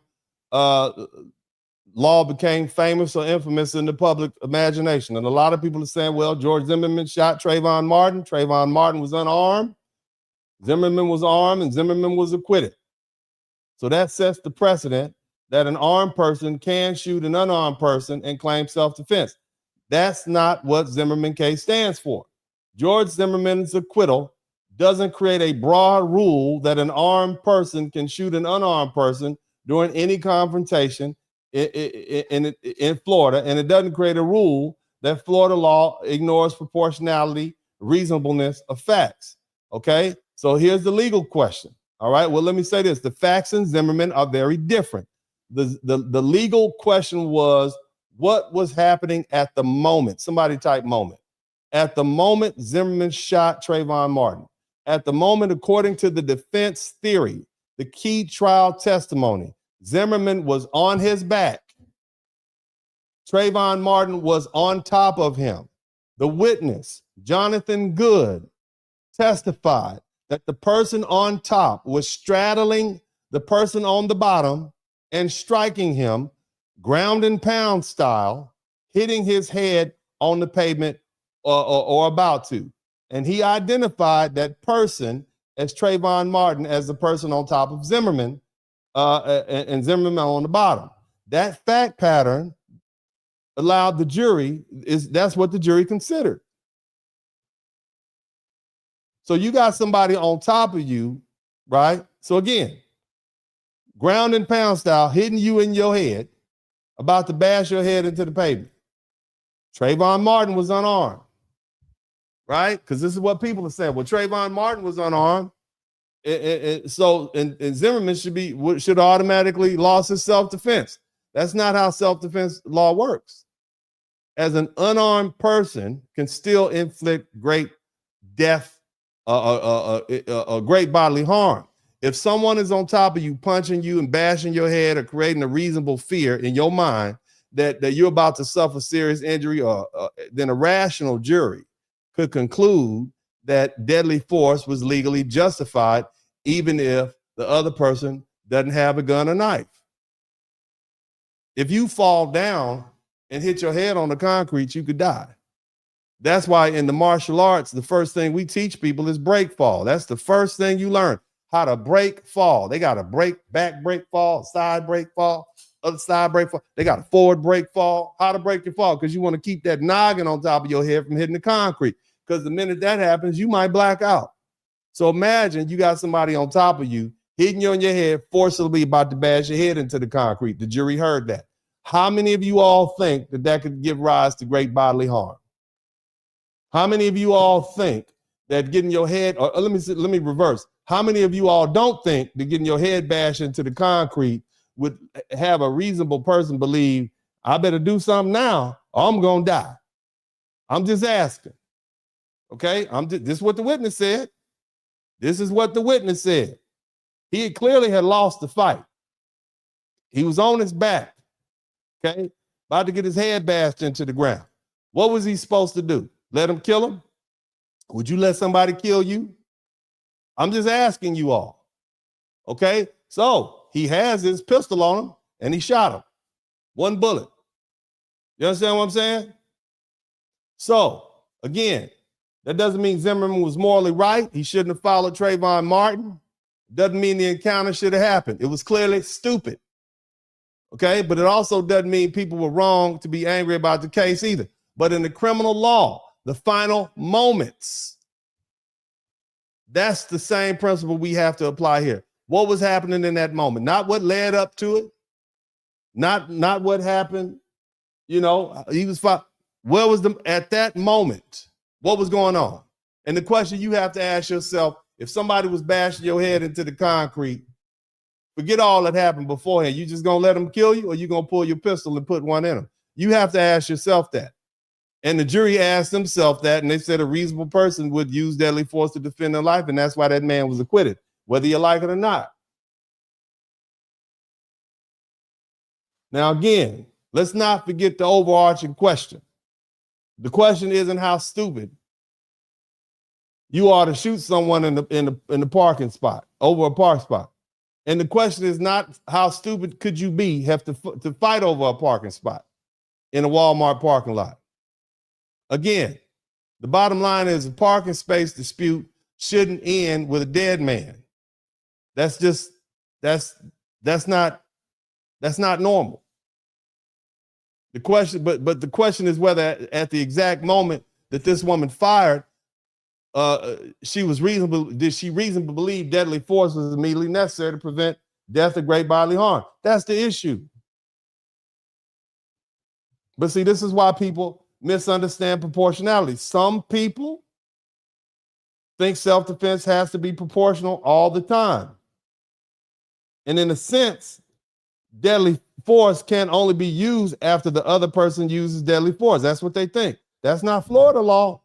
law became famous or infamous in the public imagination. And a lot of people are saying, well, George Zimmerman shot Trayvon Martin. Trayvon Martin was unarmed. Zimmerman was armed and Zimmerman was acquitted. So that sets the precedent that an armed person can shoot an unarmed person and claim self-defense. That's not what Zimmerman case stands for. George Zimmerman's acquittal doesn't create a broad rule that an armed person can shoot an unarmed person during any confrontation in Florida, and it doesn't create a rule that Florida law ignores proportionality, reasonableness of facts. Okay, so here's the legal question. All right, well, let me say this. The facts in Zimmerman are very different. The legal question was, what was happening at the moment? Somebody type moment. At the moment Zimmerman shot Trayvon Martin. At the moment, according to the defense theory, the key trial testimony, Zimmerman was on his back. Trayvon Martin was on top of him. The witness, Jonathan Good, testified that the person on top was straddling the person on the bottom and striking him ground and pound style, hitting his head on the pavement or about to. And he identified that person as Trayvon Martin as the person on top of Zimmerman and Zimmerman on the bottom. That fact pattern allowed the jury, that's what the jury considered. So you got somebody on top of you, right? So again, ground and pound style, hitting you in your head, about to bash your head into the pavement. Trayvon Martin was unarmed, right? Because this is what people have said. Well, Trayvon Martin was unarmed. So Zimmerman should automatically lost his self-defense. That's not how self-defense law works. As an unarmed person can still inflict great death, great bodily harm. If someone is on top of you, punching you and bashing your head or creating a reasonable fear in your mind that you're about to suffer serious injury, then a rational jury could conclude that deadly force was legally justified, even if the other person doesn't have a gun or knife. If you fall down and hit your head on the concrete, you could die. That's why in the martial arts, the first thing we teach people is break fall. That's the first thing you learn, how to break fall. They got a back break fall, side break fall, other side break fall. They got a forward break fall, how to break your fall, because you want to keep that noggin on top of your head from hitting the concrete. because the minute that happens, you might black out. So imagine you got somebody on top of you, hitting you on your head, forcibly about to bash your head into the concrete. The jury heard that. How many of you all think that that could give rise to great bodily harm? How many of you all think that getting your head, or let me reverse. How many of you all don't think that getting your head bashed into the concrete would have a reasonable person believe, I better do something now or I'm going to die? I'm just asking. Okay? This is what the witness said. This is what the witness said. He clearly had lost the fight. He was on his back. Okay? About to get his head bashed into the ground. What was he supposed to do? Let him kill him? Would you let somebody kill you? I'm just asking you all. Okay? So he has his pistol on him and he shot him. One bullet. You understand what I'm saying? So, again, that doesn't mean Zimmerman was morally right. He shouldn't have followed Trayvon Martin. Doesn't mean the encounter should have happened. It was clearly stupid. Okay? But it also doesn't mean people were wrong to be angry about the case either. But in the criminal law, the final moments, that's the same principle we have to apply here. What was happening in that moment? Not what led up to it. Not what happened. You know, he was fine. Where was at that moment? What was going on? And the question you have to ask yourself, if somebody was bashing your head into the concrete, forget all that happened beforehand. You just gonna let them kill you, or you gonna pull your pistol and put one in them? You have to ask yourself that. And the jury asked themselves that, and they said a reasonable person would use deadly force to defend their life, and that's why that man was acquitted, whether you like it or not. Now, again, let's not forget the overarching question. The question isn't how stupid you are to shoot someone in the parking spot, over a park spot. And the question is not how stupid could you be, have to fight over a parking spot in a Walmart parking lot. Again, the bottom line is a parking space dispute shouldn't end with a dead man. That's not normal. The question, but the question is whether at the exact moment that this woman fired, did she reasonably believe deadly force was immediately necessary to prevent death or great bodily harm? That's the issue. But see, this is why people misunderstand proportionality. Some people think self-defense has to be proportional all the time. And in a sense, deadly force can only be used after the other person uses deadly force. That's what they think. That's not Florida law.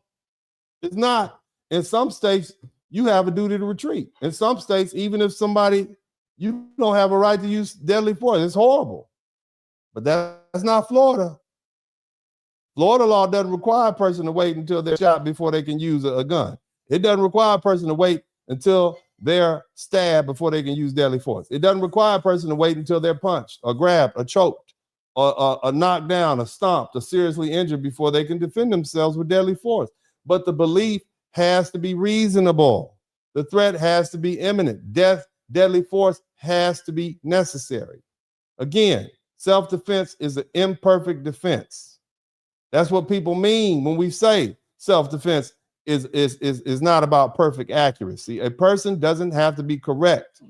It's not. In some states, you have a duty to retreat. In some states, even if you don't have a right to use deadly force. It's horrible. But that's not Florida. Florida law doesn't require a person to wait until they're shot before they can use a gun. It doesn't require a person to wait until they're stabbed before they can use deadly force. It doesn't require a person to wait until they're punched or grabbed or choked or knocked down or stomped or seriously injured before they can defend themselves with deadly force. But the belief has to be reasonable. The threat has to be imminent. Deadly force has to be necessary. Again, self-defense is an imperfect defense. That's what people mean when we say self-defense is not about perfect accuracy. A person doesn't have to be correct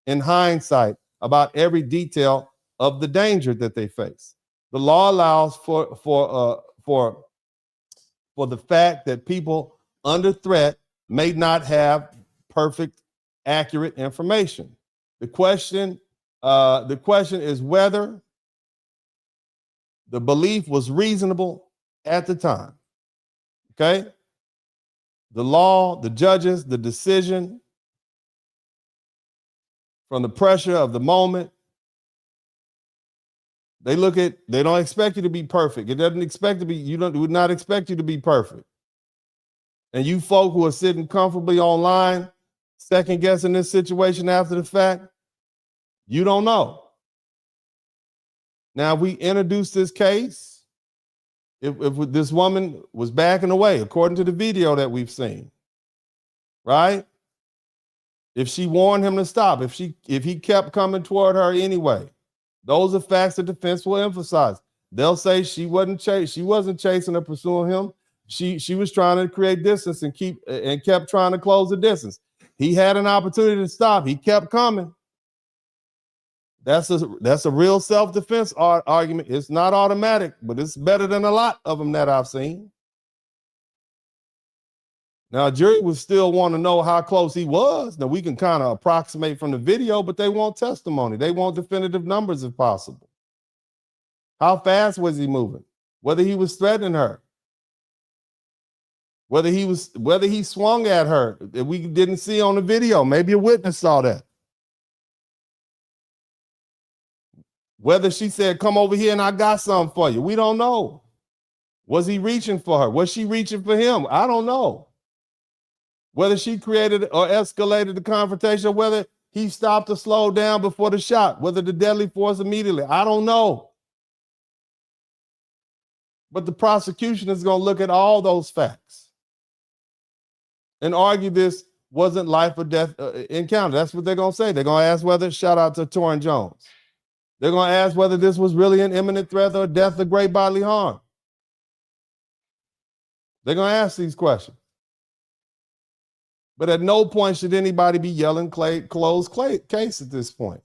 in hindsight about every detail of the danger that they face. The law allows for the fact that people under threat may not have perfect, accurate information. The question is whether the belief was reasonable at the time. Okay? The law, the judges, the decision, from the pressure of the moment, they don't expect you to be perfect. It doesn't expect to be, would not expect you to be perfect. And you folk who are sitting comfortably online, second guessing this situation after the fact, you don't know. Now, we introduced this case. If this woman was backing away, according to the video that we've seen, right? If she warned him to stop, if he kept coming toward her anyway, those are facts the defense will emphasize. They'll say she wasn't chasing or pursuing him. She was trying to create distance and kept trying to close the distance. He had an opportunity to stop. He kept coming. That's a real self-defense argument. It's not automatic, but it's better than a lot of them that I've seen. Now, a jury would still want to know how close he was. Now, we can kind of approximate from the video, but they want testimony. They want definitive numbers if possible. How fast was he moving? Whether he was threatening her. Whether he swung at her that we didn't see on the video. Maybe a witness saw that. Whether she said, come over here and I got something for you. We don't know. Was he reaching for her? Was she reaching for him? I don't know. Whether she created or escalated the confrontation, whether he stopped or slowed down before the shot, whether the deadly force immediately, I don't know. But the prosecution is going to look at all those facts and argue this wasn't life or death encounter. That's what they're going to say. They're going to ask whether, shout out to Torrin Jones. They're going to ask whether this was really an imminent threat or death or great bodily harm. They're going to ask these questions. But at no point should anybody be yelling closed case at this point.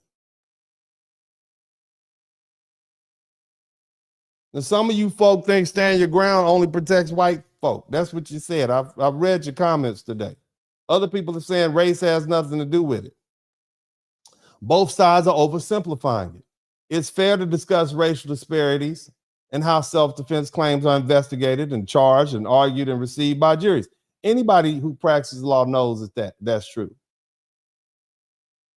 And some of you folk think stand your ground only protects white folk. That's what you said. I've read your comments today. Other people are saying race has nothing to do with it. Both sides are oversimplifying it. It's fair to discuss racial disparities and how self-defense claims are investigated and charged and argued and received by juries. Anybody who practices law knows that's true.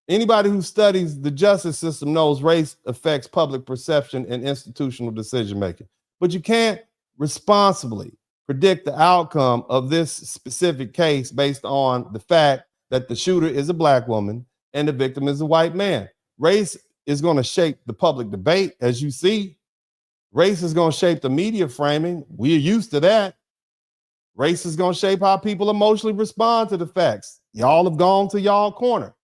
Anybody who studies the justice system knows race affects public perception and institutional decision-making. But you can't responsibly predict the outcome of this specific case based on the fact that the shooter is a black woman and the victim is a white man. Race is going to shape the public debate, as you see. Race is going to shape the media framing. We're used to that. Race is going to shape how people emotionally respond to the facts. Y'all have gone to y'all corner.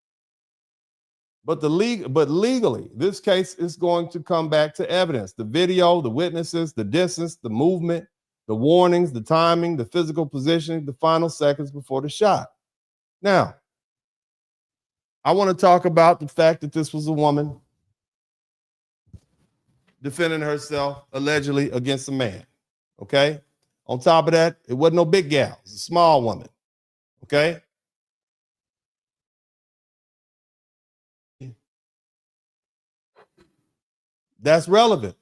But legally, this case is going to come back to evidence. The video, the witnesses, the distance, the movement, the warnings, the timing, the physical positioning, the final seconds before the shot. Now, I want to talk about the fact that this was a woman defending herself allegedly against a man. Okay? On top of that, it wasn't no big gal. It was a small woman. Okay? That's relevant.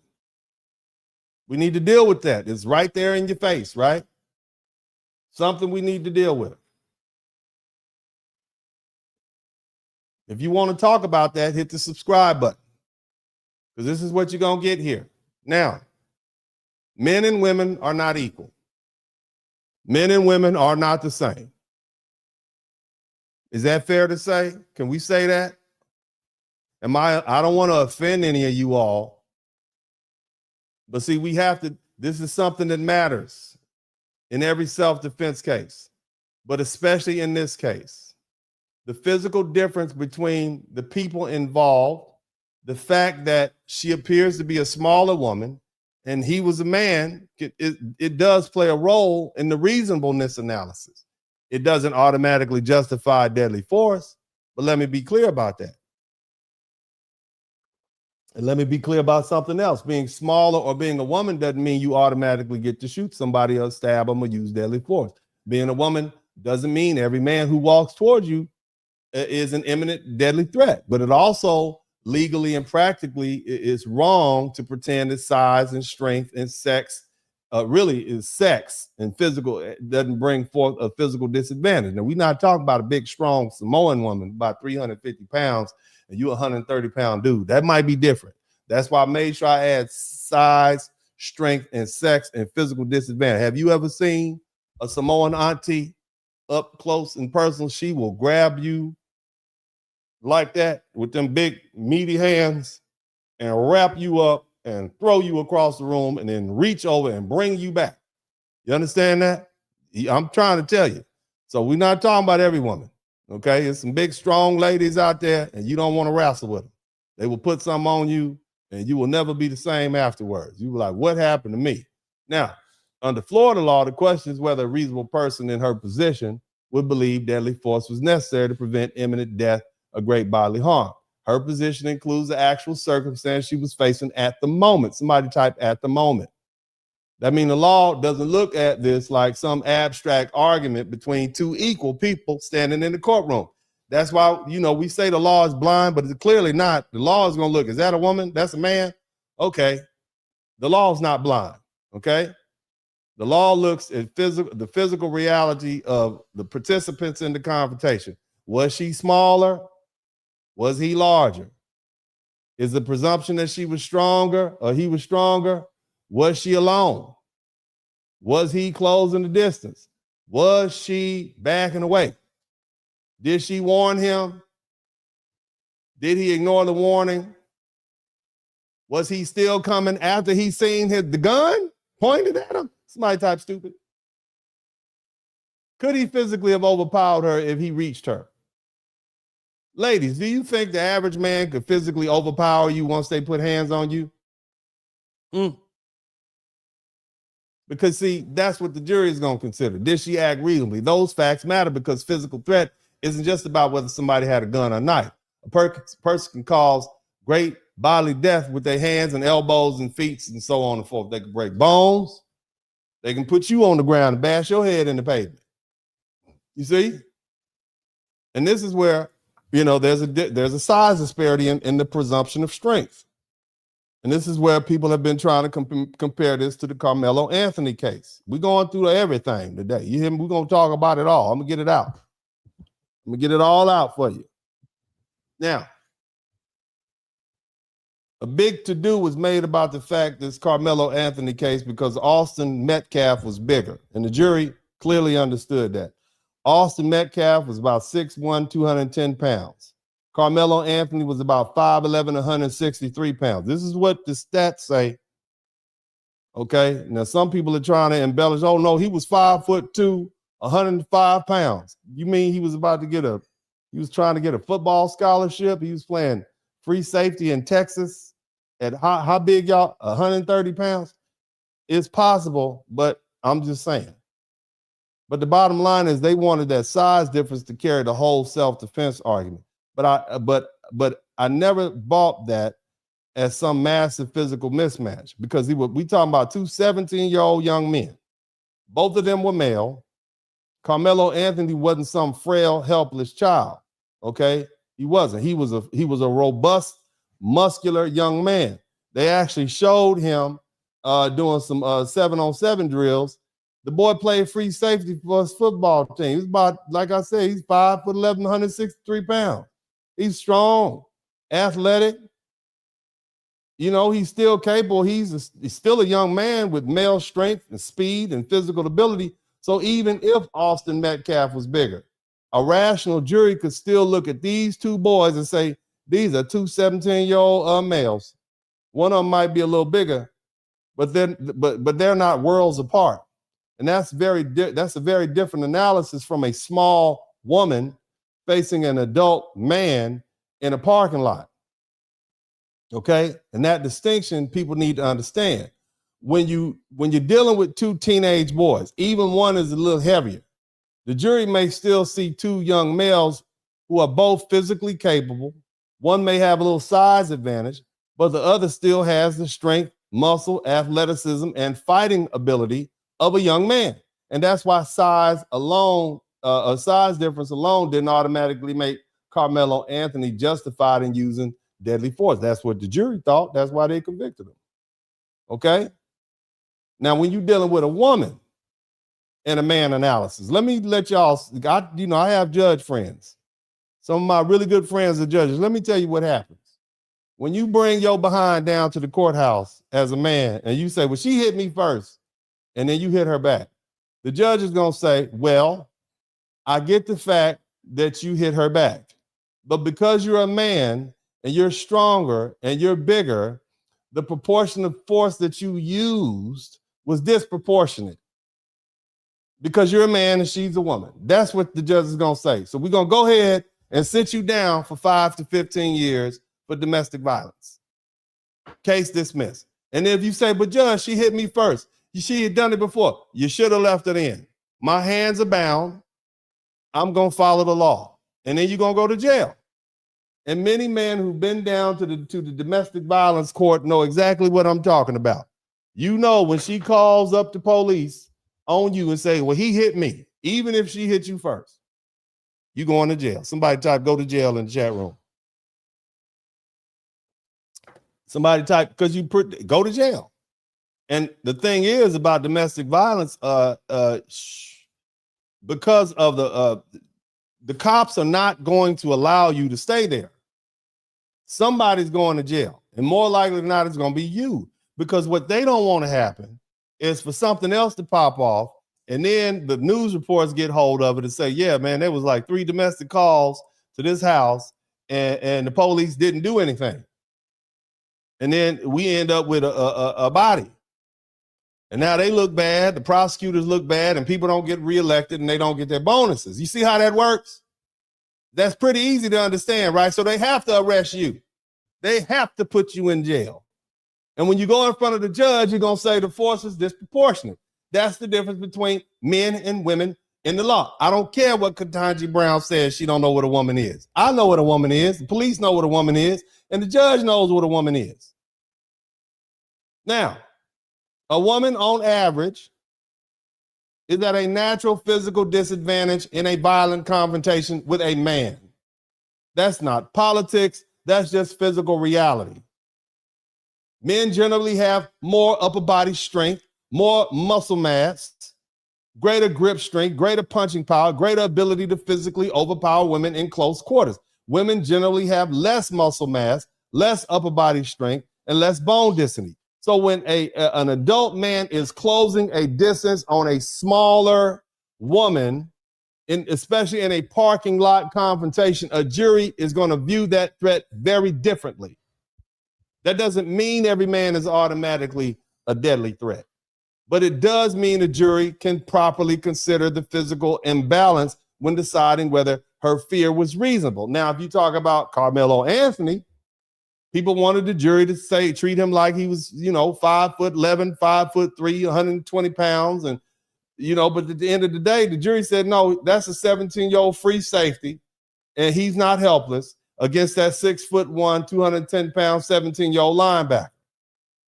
We need to deal with that. It's right there in your face, right? Something we need to deal with. If you want to talk about that, hit the subscribe button, because this is what you're going to get here. Now, men and women are not equal. Men and women are not the same. Is that fair to say? Can we say that? I don't want to offend any of you all, but see, we have to, this is something that matters in every self-defense case, but especially in this case. The physical difference between the people involved, the fact that she appears to be a smaller woman and he was a man, it does play a role in the reasonableness analysis. It doesn't automatically justify deadly force, but let me be clear about that. And let me be clear about something else. Being smaller or being a woman doesn't mean you automatically get to shoot somebody or stab them or use deadly force. Being a woman doesn't mean every man who walks towards you is an imminent deadly threat, but it also legally and practically is wrong to pretend that size and strength and sex really is sex and physical. It doesn't bring forth a physical disadvantage. Now, we're not talking about a big, strong Samoan woman, about 350 pounds, and you a 130-pound dude. That might be different. That's why I made sure I add size, strength, and sex and physical disadvantage. Have you ever seen a Samoan auntie up close and personal? She will grab you like that with them big meaty hands and wrap you up and throw you across the room and then reach over and bring you back. You understand that? I'm trying to tell you. So we're not talking about every woman, okay? There's some big, strong ladies out there, and you don't want to wrestle with them. They will put something on you, and you will never be the same afterwards. You were like, what happened to me? Now, Under Florida law, the question is whether a reasonable person in her position would believe deadly force was necessary to prevent imminent death or great bodily harm. Her position includes the actual circumstance she was facing at the moment. Somebody type "at the moment." That means the law doesn't look at this like some abstract argument between two equal people standing in the courtroom. That's why, we say the law is blind, but it's clearly not. The law is going to look, is that a woman? That's a man? Okay. The law is not blind, okay? The law looks at the physical reality of the participants in the confrontation. Was she smaller? Was he larger? Is the presumption that she was stronger or he was stronger? Was she alone? Was he closing the distance? Was she backing away? Did she warn him? Did he ignore the warning? Was he still coming after he seen the gun pointed at him? Somebody type stupid. Could he physically have overpowered her if he reached her? Ladies, do you think the average man could physically overpower you once they put hands on you? Because, see, that's what the jury is going to consider. Did she act reasonably? Those facts matter because physical threat isn't just about whether somebody had a gun or knife. A person can cause great bodily death with their hands and elbows and feet and so on and forth. They can break bones. They can put you on the ground and bash your head in the pavement. You see? And this is where, there's a size disparity in the presumption of strength. And this is where people have been trying to compare this to the Carmelo Anthony case. We're going through everything today. You hear me? We're going to talk about it all. I'm going to get it out. I'm going to get it all out for you. Now, a big to-do was made about the fact this Carmelo Anthony case because Austin Metcalf was bigger, and the jury clearly understood that. Austin Metcalf was about 6'1", 210 pounds. Carmelo Anthony was about 5'11", 163 pounds. This is what the stats say. Okay, now some people are trying to embellish. Oh no, he was 5'2", 105 pounds. You mean he was trying to get a football scholarship? He was playing free safety in Texas at how big, y'all? 130 pounds? It's possible, but I'm just saying. But the bottom line is they wanted that size difference to carry the whole self-defense argument. But I never bought that as some massive physical mismatch because we talking about two 17-year-old young men. Both of them were male. Carmelo Anthony wasn't some frail, helpless child. Okay, he wasn't. He was a robust, muscular young man. They actually showed him doing some 7-on-7 drills. The boy played free safety for his football team. He's about, like I said, he's 5'11", 163 pounds. He's strong, athletic. He's still capable. He's still a young man with male strength and speed and physical ability. So even if Austin Metcalf was bigger, a rational jury could still look at these two boys and say, these are two 17-year-old males. One of them might be a little bigger, but they're not worlds apart. And that's a very different analysis from a small woman facing an adult man in a parking lot. Okay? And that distinction people need to understand. When you're dealing with two teenage boys, even one is a little heavier, the jury may still see two young males who are both physically capable. One may have a little size advantage, but the other still has the strength, muscle, athleticism, and fighting ability of a young man. And that's why size alone, a size difference alone didn't automatically make Carmelo Anthony justified in using deadly force. That's what the jury thought. That's why they convicted him. Okay? Now, when you're dealing with a woman in a man analysis, let me let y'all, I have judge friends. Some of my really good friends are judges. Let me tell you what happens. When you bring your behind down to the courthouse as a man and you say, well, she hit me first, and then you hit her back, the judge is going to say, well, I get the fact that you hit her back, but because you're a man and you're stronger and you're bigger, the proportion of force that you used was disproportionate because you're a man and she's a woman. That's what the judge is going to say. So we're going to go ahead and sit you down for 5 to 15 years for domestic violence. Case dismissed. And if you say, but judge, she hit me first. She had done it before. You should have left it in. My hands are bound. I'm going to follow the law. And then you're going to go to jail. And many men who've been down to the domestic violence court know exactly what I'm talking about. You know, when she calls up the police on you and say, well, he hit me, even if she hit you first, you going to jail. Somebody type go to jail in the chat room. Somebody type, because you go to jail. And the thing is about domestic violence, because of the cops are not going to allow you to stay there. Somebody's going to jail, and more likely than not, it's going to be you, because what they don't want to happen is for something else to pop off, and then the news reports get hold of it and say, yeah, man, there was like 3 domestic calls to this house, and the police didn't do anything. And then we end up with a body. And now they look bad, the prosecutors look bad, and people don't get reelected and they don't get their bonuses. You see how that works? That's pretty easy to understand, right? So they have to arrest you. They have to put you in jail. And when you go in front of the judge, you're going to say the force is disproportionate. That's the difference between men and women in the law. I don't care what Ketanji Brown says she don't know what a woman is. I know what a woman is. The police know what a woman is. And the judge knows what a woman is. Now, a woman on average is at a natural physical disadvantage in a violent confrontation with a man. That's not politics. That's just physical reality. Men generally have more upper body strength, more muscle mass, greater grip strength, greater punching power, greater ability to physically overpower women in close quarters. Women generally have less muscle mass, less upper body strength, and less bone density. So when an adult man is closing a distance on a smaller woman, especially in a parking lot confrontation, a jury is going to view that threat very differently. That doesn't mean every man is automatically a deadly threat, but it does mean a jury can properly consider the physical imbalance when deciding whether her fear was reasonable. Now, if you talk about Carmelo Anthony, people wanted the jury to treat him like he was, 5'11", 5'3", 120 pounds. And, but at the end of the day, the jury said, no, that's a 17-year-old free safety. And he's not helpless against that 6'1", 210 pound, 17-year-old linebacker.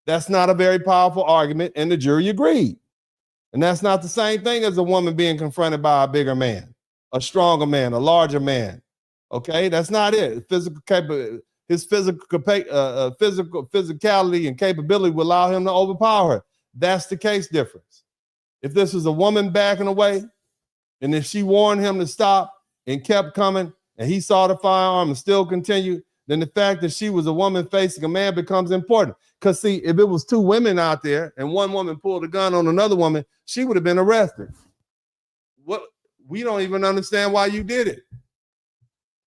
That's not a very powerful argument. And the jury agreed. And that's not the same thing as a woman being confronted by a bigger man, a stronger man, a larger man. Okay. That's not it. His physicality and capability will allow him to overpower her. That's the case difference. If this is a woman backing away, and if she warned him to stop and kept coming, and he saw the firearm and still continued, then the fact that she was a woman facing a man becomes important. Because see, if it was 2 women out there and one woman pulled a gun on another woman, she would have been arrested. We don't even understand why you did it.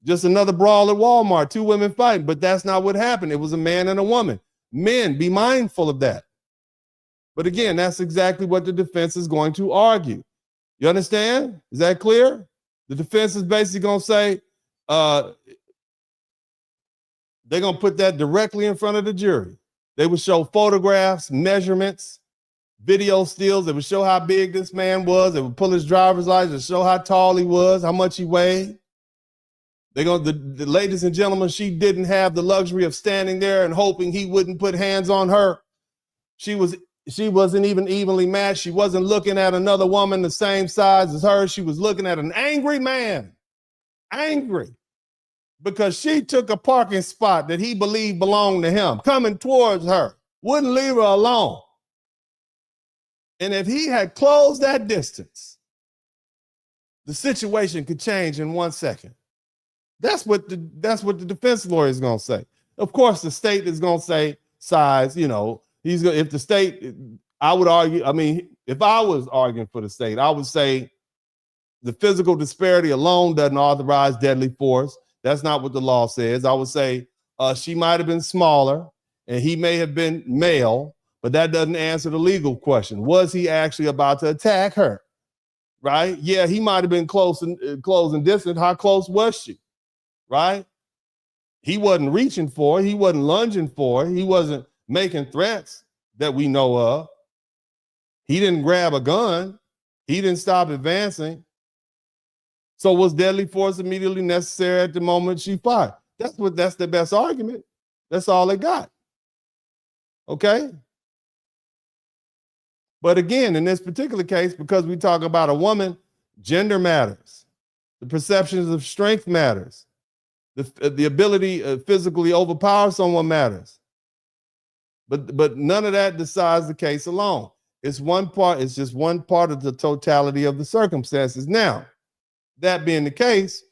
Just another brawl at Walmart, 2 women fighting, but that's not what happened. It was a man and a woman. Men, be mindful of that. But again, that's exactly what the defense is going to argue. You understand? Is that clear? The defense is basically going to say, they're going to put that directly in front of the jury. They would show photographs, measurements, video stills. They would show how big this man was. They would pull his driver's license, show how tall he was, how much he weighed. The ladies and gentlemen, she didn't have the luxury of standing there and hoping he wouldn't put hands on her. She wasn't even evenly matched. She wasn't looking at another woman the same size as her. She was looking at an angry man, angry, because she took a parking spot that he believed belonged to him, coming towards her, wouldn't leave her alone. And if he had closed that distance, the situation could change in 1 second. That's what the defense lawyer is going to say. Of course, the state is going to say size, if the state, I would argue, if I was arguing for the state, I would say the physical disparity alone doesn't authorize deadly force. That's not what the law says. I would say she might have been smaller and he may have been male, but that doesn't answer the legal question. Was he actually about to attack her? Right? Yeah, he might have been close and distant. How close was she? Right? He wasn't reaching for her. He wasn't lunging for her. He wasn't making threats that we know of. He didn't grab a gun. He didn't stop advancing. So was deadly force immediately necessary at the moment she fired? That's the best argument. That's all they got. Okay? But again, in this particular case, because we talk about a woman, gender matters. The perceptions of strength matters. The ability to physically overpower someone matters. But none of that decides the case alone. It's one part, it's just one part of the totality of the circumstances. Now, that being the case,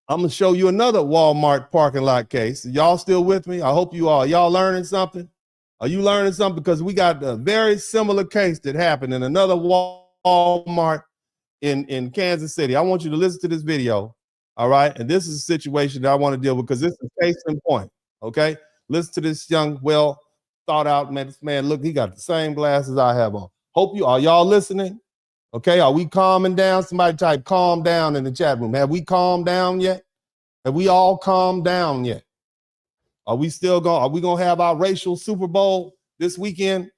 I'm going to show you another Walmart parking lot case. Y'all still with me? I hope you are. Y'all learning something? Are you learning something? Because we got a very similar case that happened in another Walmart in Kansas City. I want you to listen to this video, all right? And this is a situation that I want to deal with because this is case in point, okay? Listen to this young, well thought out man. This man, look, he got the same glasses I have on. Are y'all listening? Okay, are we calming down? Somebody type calm down in the chat room. Have we calmed down yet? Have we all calmed down yet? Are we gonna have our racial Super Bowl this weekend?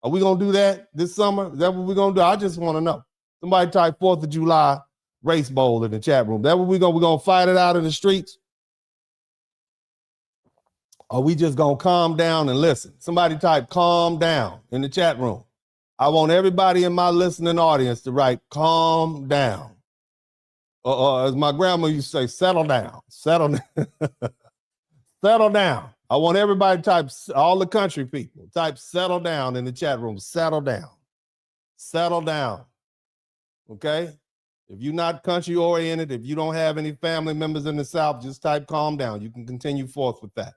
Are we gonna do that this summer? Is that what we're gonna do? I just want to know. Somebody type 4th of July race bowl in the chat room. That what we're gonna fight it out in the streets? Are we just gonna calm down and listen? Somebody type calm down in the chat room. I want everybody in my listening audience to write calm down. Or as my grandma used to say, settle down. Settle down. Settle down. I want everybody to type, all the country people, type settle down in the chat room. Settle down. Settle down. Okay? If you're not country oriented, if you don't have any family members in the South, just type calm down. You can continue forth with that.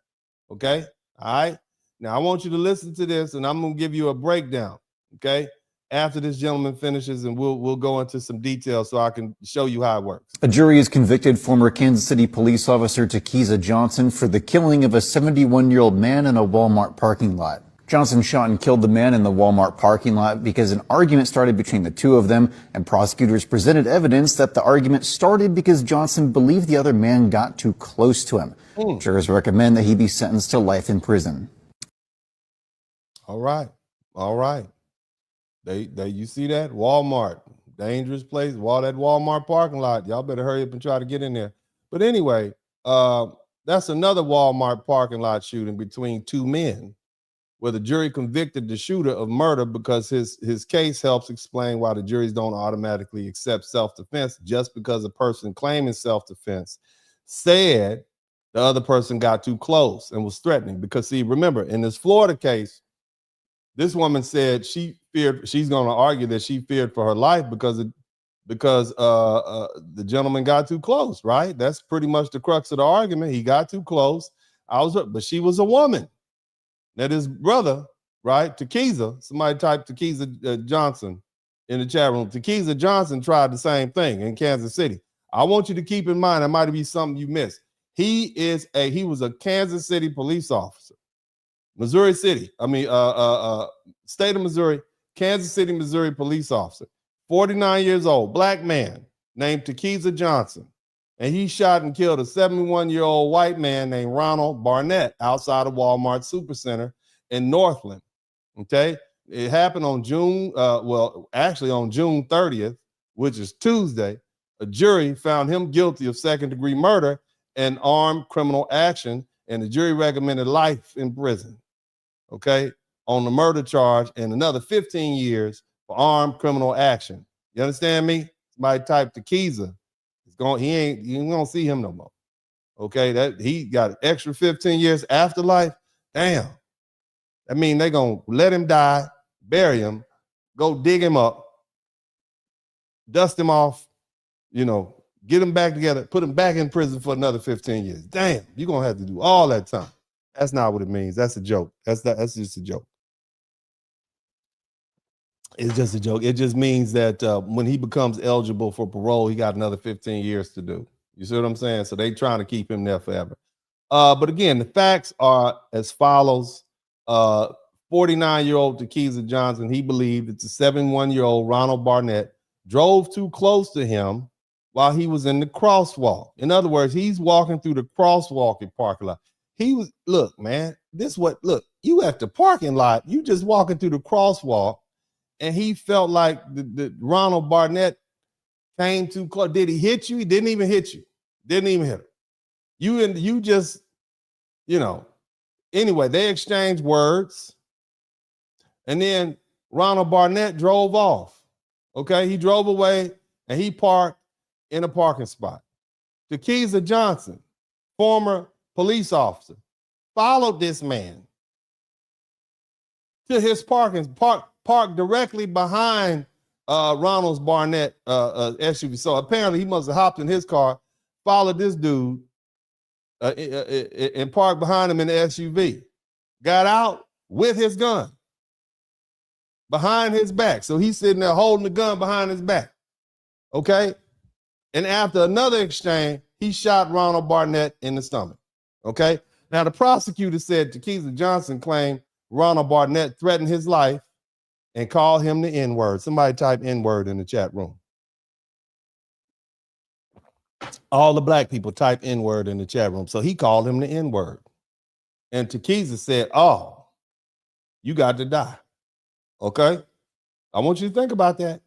Okay? All right? Now I want you to listen to this and I'm going to give you a breakdown. Okay, after this gentleman finishes, and we'll go into some details so I can show you how it works. A jury has convicted former Kansas City police officer Takiza Johnson for the killing of a 71-year-old man in a Walmart parking lot. Johnson shot and killed the man in the Walmart parking lot because an argument started between the two of them, and prosecutors presented evidence that the argument started because Johnson believed the other man got too close to him. Jurors recommend that he be sentenced to life in prison. All right. You see that? Walmart, dangerous place. That Walmart parking lot. Y'all better hurry up and try to get in there. But anyway, that's another Walmart parking lot shooting between two men where the jury convicted the shooter of murder because his case helps explain why the juries don't automatically accept self-defense just because a person claiming self-defense said the other person got too close and was threatening. Because see, remember, in this Florida case, this woman said she's going to argue that she feared for her life because the gentleman got too close, right? That's pretty much the crux of the argument. He got too close. But she was a woman. That his brother, right? Takiza, somebody typed Takiza Johnson in the chat room. Takiza Johnson tried the same thing in Kansas City. I want you to keep in mind, that might be something you missed. He was a Kansas City police officer. Missouri City, state of Missouri, Kansas City, Missouri police officer, 49 years old, black man named Takiza Johnson. And he shot and killed a 71-year-old white man named Ronald Barnett outside of Walmart Supercenter in Northland. Okay. It happened on June 30th, which is Tuesday. A jury found him guilty of second-degree murder and armed criminal action, and the jury recommended life in prison. Okay, on the murder charge and another 15 years for armed criminal action. You understand me? Somebody type Takiza. You ain't gonna see him no more. Okay, that he got an extra 15 years afterlife. Damn. I mean, they gonna let him die, bury him, go dig him up, dust him off, get him back together, put him back in prison for another 15 years. Damn, you're gonna have to do all that time. That's not what it means. That's a joke. That's just a joke. It's just a joke. It just means that when he becomes eligible for parole, he got another 15 years to do. You see what I'm saying? So they trying to keep him there forever. But again, the facts are as follows. 49-year-old Takiza Johnson, he believed that the 71-year-old Ronald Barnett drove too close to him while he was in the crosswalk. In other words, he's walking through the crosswalk in parking lot. Look, man, you at the parking lot, you just walking through the crosswalk, and he felt like the Ronald Barnett came too close. Did he hit you? He didn't even hit you. Didn't even hit her. You just, anyway, they exchanged words. And then Ronald Barnett drove off. Okay, he drove away and he parked in a parking spot. Takeeza Johnson, former police officer, followed this man to his parked directly behind Ronald Barnett SUV. So apparently he must have hopped in his car, followed this dude, and parked behind him in the SUV. Got out with his gun behind his back. So he's sitting there holding the gun behind his back. Okay? And after another exchange, he shot Ronald Barnett in the stomach. Okay? Now, the prosecutor said Takeeza Johnson claimed Ronald Barnett threatened his life and called him the N-word. Somebody type N-word in the chat room. All the black people type N-word in the chat room. So he called him the N-word. And Takeeza said, oh, you got to die. Okay? I want you to think about that.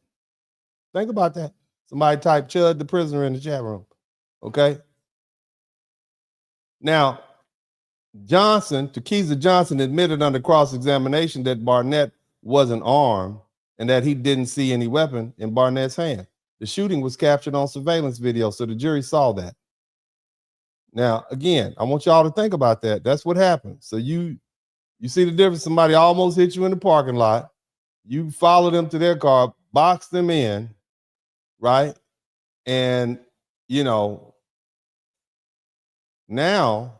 Think about that. Somebody type Chud the prisoner in the chat room. Okay? Now, Takeeza Johnson admitted under cross-examination that Barnett wasn't armed and that he didn't see any weapon in Barnett's hand. The shooting was captured on surveillance video, so the jury saw that. Now, again, I want y'all to think about that. That's what happened. So you see the difference. Somebody almost hit you in the parking lot. You follow them to their car, box them in, right? And, now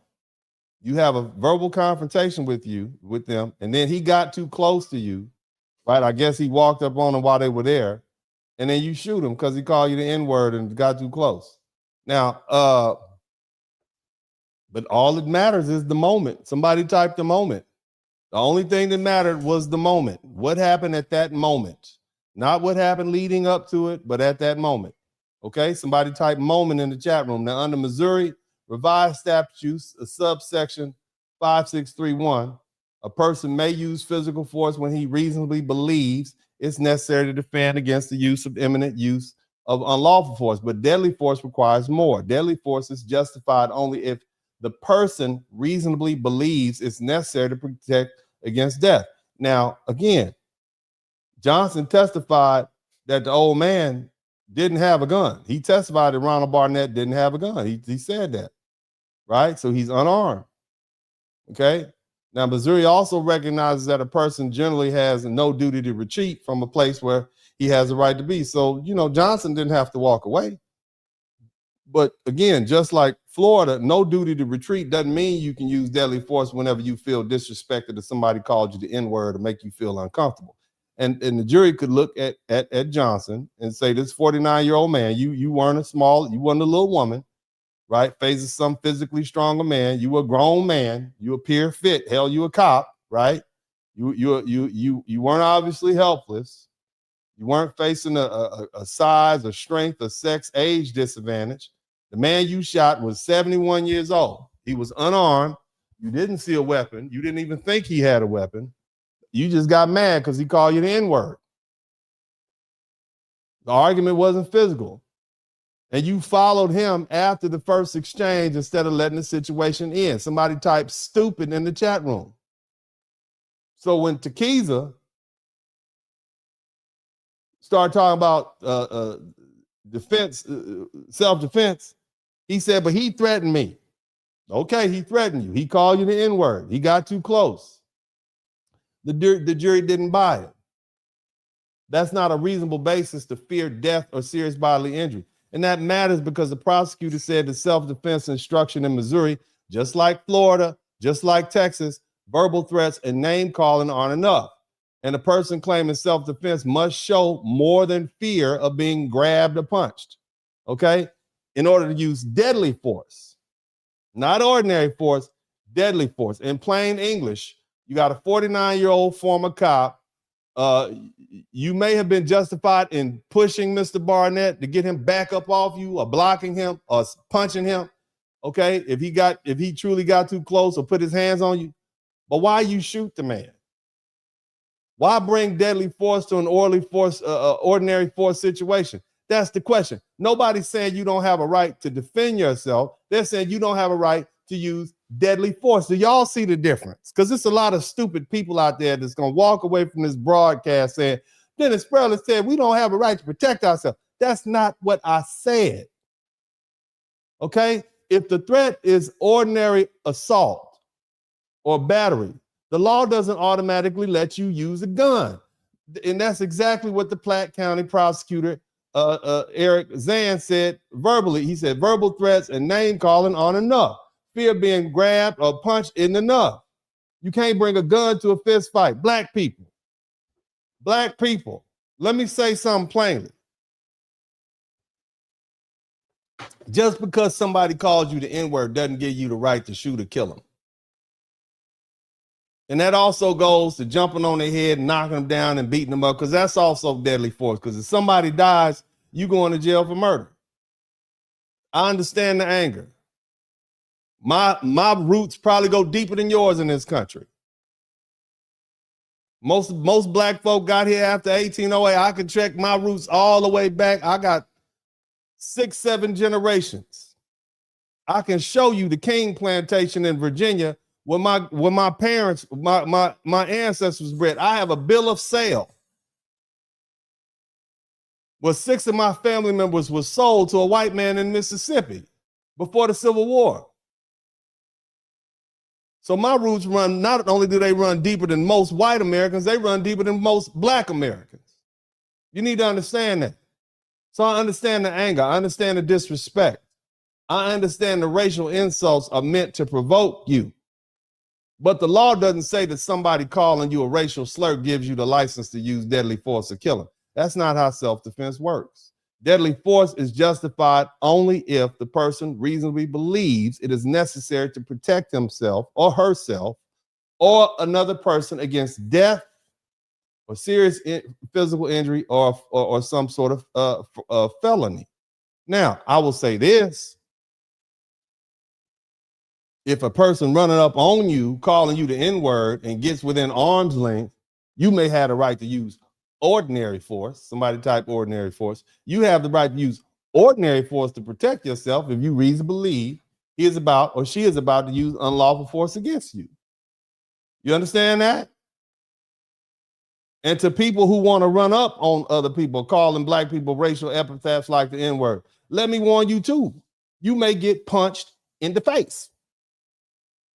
you have a verbal confrontation with them, and then he got too close to you, right? I guess he walked up on them while they were there, and then you shoot him because he called you the N-word and got too close. Now, but all that matters is the moment. Somebody typed the moment. The only thing that mattered was the moment. What happened at that moment? Not what happened leading up to it, but at that moment. Okay, somebody type moment in the chat room. Now, under Missouri Revised Statutes, subsection 5631, a person may use physical force when he reasonably believes it's necessary to defend against the use of imminent use of unlawful force, but deadly force requires more. Deadly force is justified only if the person reasonably believes it's necessary to protect against death. Now, again, Johnson testified that the old man didn't have a gun. He testified that Ronald Barnett didn't have a gun. He said that, right? So he's unarmed. Okay? Now, Missouri also recognizes that a person generally has no duty to retreat from a place where he has a right to be. So, Johnson didn't have to walk away. But again, just like Florida, no duty to retreat doesn't mean you can use deadly force whenever you feel disrespected or somebody called you the N-word to make you feel uncomfortable. And the jury could look at Johnson and say, this 49-year-old man, you weren't you weren't a little woman, right? Faces some physically stronger man. You were a grown man. You appear fit. Hell, you a cop, right? You weren't obviously helpless. You weren't facing a size or strength or sex age disadvantage. The man you shot was 71 years old. He was unarmed. You didn't see a weapon. You didn't even think he had a weapon. You just got mad because he called you the N-word. The argument wasn't physical. And you followed him after the first exchange instead of letting the situation end. Somebody typed stupid in the chat room. So when Takeeza started talking about defense, self-defense, he said, but he threatened me. Okay, he threatened you. He called you the N-word. He got too close. The jury didn't buy it. That's not a reasonable basis to fear death or serious bodily injury. And that matters because the prosecutor said the self-defense instruction in Missouri, just like Florida, just like Texas, verbal threats and name calling aren't enough. And a person claiming self-defense must show more than fear of being grabbed or punched. Okay? In order to use deadly force, not ordinary force, deadly force. In plain English, you got a 49-year-old former cop. You may have been justified in pushing Mr. Barnett to get him back up off you or blocking him or punching him. Okay? If he truly got too close or put his hands on you. But why you shoot the man? Why bring deadly force to an ordinary force situation? That's the question. Nobody's saying you don't have a right to defend yourself. They're saying you don't have a right to use deadly force. Do y'all see the difference? Because there's a lot of stupid people out there that's going to walk away from this broadcast saying, Dennis Spurling said we don't have a right to protect ourselves. That's not what I said. Okay? If the threat is ordinary assault or battery, the law doesn't automatically let you use a gun. And that's exactly what the Platte County prosecutor, Eric Zan, said verbally. He said verbal threats and name calling aren't enough. Fear of being grabbed or punched isn't enough. You can't bring a gun to a fist fight. Black people, let me say something plainly. Just because somebody calls you the N-word doesn't give you the right to shoot or kill them. And that also goes to jumping on their head and knocking them down and beating them up, because that's also deadly force. Because if somebody dies, you going to jail for murder. I understand the anger. My roots probably go deeper than yours in this country. Most black folk got here after 1808. I can check my roots all the way back. I got 6-7 generations. I can show you the King Plantation in Virginia where my parents, my ancestors bred. I have a bill of sale where 6 of my family members were sold to a white man in Mississippi before the Civil War. So my roots run, not only do they run deeper than most white Americans, they run deeper than most black Americans. You need to understand that. So I understand the anger. I understand the disrespect. I understand the racial insults are meant to provoke you. But the law doesn't say that somebody calling you a racial slur gives you the license to use deadly force or kill him. That's not how self-defense works. Deadly force is justified only if the person reasonably believes it is necessary to protect himself or herself or another person against death or serious physical injury or some sort of felony. Now, I will say this. If a person running up on you, calling you the N-word and gets within arm's length, you may have the right to use ordinary force. Somebody type ordinary force. You have the right to use ordinary force to protect yourself if you reasonably believe he is about or she is about to use unlawful force against you. You understand that? And to people who want to run up on other people, calling black people racial epithets like the N-word, let me warn you too. You may get punched in the face.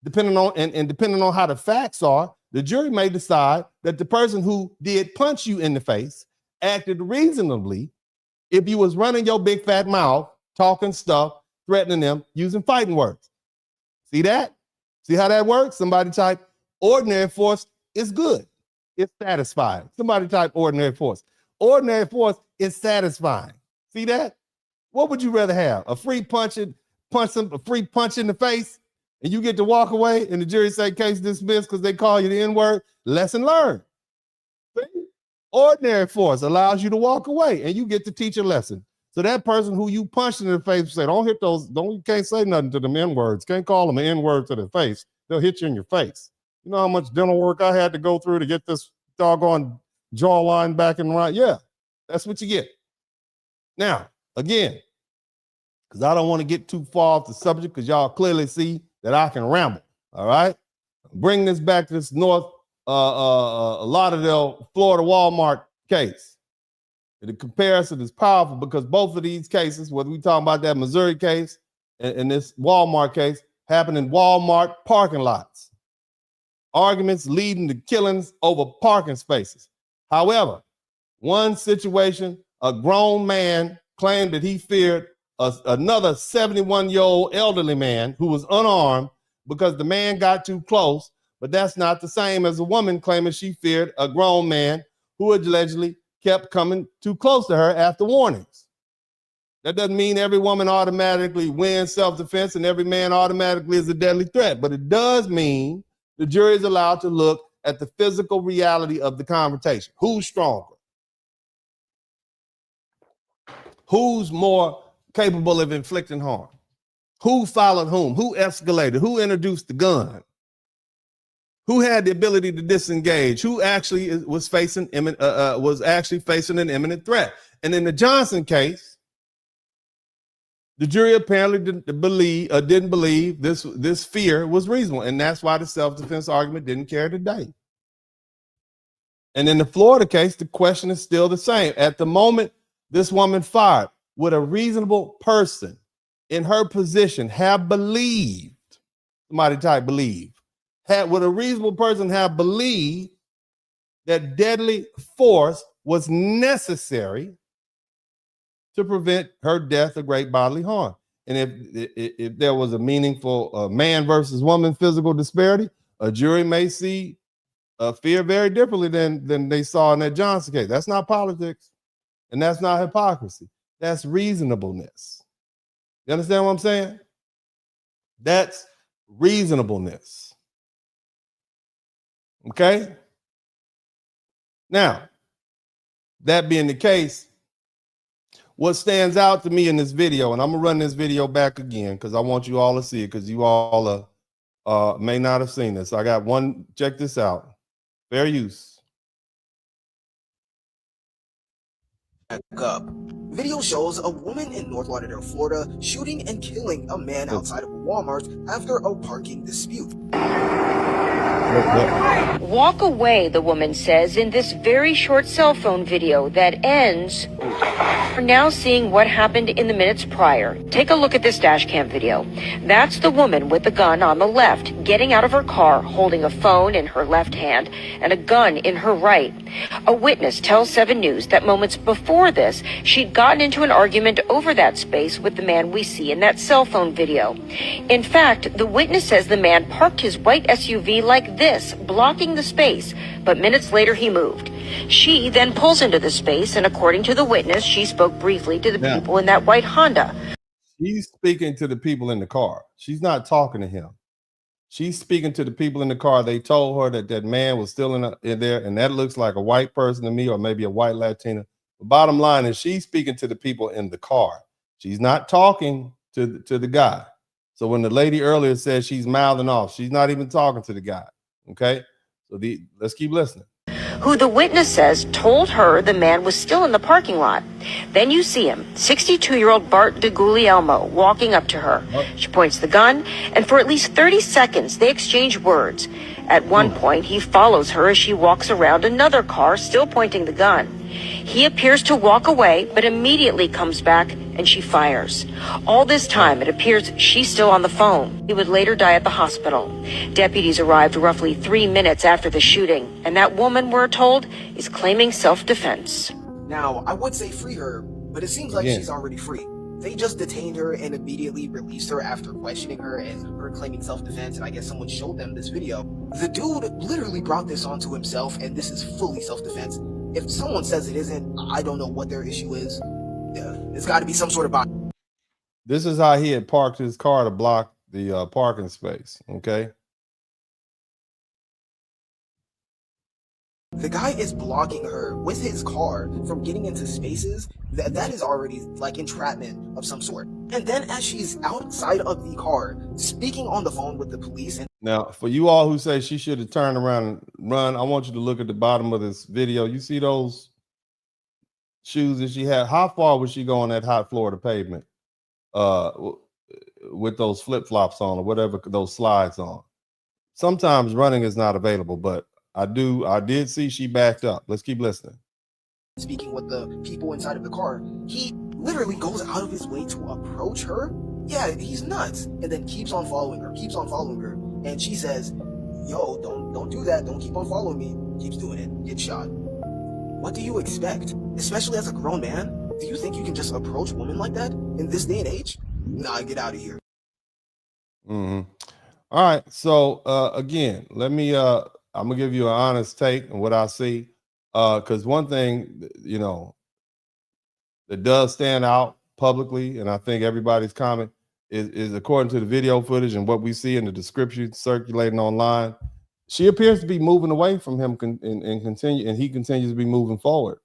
Depending on how the facts are, the jury may decide that the person who did punch you in the face acted reasonably if you was running your big fat mouth, talking stuff, threatening them, using fighting words. See that? See how that works? Somebody type ordinary force is good. It's satisfying. Somebody type ordinary force. Ordinary force is satisfying. See that? What would you rather have? A free punch in the face? And you get to walk away and the jury say case dismissed because they call you the N-word? Lesson learned. See? Ordinary force allows you to walk away and you get to teach a lesson. So that person who you punched in the face say, you can't say nothing to them N-words. Can't call them an N-word to their face. They'll hit you in your face. You know how much dental work I had to go through to get this doggone jawline back and right? Yeah, that's what you get. Now, again, because I don't want to get too far off the subject because y'all clearly see that I can ramble, all right? Bring this back to this North Lauderdale, Florida Walmart case. The comparison is powerful because both of these cases, whether we talking about that Missouri case and this Walmart case, happened in Walmart parking lots. Arguments leading to killings over parking spaces. However, one situation, a grown man claimed that he feared another 71-year-old elderly man who was unarmed because the man got too close, but that's not the same as a woman claiming she feared a grown man who allegedly kept coming too close to her after warnings. That doesn't mean every woman automatically wins self-defense and every man automatically is a deadly threat, but it does mean the jury is allowed to look at the physical reality of the confrontation. Who's stronger? Who's more capable of inflicting harm? Who followed whom? Who escalated? Who introduced the gun? Who had the ability to disengage? Who actually was facing an imminent threat? And in the Johnson case, the jury apparently didn't believe this fear was reasonable, and that's why the self-defense argument didn't carry the day. And in the Florida case, the question is still the same. At the moment this woman fired, would a reasonable person in her position have believed? Somebody type believe. Would a reasonable person have believed that deadly force was necessary to prevent her death or great bodily harm? And if there was a meaningful man versus woman physical disparity, a jury may see fear very differently than they saw in that Johnson case. That's not politics, and that's not hypocrisy. That's reasonableness. You understand what I'm saying? That's reasonableness. Okay? Now, that being the case, what stands out to me in this video, and I'm gonna run this video back again because I want you all to see it, because you all may not have seen this. I got one. Check this out. Fair use. Back up. Video shows a woman in North Lauderdale, Florida, shooting and killing a man outside of a Walmart after a parking dispute. Walk away, the woman says in this very short cell phone video that ends. We're now seeing what happened in the minutes prior. Take a look at this dash cam video. That's the woman with the gun on the left, getting out of her car, holding a phone in her left hand and a gun in her right. A witness tells 7 News that moments before this, she'd gotten into an argument over that space with the man we see in that cell phone video. In fact, the witness says the man parked his white SUV like this, blocking the space, but minutes later he moved. She then pulls into the space, and according to the witness, she spoke briefly to the people in that white Honda. She's speaking to the people in the car. She's not talking to him. She's speaking to the people in the car. They told her that that man was still in there, and that looks like a white person to me, or maybe a white Latina. The bottom line is she's speaking to the people in the car. She's not talking to the guy. So when the lady earlier said she's mouthing off, she's not even talking to the guy. Okay? So let's keep listening. Who the witness says told her the man was still in the parking lot. Then you see him, 62-year-old Bart DeGuglielmo, walking up to her. She points the gun, and for at least 30 seconds, they exchange words. At one point, he follows her as she walks around another car, still pointing the gun. He appears to walk away, but immediately comes back, and she fires. All this time, it appears she's still on the phone. He would later die at the hospital. Deputies arrived roughly 3 minutes after the shooting, and that woman, we're told, is claiming self-defense. Now, I would say free her, but it seems like she's already free. They just detained her and immediately released her after questioning her and her claiming self-defense, and I guess someone showed them this video. The dude literally brought this onto himself, and this is fully self-defense. If someone says it isn't, I don't know what their issue is. It's got to be some sort of body. This is how he had parked his car to block the parking space. Okay. The guy is blocking her with his car from getting into spaces. That is already like entrapment of some sort. And then as she's outside of the car, speaking on the phone with the police. And now, for you all who say she should have turned around and run, I want you to look at the bottom of this video. You see those shoes that she had? How far was she going that hot Florida pavement with those flip-flops on or whatever, those slides on? Sometimes running is not available, but I did see she backed up. Let's keep listening. Speaking with the people inside of the car, he literally goes out of his way to approach her. Yeah, he's nuts. And then keeps on following her. And she says, yo, don't do that. Don't keep on following me. Keeps doing it. Gets shot. What do you expect? Especially as a grown man? Do you think you can just approach women like that in this day and age? Nah, get out of here. All right. So again, let me I'm gonna give you an honest take on what I see. Because one thing, you know, that does stand out publicly, and I think everybody's comment is according to the video footage and what we see in the description circulating online, she appears to be moving away from him and he continues to be moving forward.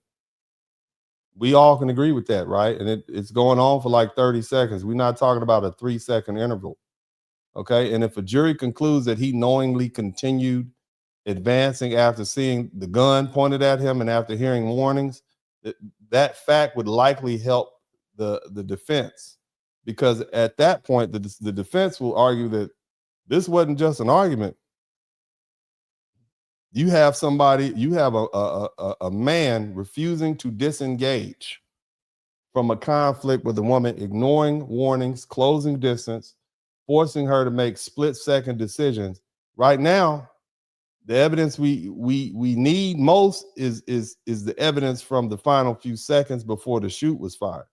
We all can agree with that, right? And it's going on for like 30 seconds. We're not talking about a 3-second interval. Okay. And if a jury concludes that he knowingly continued advancing after seeing the gun pointed at him and after hearing warnings, that fact would likely help the defense, because at that point the defense will argue that this wasn't just an argument. You have a man refusing to disengage from a conflict with a woman, ignoring warnings, closing distance, forcing her to make split-second decisions. Right now, the evidence we need most is the evidence from the final few seconds before the shoot was fired.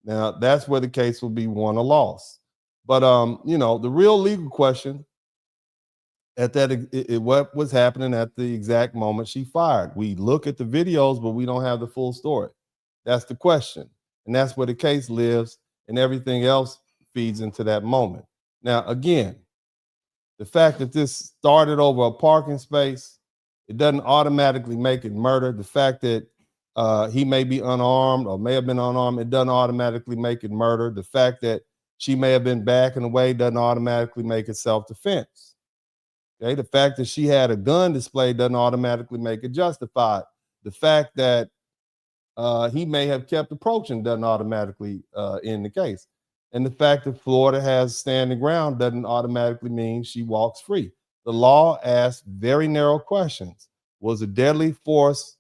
Now, that's where the case will be won or lost. But the real legal question at that, what was happening at the exact moment she fired. We look at the videos, but we don't have the full story. That's the question. And that's where the case lives, and everything else feeds into that moment. Now, again, the fact that this started over a parking space, it doesn't automatically make it murder. The fact that he may be unarmed or may have been unarmed, it doesn't automatically make it murder. The fact that she may have been backing away doesn't automatically make it self-defense. Okay, the fact that she had a gun displayed doesn't automatically make it justified. The fact that he may have kept approaching doesn't automatically end the case. And the fact that Florida has standing ground doesn't automatically mean she walks free. The law asks very narrow questions. Was a deadly force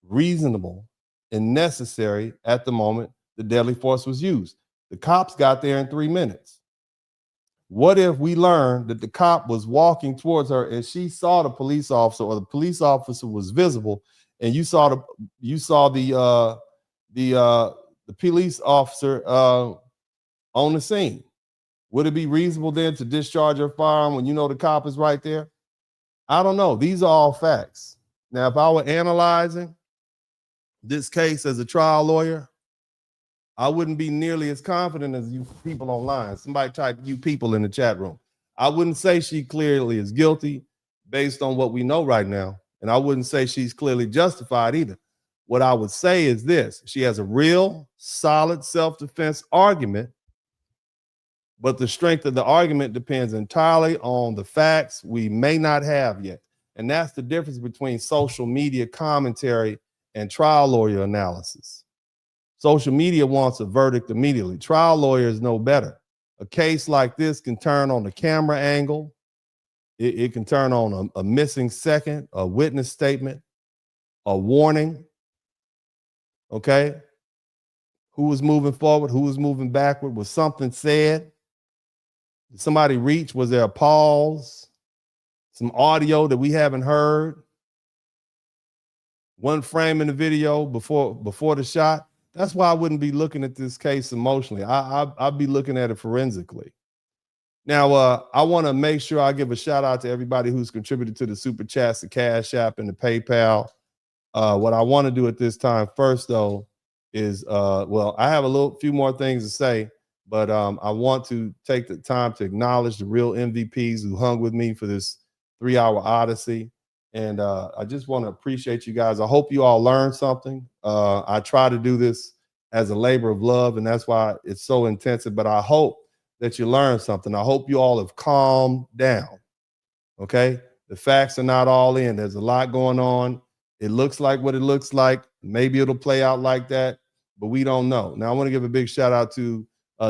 reasonable and necessary at the moment the deadly force was used? The cops got there in 3 minutes. What if we learned that the cop was walking towards her and she saw the police officer, or the police officer was visible, and you saw the police officer on the scene? Would it be reasonable then to discharge your firearm when you know the cop is right there? I don't know. These are all facts. Now, if I were analyzing this case as a trial lawyer, I wouldn't be nearly as confident as you people online. Somebody type "you people" in the chat room. I wouldn't say she clearly is guilty based on what we know right now. And I wouldn't say she's clearly justified either. What I would say is this: she has a real solid self-defense argument, but the strength of the argument depends entirely on the facts we may not have yet. And that's the difference between social media commentary and trial lawyer analysis. Social media wants a verdict immediately. Trial lawyers know better. A case like this can turn on the camera angle. It can turn on a missing second, a witness statement, a warning. Okay? Who was moving forward? Who was moving backward? Was something said? Did somebody reach? Was there a pause? Some audio that we haven't heard? One frame in the video before the shot? That's why I wouldn't be looking at this case emotionally. I'd be looking at it forensically. Now, I want to make sure I give a shout out to everybody who's contributed to the Super Chats, the Cash App, and the PayPal. What I want to do at this time first, though, is, I have a few more things to say, but I want to take the time to acknowledge the real MVPs who hung with me for this 3-hour odyssey. And I just want to appreciate you guys. I hope you all learned something. I try to do this as a labor of love, and that's why it's so intensive. But I hope that you learned something. I hope you all have calmed down. Okay? The facts are not all in. There's a lot going on. It looks like what it looks like. Maybe it'll play out like that, but we don't know. Now, I want to give a big shout out to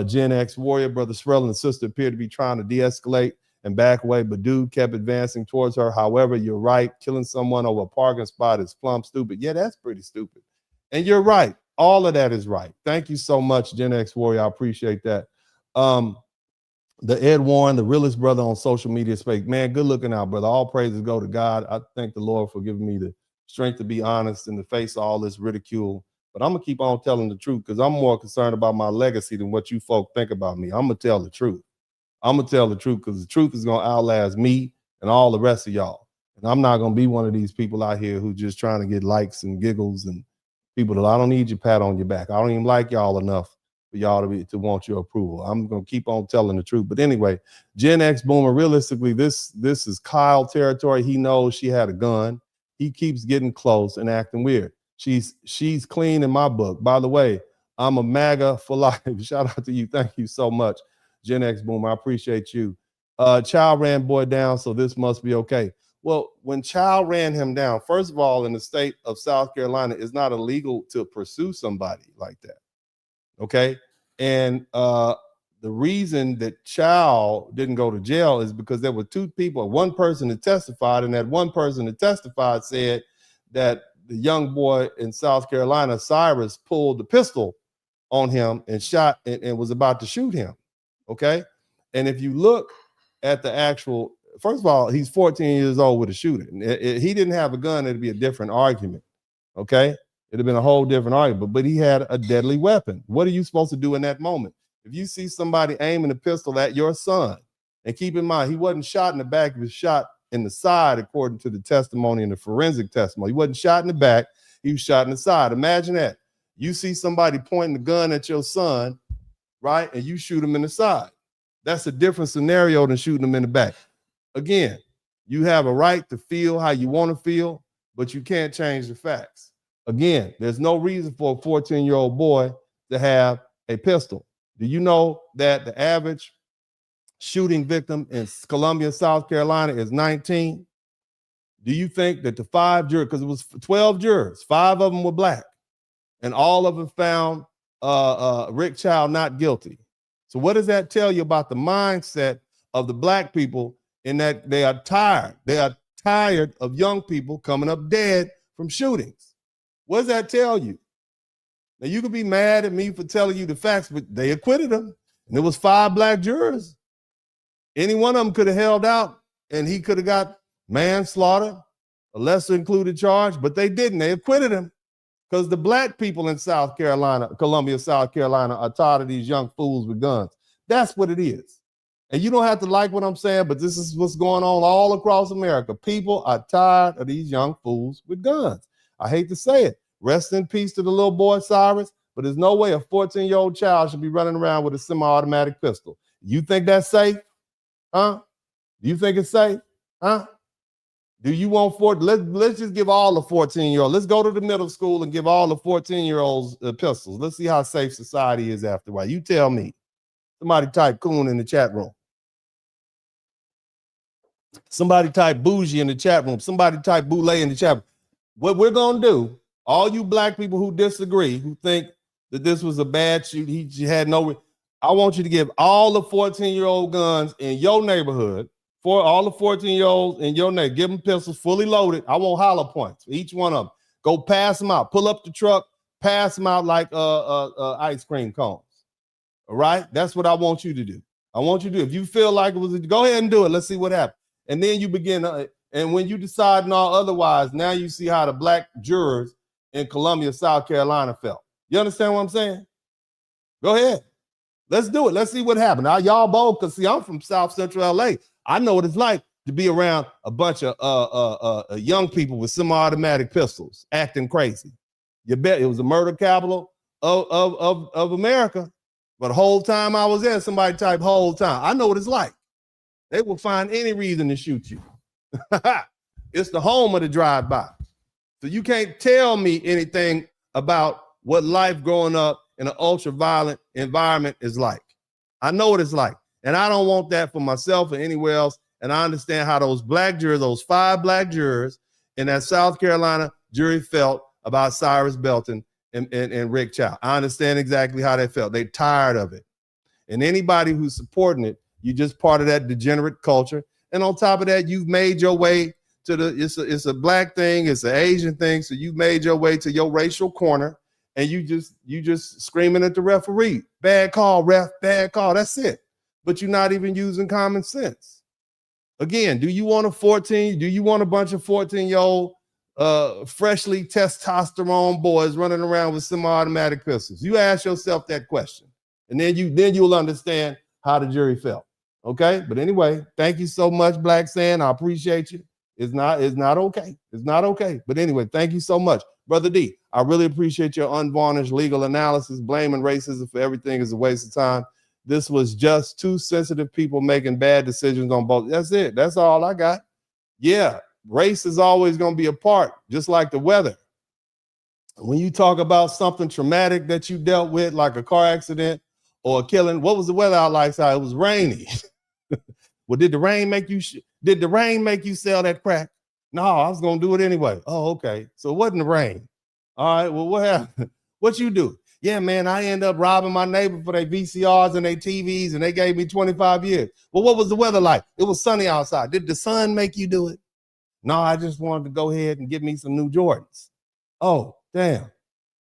Gen X Warrior. Brother Spurling and sister appear to be trying to de-escalate and back away, but dude kept advancing towards her. However, you're right. Killing someone over a parking spot is plumb stupid. Yeah, that's pretty stupid. And you're right. All of that is right. Thank you so much, Gen X Warrior. I appreciate that. The Ed Warren, the realest brother on social media space. Man, good looking out, brother. All praises go to God. I thank the Lord for giving me the strength to be honest in the face of all this ridicule. But I'm going to keep on telling the truth because I'm more concerned about my legacy than what you folk think about me. I'm going to tell the truth. I'm going to tell the truth because the truth is going to outlast me and all the rest of y'all. And I'm not going to be one of these people out here who just trying to get likes and giggles and people that I don't need your pat on your back. I don't even like y'all enough for y'all to want your approval. I'm going to keep on telling the truth. But anyway, Gen X Boomer, realistically, this is Kyle territory. He knows she had a gun. He keeps getting close and acting weird. She's clean in my book. By the way, I'm a MAGA for life. Shout out to you. Thank you so much, Gen X Boomer. I appreciate you. Child ran boy down, so this must be okay. Well, when Child ran him down, first of all, in the state of South Carolina, it's not illegal to pursue somebody like that. Okay. And the reason that Child didn't go to jail is because there were two people, one person that testified, and that one person that testified said that the young boy in South Carolina, Cyrus, pulled the pistol on him and shot and was about to shoot him. Okay. And if you look at the actual, first of all, he's 14 years old with a shooter. He didn't have a gun, it'd be a different argument. Okay. It'd have been a whole different argument, but he had a deadly weapon. What are you supposed to do in that moment? If you see somebody aiming a pistol at your son, and keep in mind, he wasn't shot in the back, he was shot in the side, according to the testimony and the forensic testimony. He wasn't shot in the back, he was shot in the side. Imagine that. You see somebody pointing the gun at your son, right? And you shoot him in the side. That's a different scenario than shooting him in the back. Again, you have a right to feel how you want to feel, but you can't change the facts. Again, there's no reason for a 14-year-old boy to have a pistol. Do you know that the average shooting victim in Columbia, South Carolina is 19? Do you think that the 5 jurors, because it was 12 jurors, 5 of them were black, and all of them found Rick Child not guilty? So what does that tell you about the mindset of the black people, in that they are tired? They are tired of young people coming up dead from shootings. What does that tell you? Now, you could be mad at me for telling you the facts, but they acquitted him. And there was 5 black jurors. Any one of them could have held out, and he could have got manslaughter, a lesser included charge, but they didn't. They acquitted him because the black people in South Carolina, Columbia, South Carolina, are tired of these young fools with guns. That's what it is. And you don't have to like what I'm saying, but this is what's going on all across America. People are tired of these young fools with guns. I hate to say it. Rest in peace to the little boy Cyrus, but there's no way a 14-year-old child should be running around with a semi-automatic pistol. You think that's safe? Huh? Do you think it's safe? Huh? Do you want let's just give all the 14-year-olds, let's go to the middle school and give all the 14-year-olds pistols. Let's see how safe society is after a while. You tell me. Somebody type coon in the chat room. Somebody type bougie in the chat room. Somebody type boule in the chat room. What we're going to do, all you black people who disagree, who think that this was a bad shoot, he had no, I want you to give all the 14-year-old guns in your neighborhood, for all the 14-year-olds in your neighborhood, give them pistols fully loaded. I want hollow points for each one of them. Go pass them out. Pull up the truck, pass them out like ice cream cones. All right? That's what I want you to do. I want you to do. If you feel like it was, go ahead and do it. Let's see what happens. And then you begin, and when you decide no otherwise, now you see how the black jurors in Columbia, South Carolina felt. You understand what I'm saying? Go ahead. Let's do it. Let's see what happened. Now, y'all both, because see, I'm from South Central LA. I know what it's like to be around a bunch of young people with semi-automatic pistols acting crazy. You bet it was the murder capital of America. But the whole time I was there, somebody typed whole time. I know what it's like. They will find any reason to shoot you. It's the home of the drive-by. So you can't tell me anything about what life growing up in an ultra-violent environment is like. I know what it's like. And I don't want that for myself or anywhere else. And I understand how those black jurors, those 5 black jurors in that South Carolina jury felt about Cyrus Belton and Rick Child. I understand exactly how they felt. They're tired of it. And anybody who's supporting it, you're just part of that degenerate culture. And on top of that, you've made your way to it's a black thing, it's an Asian thing. So you've made your way to your racial corner, and you just screaming at the referee. Bad call, ref, bad call. That's it. But you're not even using common sense. Again, do you want a bunch of 14-year-old freshly testosterone boys running around with semi-automatic pistols? You ask yourself that question, and then you'll understand how the jury felt. Okay, but anyway, thank you so much, Black Sand. I appreciate you. It's not okay. It's not okay. But anyway, thank you so much, Brother D. I really appreciate your unvarnished legal analysis. Blaming racism for everything is a waste of time. This was just 2 sensitive people making bad decisions on both. That's it. That's all I got. Yeah, race is always going to be a part, just like the weather. When you talk about something traumatic that you dealt with, like a car accident or a killing, what was the weather out like? It was rainy. Well, did the rain make you sell that crack? No, I was gonna do it anyway. Oh, okay. So it wasn't the rain. All right. Well, what happened? What you do? Yeah, man, I end up robbing my neighbor for their VCRs and their TVs, and they gave me 25 years. Well, what was the weather like? It was sunny outside. Did the sun make you do it? No, I just wanted to go ahead and get me some new Jordans. Oh, damn.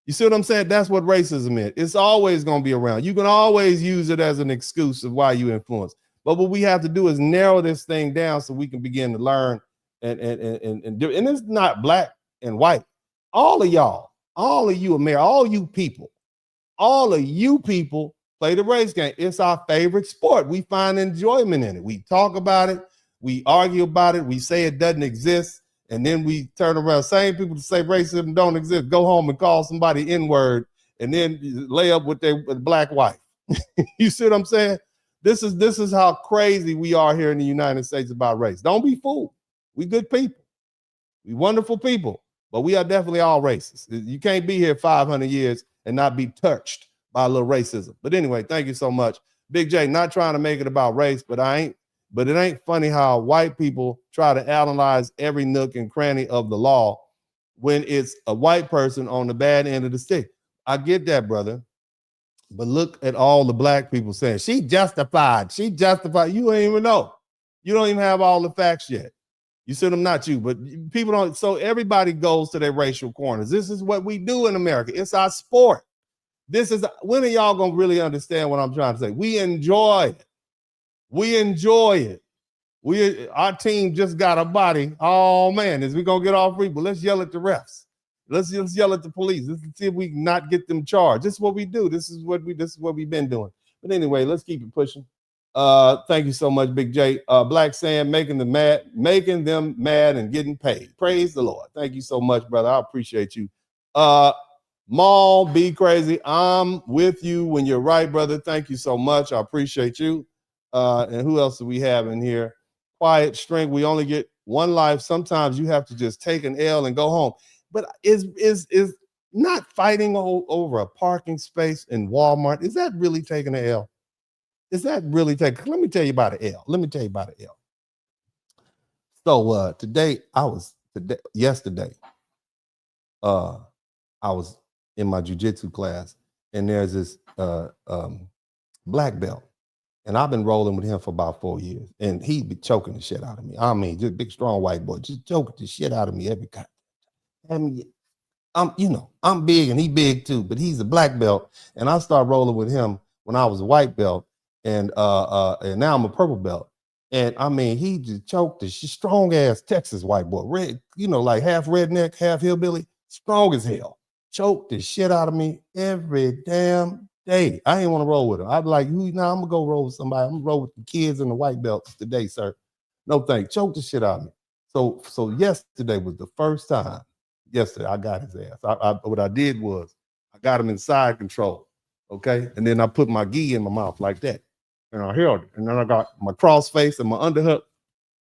You see what I'm saying? That's what racism is. It's always going to be around. You can always use it as an excuse of why you influence. But what we have to do is narrow this thing down so we can begin to learn and do. And it's not black and white. All of y'all, all of you America, all of you people play the race game. It's our favorite sport. We find enjoyment in it. We talk about it. We argue about it. We say it doesn't exist. And then we turn around, same people to say racism don't exist, go home and call somebody N-word and then lay up with their black wife. You see what I'm saying? This is how crazy we are here in the United States about race. Don't be fooled. We good people. We wonderful people, but we are definitely all racist. You can't be here 500 years and not be touched by a little racism. But anyway, thank you so much. Big J, not trying to make it about race, but it ain't funny how white people try to analyze every nook and cranny of the law when it's a white person on the bad end of the stick. I get that, brother. But look at all the black people saying, she justified. She justified. You ain't even know. You don't even have all the facts yet. You said them, not you, but people don't. So everybody goes to their racial corners. This is what we do in America. It's our sport. When are y'all going to really understand what I'm trying to say? We enjoy it. We enjoy it. Our team just got a body. Oh man, is we gonna get off free? But let's yell at the refs. Let's yell at the police. Let's see if we can not get them charged. This is what we do. This is what we've been doing. But anyway, let's keep it pushing. Thank you so much, Big J. Black Sam making them mad and getting paid. Praise the Lord. Thank you so much, brother. I appreciate you. Maul, be crazy. I'm with you when you're right, brother. Thank you so much. I appreciate you. And who else do we have in here? Quiet strength. We only get one life. Sometimes you have to just take an L and go home. But is not fighting over a parking space in Walmart, is that really taking an L? Is that really taking? Let me tell you about an L. So yesterday, I was in my jiu-jitsu class, and there's this black belt. And I've been rolling with him for about 4 years. And he'd be choking the shit out of me. I mean, just big, strong white boy, just choking the shit out of me every time. I mean, I'm big and he big too, but he's a black belt. And I started rolling with him when I was a white belt. And now I'm a purple belt. And I mean, he just choked the strong ass Texas white boy, red, like half redneck, half hillbilly, strong as hell. Choked the shit out of me every damn day. I ain't want to roll with him. I'd be like, I'm gonna go roll with somebody. I'm gonna roll with the kids in the white belts today, sir. No thanks. Choke the shit out of me. So yesterday was the first time. Yesterday I got his ass. What I did was I got him in side control. Okay. And then I put my gi in my mouth like that. And I held it. And then I got my cross face and my underhook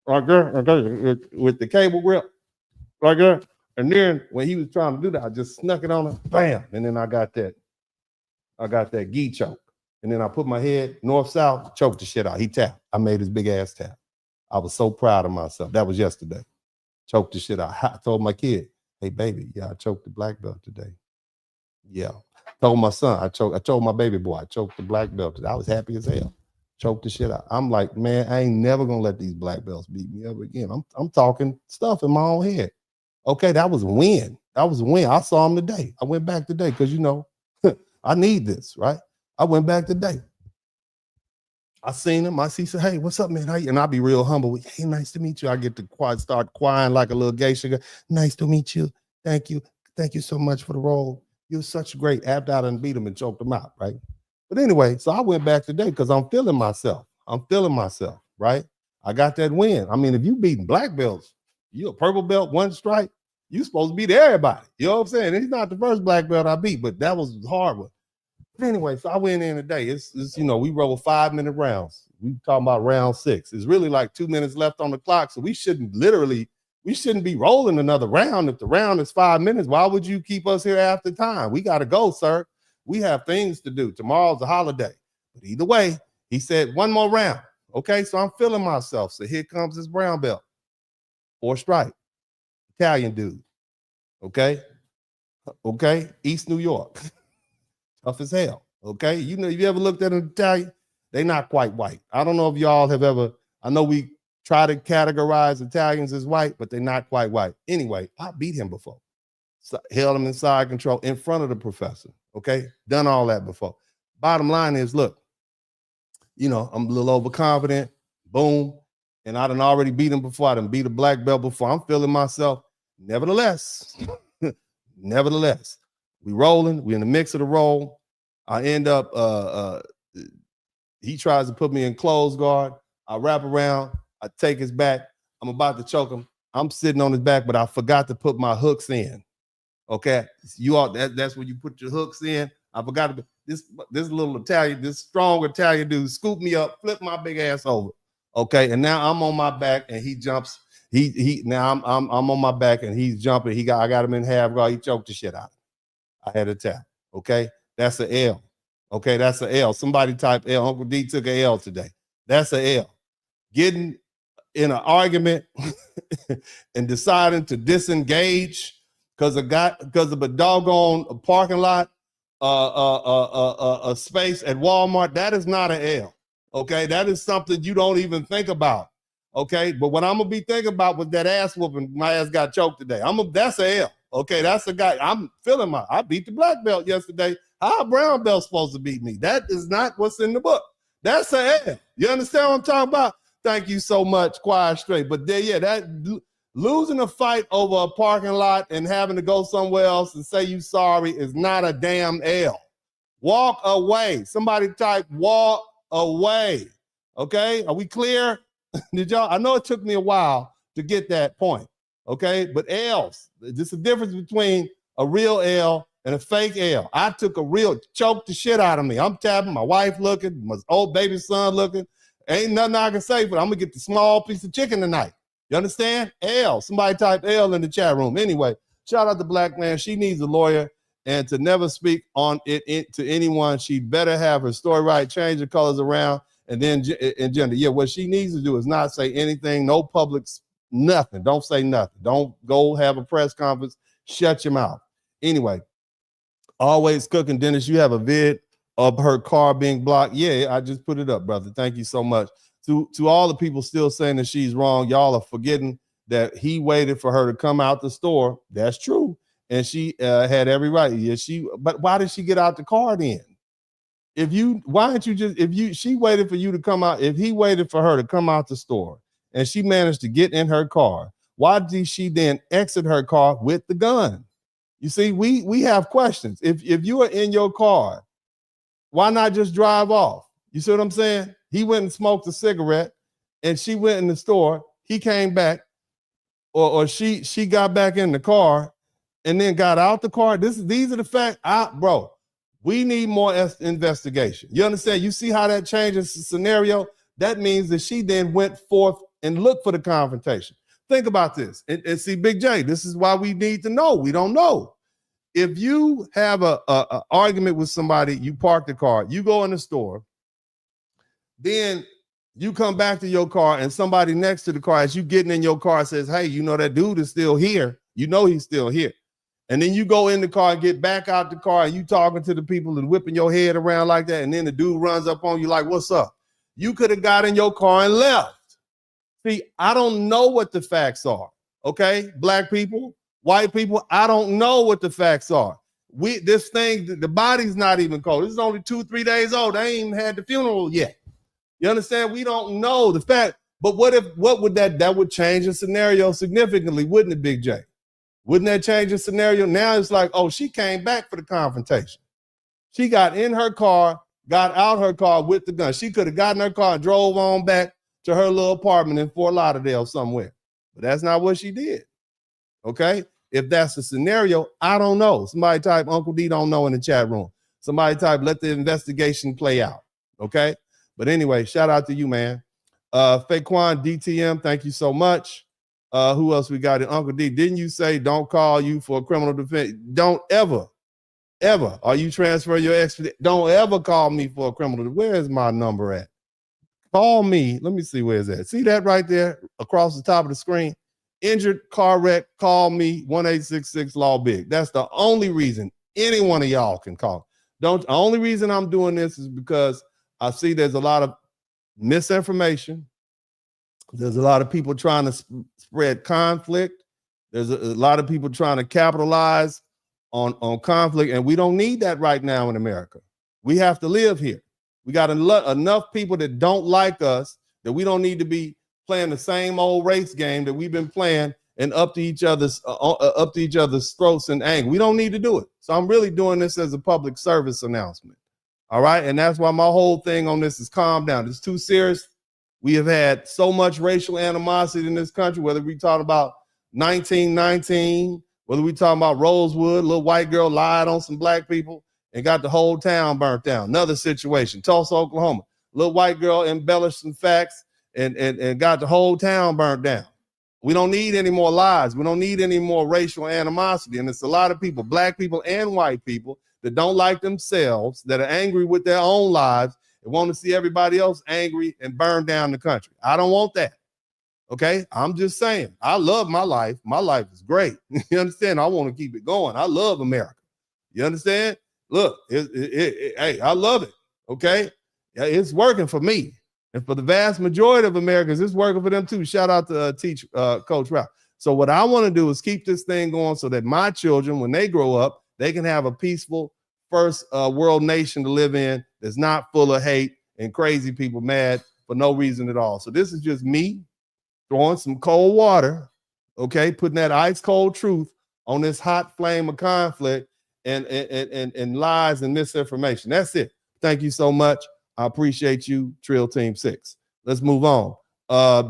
right there with the cable grip right there. And then when he was trying to do that, I just snuck it on him. Bam. And then I got that gi choke. And then I put my head north-south, choked the shit out. He tapped. I made his big ass tap. I was so proud of myself. That was yesterday. Choked the shit out. I told my kid, hey, baby, yeah, I choked the black belt today. Yeah. Told my son, I told my baby boy, I choked the black belt today. I was happy as hell. Choked the shit out. I'm like, man, I ain't never going to let these black belts beat me ever again. I'm talking stuff in my own head. Okay, that was a win. I saw him today. I went back today because, I need this, right? I went back today. I seen him. He said, hey, what's up, man? And I'll be real humble. Hey, nice to meet you. I get to start crying like a little geisha. Nice to meet you. Thank you. Thank you so much for the role. You're such great. After I done beat him and choked him out, right? But anyway, so I went back today because I'm feeling myself, right? I got that win. I mean, if you beating black belts, you a purple belt, one stripe, you supposed to beat everybody. You know what I'm saying? He's not the first black belt I beat, but that was a hard one. But anyway, so I went in today. It's we roll 5-minute rounds. We talking about round 6. It's really like 2 minutes left on the clock. So we shouldn't be rolling another round. If the round is 5 minutes, why would you keep us here after time? We got to go, sir. We have things to do. Tomorrow's a holiday. But either way, he said one more round. Okay, so I'm feeling myself. So here comes this brown belt. 4 stripe. Italian dude. Okay. East New York. Tough as hell. Okay. You know, if you ever looked at an Italian, they not quite white. I don't know if y'all have ever, I know we try to categorize Italians as white, but they're not quite white. Anyway, I beat him before. So, held him inside control in front of the professor. Okay. Done all that before. Bottom line is, look, you know, I'm a little overconfident. Boom. And I done already beat him before. I done beat a black belt before. I'm feeling myself. Nevertheless, we rolling. We in the mix of the roll. I end up, he tries to put me in closed guard. I wrap around. I take his back. I'm about to choke him. I'm sitting on his back, but I forgot to put my hooks in. Okay, you all that's when you put your hooks in. I forgot to this little Italian, this strong Italian dude scoop me up, flip my big ass over. Okay, and now I'm on my back and he jumps. He now I'm on my back and he's jumping. I got him in half guard. He choked the shit out. I had a tap. Okay, that's an L. Okay, that's an L. Somebody type L. Uncle D took an L today. That's an L. Getting in an argument and deciding to disengage because of a doggone parking lot, a space at Walmart. That is not an L. Okay, that is something you don't even think about. Okay, but what I'm gonna be thinking about was that ass whooping. My ass got choked today. That's a L. Okay, that's a guy. I'm feeling I beat the black belt yesterday. How a brown belt supposed to beat me? That is not what's in the book. That's a L. You understand what I'm talking about? Thank you so much, Quiet Straight. But that losing a fight over a parking lot and having to go somewhere else and say you sorry is not a damn L. Walk away. Somebody type walk away. Okay, are we clear? Did y'all? I know it took me a while to get that point. Okay, but L's. There's a difference between a real L and a fake L. I took a real, choked the shit out of me. I'm tapping, my wife looking, my old baby son looking. Ain't nothing I can say, but I'm gonna get the small piece of chicken tonight. You understand? L. Somebody type L in the chat room. Anyway, shout out to Black Man. She needs a lawyer, and to never speak on it to anyone. She better have her story right, change the colors around, and then in gender. Yeah, what she needs to do is not say anything, no public, nothing. Don't say nothing. Don't go have a press conference. Shut your mouth. Anyway, always cooking. Dennis, you have a vid of her car being blocked. Yeah, I just put it up, brother. Thank you so much. To all the people still saying that she's wrong, y'all are forgetting that he waited for her to come out the store. That's true. And she had every right. Yeah, but why did she get out the car then? She waited for you to come out. If he waited for her to come out the store and she managed to get in her car, why did she then exit her car with the gun? You see, we have questions. If you are in your car, why not just drive off? You see what I'm saying? He went and smoked a cigarette and she went in the store. He came back or she got back in the car and then got out the car. These are the facts. Bro, we need more investigation. You understand? You see how that changes the scenario? That means that she then went forth and looked for the confrontation. Think about this. And see, Big J, this is why we need to know. We don't know. If you have a argument with somebody, you park the car, you go in the store, then you come back to your car and somebody next to the car, as you getting in your car, says, hey, you know that dude is still here. You know he's still here. And then you go in the car and get back out the car and you talking to the people and whipping your head around like that. And then the dude runs up on you like, what's up? You could have got in your car and left. See, I don't know what the facts are. Okay, black people, white people, I don't know what the facts are. The body's not even cold. This is only 2-3 days old. They ain't even had the funeral yet. You understand? We don't know the fact. But what would that would change the scenario significantly, wouldn't it, Big J? Wouldn't that change the scenario? Now it's like, oh, she came back for the confrontation. She got in her car, got out her car with the gun. She could have gotten her car and drove on back to her little apartment in Fort Lauderdale somewhere. But that's not what she did. Okay? If that's the scenario, I don't know. Somebody type Uncle D don't know in the chat room. Somebody type let the investigation play out. Okay? But anyway, shout out to you, man. Faquan DTM, thank you so much. Who else we got? Uncle D, didn't you say don't call you for a criminal defense? Don't ever. Are you transferring your expedition? Don't ever call me for a criminal. Where is my number at? Call me. Let me see where it's at. See that right there across the top of the screen? injured, car wreck, call me 1-866-LAW-BIG. That's the only reason any one of y'all can call. The only reason I'm doing this is because I see there's a lot of misinformation. There's a lot of people trying to spread conflict. There's a lot of people trying to capitalize on conflict, and we don't need that right now in America. We have to live here. We got enough people that don't like us that we don't need to be playing the same old race game that we've been playing and up to each other's throats and anger. We don't need to do it. So I'm really doing this as a public service announcement. All right, and that's why my whole thing on this is calm down. It's too serious. We have had so much racial animosity in this country, whether we talk about 1919, whether we talking about Rosewood, a little white girl lied on some black people and got the whole town burnt down. Another situation, Tulsa, Oklahoma, little white girl embellished some facts and got the whole town burnt down. We don't need any more lies. We don't need any more racial animosity. And it's a lot of people, black people and white people, that don't like themselves, that are angry with their own lives and want to see everybody else angry and burn down the country. I don't want that. Okay, I'm just saying, I love my life. My life is great. You understand? I want to keep it going. I love America. You understand? Look, hey, I love it. Okay, it's working for me. And for the vast majority of Americans, it's working for them too. Shout out to Coach Ralph. So what I want to do is keep this thing going so that my children, when they grow up, they can have a peaceful first world nation to live in that's not full of hate and crazy people mad for no reason at all. So this is just me throwing some cold water, okay, putting that ice cold truth on this hot flame of conflict and lies and misinformation. That's it. Thank you so much. I appreciate you, Trill Team 6. Let's move on.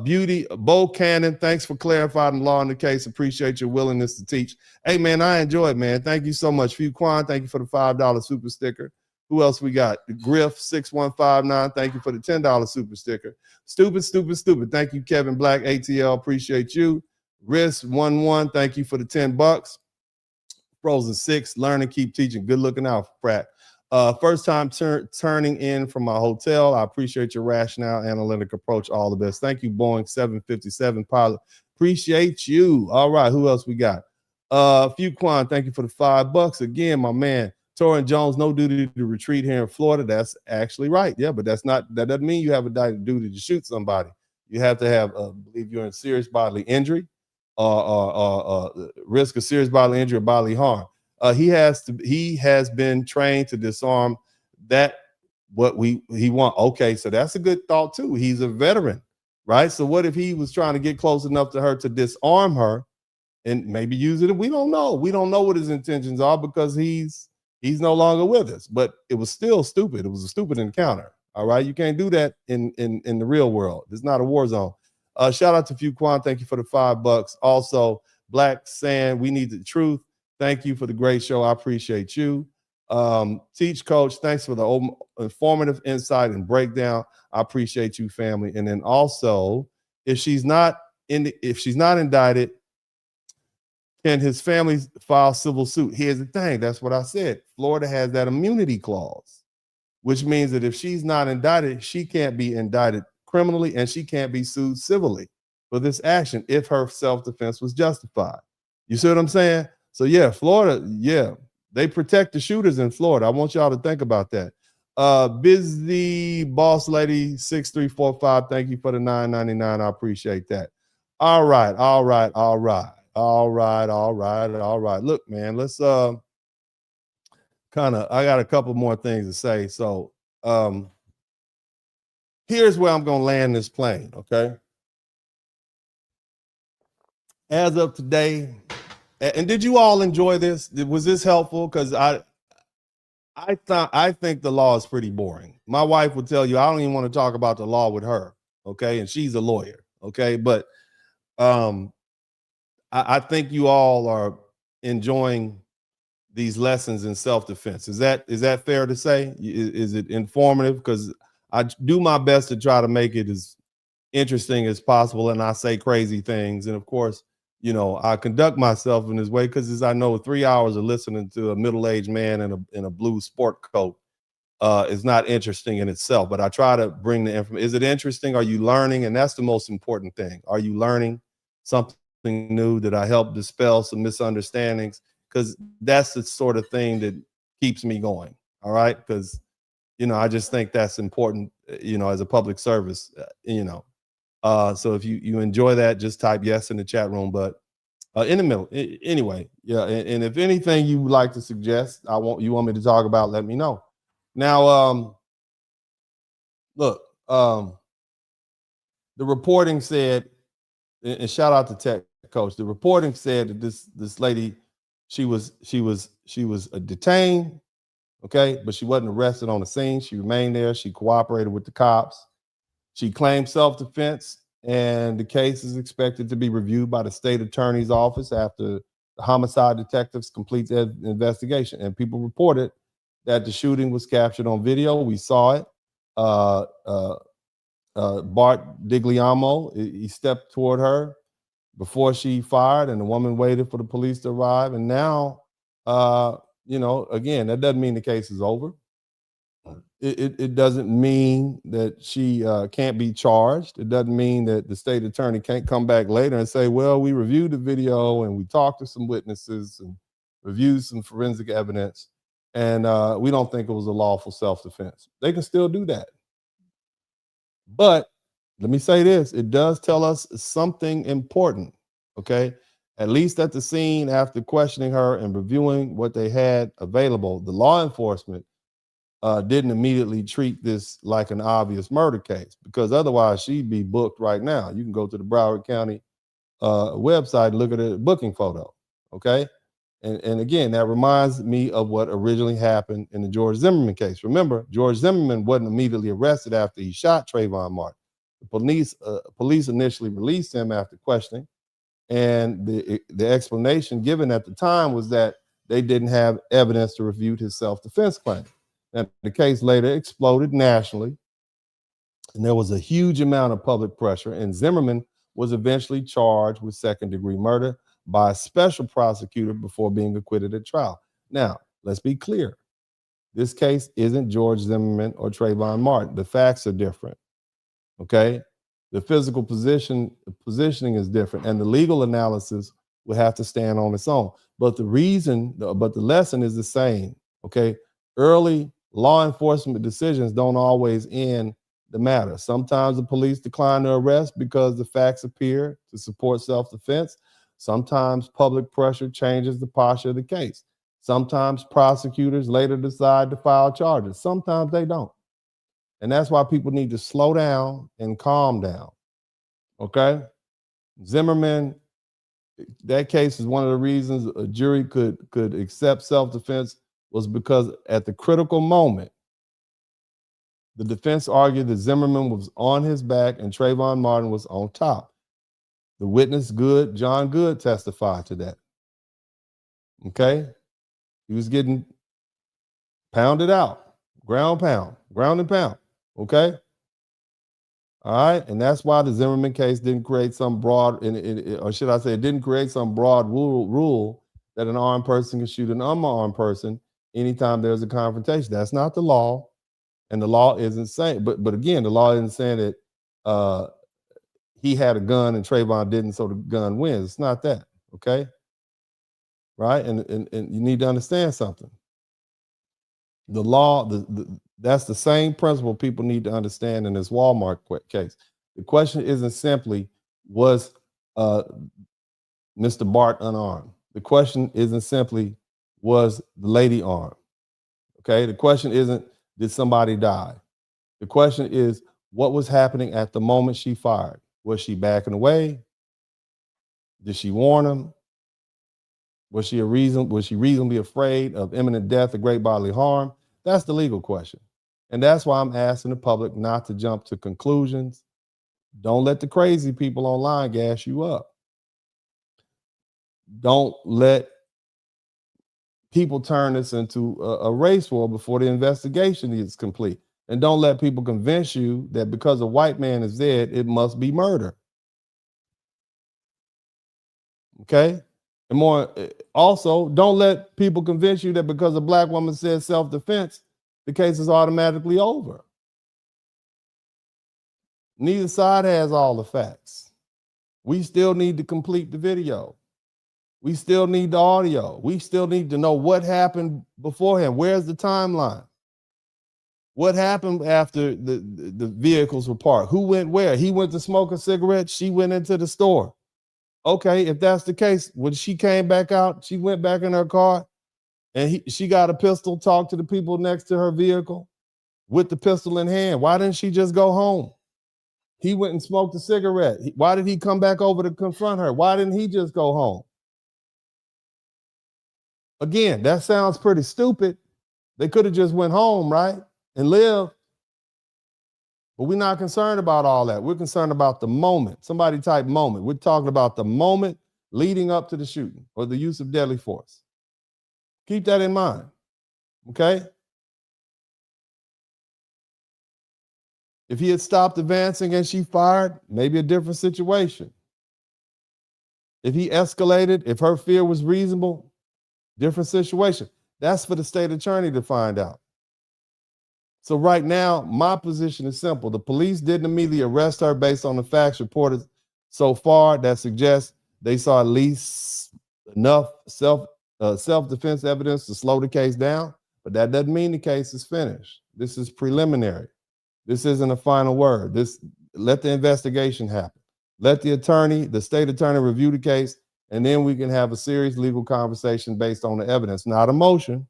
Beauty, Bo Cannon, thanks for clarifying the law in the case. Appreciate your willingness to teach. Hey, man, I enjoy it, man. Thank you so much. Few Quan, thank you for the $5 super sticker. Who else we got? The Griff 6159. Thank you for the $10 super sticker. Stupid. Thank you, Kevin Black, ATL. Appreciate you. Risk 11. Thank you for the $10. Frozen 6. Learn and keep teaching. Good looking out, Pratt. First time turning in from my hotel. I appreciate your rationale, analytic approach. All the best. Thank you, Boeing 757 pilot. Appreciate you. All right, who else we got? Few Quan, thank you for the $5 again, my man. Torrin Jones, no duty to retreat here in Florida. That's actually right. Yeah, but that doesn't mean you have a duty to shoot somebody. You have to have, believe you're in serious bodily injury or risk of serious bodily injury or bodily harm. He has been trained to disarm that what he want. Okay, so that's a good thought too. He's a veteran, right? So what if he was trying to get close enough to her to disarm her and maybe use it? We don't know. We don't know what his intentions are because he's no longer with us. But it was still stupid. It was a stupid encounter. All right, you can't do that in the real world. It's not a war zone. Shout out to Few Quan. Thank you for the $5. Also, Black saying we need the truth. Thank you for the great show. I appreciate you. Teach Coach, thanks for the informative insight and breakdown. I appreciate you, family. And then also, if she's not indicted, can his family file civil suit? Here's the thing. That's what I said. Florida has that immunity clause, which means that if she's not indicted, she can't be indicted criminally and she can't be sued civilly for this action if her self-defense was justified. You see what I'm saying? So yeah, Florida, yeah, they protect the shooters in Florida. I want y'all to think about that. Busy Boss Lady 6345, thank you for the $9.99. I appreciate that. All right. Look, man, let's I got a couple more things to say. So here's where I'm gonna land this plane, okay? As of today, and did you all enjoy this? Was this helpful? Because I think the law is pretty boring. My wife would tell you I don't even want to talk about the law with her, okay? And she's a lawyer, okay? But I think you all are enjoying these lessons in self-defense. Is that fair to say? Is it informative? Because I do my best to try to make it as interesting as possible, and I say crazy things. And of course, you know, I conduct myself in this way because, as I know, 3 hours of listening to a middle-aged man in a blue sport coat is not interesting in itself. But I try to bring the information. Is it interesting? Are you learning? And that's the most important thing. Are you learning something new? Did I help dispel some misunderstandings? Because that's the sort of thing that keeps me going. All right. Because, I just think that's important, as a public service, so if you enjoy that, just type yes in the chat room. But in the middle, anyway, yeah. And if anything you would like to suggest, you want me to talk about, let me know. Now, look, the reporting said, and shout out to Tech Coach. The reporting said that this lady, she was detained, okay, but she wasn't arrested on the scene. She remained there. She cooperated with the cops. She claimed self-defense, and the case is expected to be reviewed by the state attorney's office after the homicide detectives complete their investigation. And people reported that the shooting was captured on video. We saw it. Bart Digliamo, he stepped toward her before she fired, and the woman waited for the police to arrive. And now, again, that doesn't mean the case is over. It doesn't mean that she can't be charged. It doesn't mean that the state attorney can't come back later and say, well, we reviewed the video and we talked to some witnesses and reviewed some forensic evidence, and we don't think it was a lawful self-defense. They can still do that. But let me say this, it does tell us something important, okay? At least at the scene, after questioning her and reviewing what they had available, the law enforcement didn't immediately treat this like an obvious murder case, because otherwise she'd be booked right now. You can go to the Broward County website and look at a booking photo, okay? And again, that reminds me of what originally happened in the George Zimmerman case. Remember, George Zimmerman wasn't immediately arrested after he shot Trayvon Martin. The police initially released him after questioning, and the explanation given at the time was that they didn't have evidence to refute his self-defense claim. And the case later exploded nationally, and there was a huge amount of public pressure, and Zimmerman was eventually charged with second-degree murder by a special prosecutor before being acquitted at trial. Now, let's be clear. This case isn't George Zimmerman or Trayvon Martin. The facts are different, okay? The physical positioning is different, and the legal analysis will have to stand on its own. But the lesson is the same, okay? Early law enforcement decisions don't always end the matter. Sometimes the police decline to arrest because the facts appear to support self-defense. Sometimes public pressure changes the posture of the case. Sometimes prosecutors later decide to file charges. Sometimes they don't. And that's why people need to slow down and calm down, okay? Zimmerman, that case is one of the reasons a jury could accept self-defense was because at the critical moment, the defense argued that Zimmerman was on his back and Trayvon Martin was on top. The witness, John Good, testified to that. Okay? He was getting pounded out, ground and pound. Okay? All right? And that's why the Zimmerman case didn't create some broad, or should I say, it didn't create some broad rule that an armed person can shoot an unarmed person anytime there's a confrontation. That's not the law. And the law isn't saying, but again, the law isn't saying that he had a gun and Trayvon didn't, so the gun wins. It's not that, okay? Right? And you need to understand something. The law, that's the same principle people need to understand in this Walmart case. The question isn't simply, was Mr. Bart unarmed? The question isn't simply, was the lady armed? Okay? The question isn't, did somebody die? The question is, what was happening at the moment she fired? Was she backing away? Did she warn him? Was she reasonably afraid of imminent death or great bodily harm? That's the legal question. And that's why I'm asking the public not to jump to conclusions. Don't let the crazy people online gas you up. Don't let people turn this into a race war before the investigation is complete. And don't let people convince you that because a white man is dead, it must be murder. Okay? And also, don't let people convince you that because a black woman says self-defense, the case is automatically over. Neither side has all the facts. We still need to complete the video. We still need the audio. We still need to know what happened beforehand. Where's the timeline? What happened after the vehicles were parked? Who went where? He went to smoke a cigarette. She went into the store. Okay, if that's the case, when she came back out, she went back in her car and she got a pistol, talked to the people next to her vehicle with the pistol in hand. Why didn't she just go home? He went and smoked a cigarette. Why did he come back over to confront her? Why didn't he just go home? Again, that sounds pretty stupid. They could have just went home, right? And lived. But we're not concerned about all that. We're concerned about the moment. Somebody type moment. We're talking about the moment leading up to the shooting or the use of deadly force. Keep that in mind. Okay? If he had stopped advancing and she fired, maybe a different situation. If he escalated, if her fear was reasonable, different situation. That's for the state attorney to find out. So right now, my position is simple. The police didn't immediately arrest her based on the facts reported so far that suggests they saw at least enough self-defense evidence to slow the case down, but that doesn't mean the case is finished. This is preliminary. This isn't a final word. Let the investigation happen. Let the state attorney review the case, and then we can have a serious legal conversation based on the evidence, not emotion.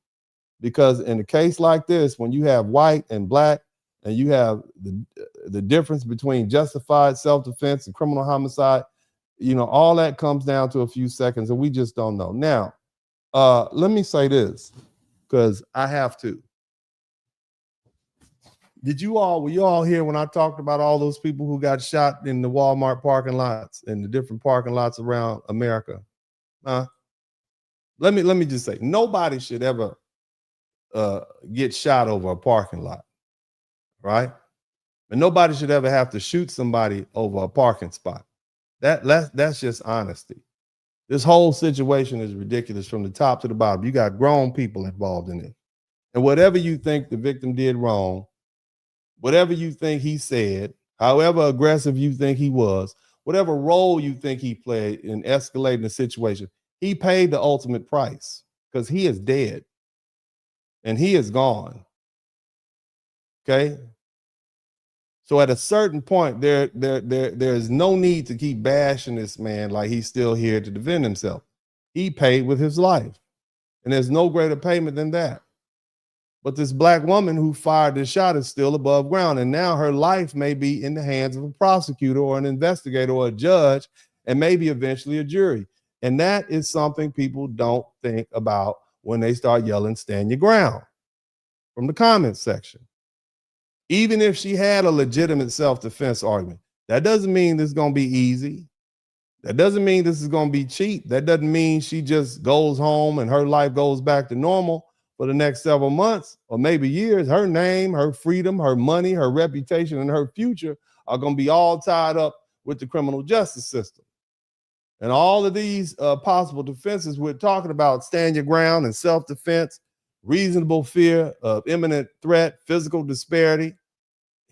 Because in a case like this, when you have white and black, and you have the difference between justified self-defense and criminal homicide, all that comes down to a few seconds, and we just don't know. Now, let me say this, because I have to. Were you all here when I talked about all those people who got shot in the Walmart parking lots and the different parking lots around America? Let me just say, nobody should ever get shot over a parking lot, right? And nobody should ever have to shoot somebody over a parking spot. That's just honesty. This whole situation is ridiculous from the top to the bottom. You got grown people involved in it. And whatever you think the victim did wrong, whatever you think he said, however aggressive you think he was, whatever role you think he played in escalating the situation, he paid the ultimate price because he is dead. And he is gone. Okay. So at a certain point, there is no need to keep bashing this man like he's still here to defend himself. He paid with his life. And there's no greater payment than that. But this black woman who fired this shot is still above ground. And now her life may be in the hands of a prosecutor or an investigator or a judge, and maybe eventually a jury. And that is something people don't think about when they start yelling, stand your ground, from the comments section. Even if she had a legitimate self-defense argument, that doesn't mean this is going to be easy. That doesn't mean this is going to be cheap. That doesn't mean she just goes home and her life goes back to normal for the next several months or maybe years. Her name, her freedom, her money, her reputation, and her future are going to be all tied up with the criminal justice system. And all of these possible defenses we're talking about, stand your ground and self-defense, reasonable fear of imminent threat, physical disparity,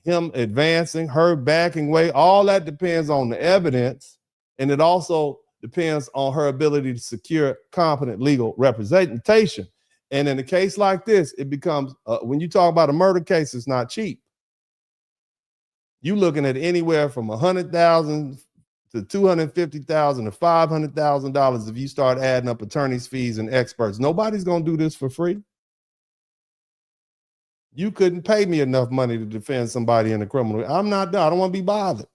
him advancing, her backing away, all that depends on the evidence. And it also depends on her ability to secure competent legal representation. And in a case like this, it becomes, when you talk about a murder case, it's not cheap. You're looking at anywhere from $100,000 to $250,000 to $500,000 if you start adding up attorneys' fees and experts. Nobody's going to do this for free. You couldn't pay me enough money to defend somebody in a criminal. I don't want to be bothered.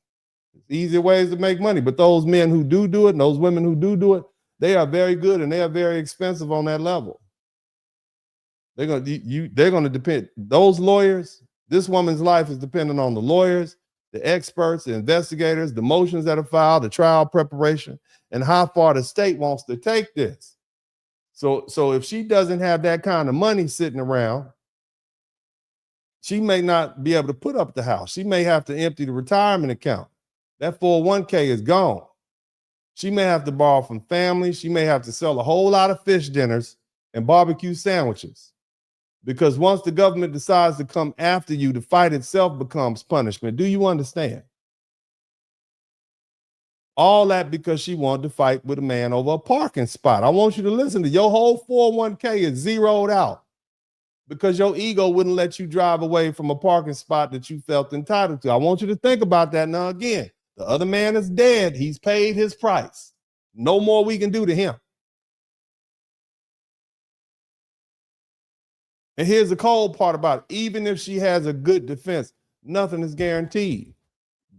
It's easier ways to make money. But those men who do it, and those women who do it, they are very good and they are very expensive on that level. They're going to depend. Those lawyers, this woman's life is dependent on the lawyers, the experts, the investigators, the motions that are filed, the trial preparation, and how far the state wants to take this. So if she doesn't have that kind of money sitting around, she may not be able to put up the house. She may have to empty the retirement account. That 401k is gone. She may have to borrow from family. She may have to sell a whole lot of fish dinners and barbecue sandwiches. Because once the government decides to come after you, the fight itself becomes punishment. Do you understand? All that because she wanted to fight with a man over a parking spot. I want you to listen to your whole 401k is zeroed out because your ego wouldn't let you drive away from a parking spot that you felt entitled to. I want you to think about that now again. The other man is dead. He's paid his price. No more we can do to him. And here's the cold part about it. Even if she has a good defense, nothing is guaranteed.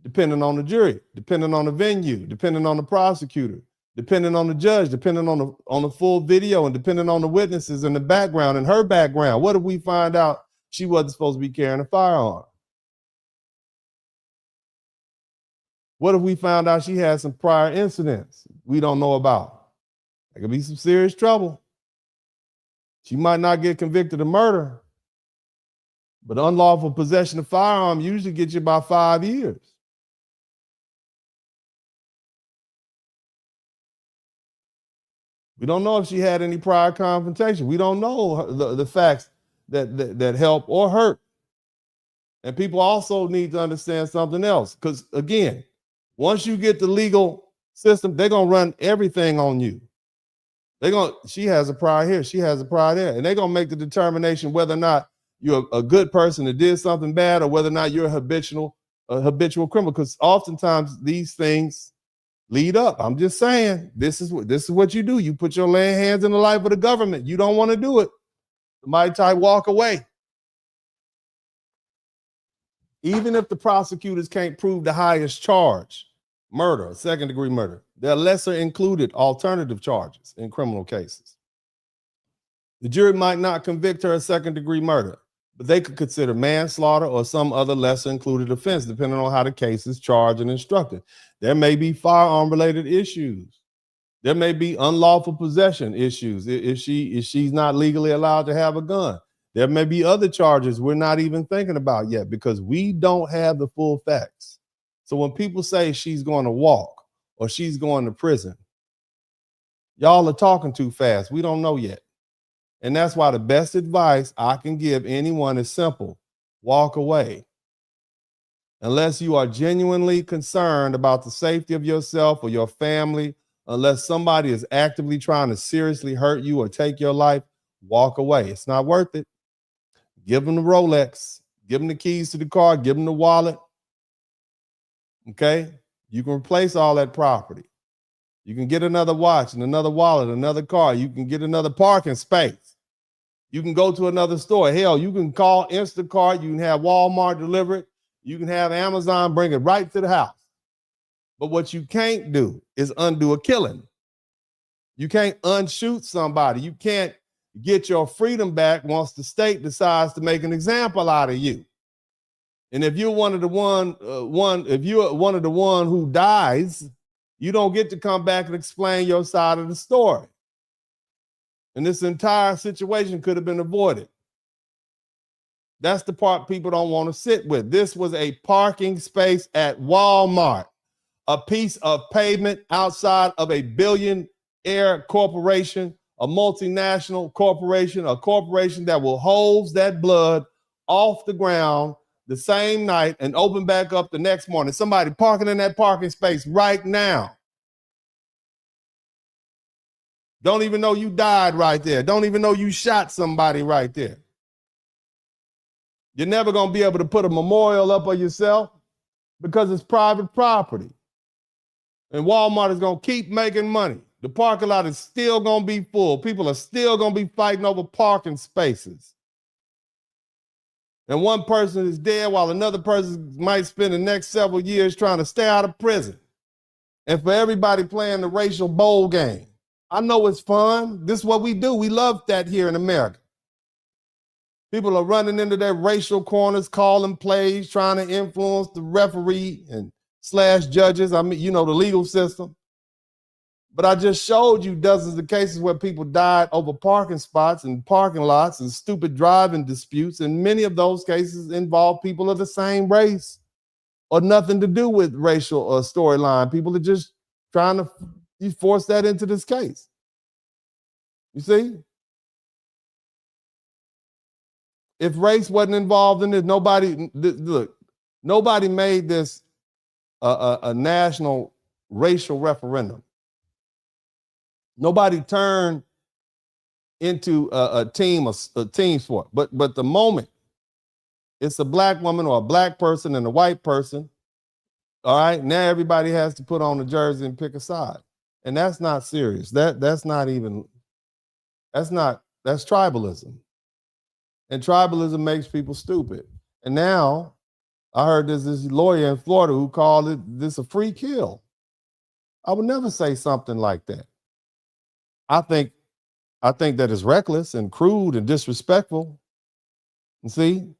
Depending on the jury, depending on the venue, depending on the prosecutor, depending on the judge, depending on the full video, and depending on the witnesses and the background and her background. What if we find out she wasn't supposed to be carrying a firearm? What if we found out she had some prior incidents we don't know about? There could be some serious trouble. She might not get convicted of murder, but unlawful possession of firearm usually gets you about 5 years. We don't know if she had any prior confrontation. We don't know the facts that help or hurt. And people also need to understand something else. Because again, once you get the legal system, they're going to run everything on you. She has a prior here, she has a prior there. And they're going to make the determination whether or not you're a good person that did something bad or whether or not you're a habitual criminal. Because oftentimes these things lead up. I'm just saying, this is what you do. You put your laying hands in the life of the government. You don't want to do it. Somebody type walk away. Even if the prosecutors can't prove the highest charge, murder, second-degree murder, there are lesser included alternative charges in criminal cases. The jury might not convict her of second-degree murder, but they could consider manslaughter or some other lesser included offense, depending on how the case is charged and instructed. There may be firearm-related issues. There may be unlawful possession issues if she's not legally allowed to have a gun. There may be other charges we're not even thinking about yet because we don't have the full facts. So when people say she's going to walk or she's going to prison, y'all are talking too fast. We don't know yet. And that's why the best advice I can give anyone is simple. Walk away. Unless you are genuinely concerned about the safety of yourself or your family, unless somebody is actively trying to seriously hurt you or take your life, walk away. It's not worth it. Give them the Rolex. Give them the keys to the car. Give them the wallet. Okay? You can replace all that property. You can get another watch and another wallet, another car. You can get another parking space. You can go to another store. Hell, you can call Instacart. You can have Walmart deliver it. You can have Amazon bring it right to the house. But what you can't do is undo a killing. You can't unshoot somebody. You can't get your freedom back once the state decides to make an example out of you. And if you're one of the one who dies, you don't get to come back and explain your side of the story. And this entire situation could have been avoided. That's the part people don't want to sit with. This was a parking space at Walmart, a piece of pavement outside of a billionaire corporation, a multinational corporation, a corporation that will hose that blood off the ground the same night and open back up the next morning. Somebody parking in that parking space right now. Don't even know you died right there. Don't even know you shot somebody right there. You're never going to be able to put a memorial up of yourself because it's private property. And Walmart is going to keep making money. The parking lot is still going to be full. People are still going to be fighting over parking spaces. And one person is dead while another person might spend the next several years trying to stay out of prison. And for everybody playing the racial bowl game. I know it's fun. This is what we do. We love that here in America. People are running into their racial corners, calling plays, trying to influence the referee and / judges. I mean, the legal system. But I just showed you dozens of cases where people died over parking spots and parking lots and stupid driving disputes. And many of those cases involve people of the same race or nothing to do with racial or storyline. People are just trying to force that into this case. You see? If race wasn't involved in it, nobody made this a national racial referendum. Nobody turned into a team sport. But the moment it's a black woman or a black person and a white person, all right, now everybody has to put on a jersey and pick a side. And that's not serious. That's tribalism. And tribalism makes people stupid. And now I heard this lawyer in Florida who called this a free kill. I would never say something like that. I think that is reckless and crude and disrespectful. And see,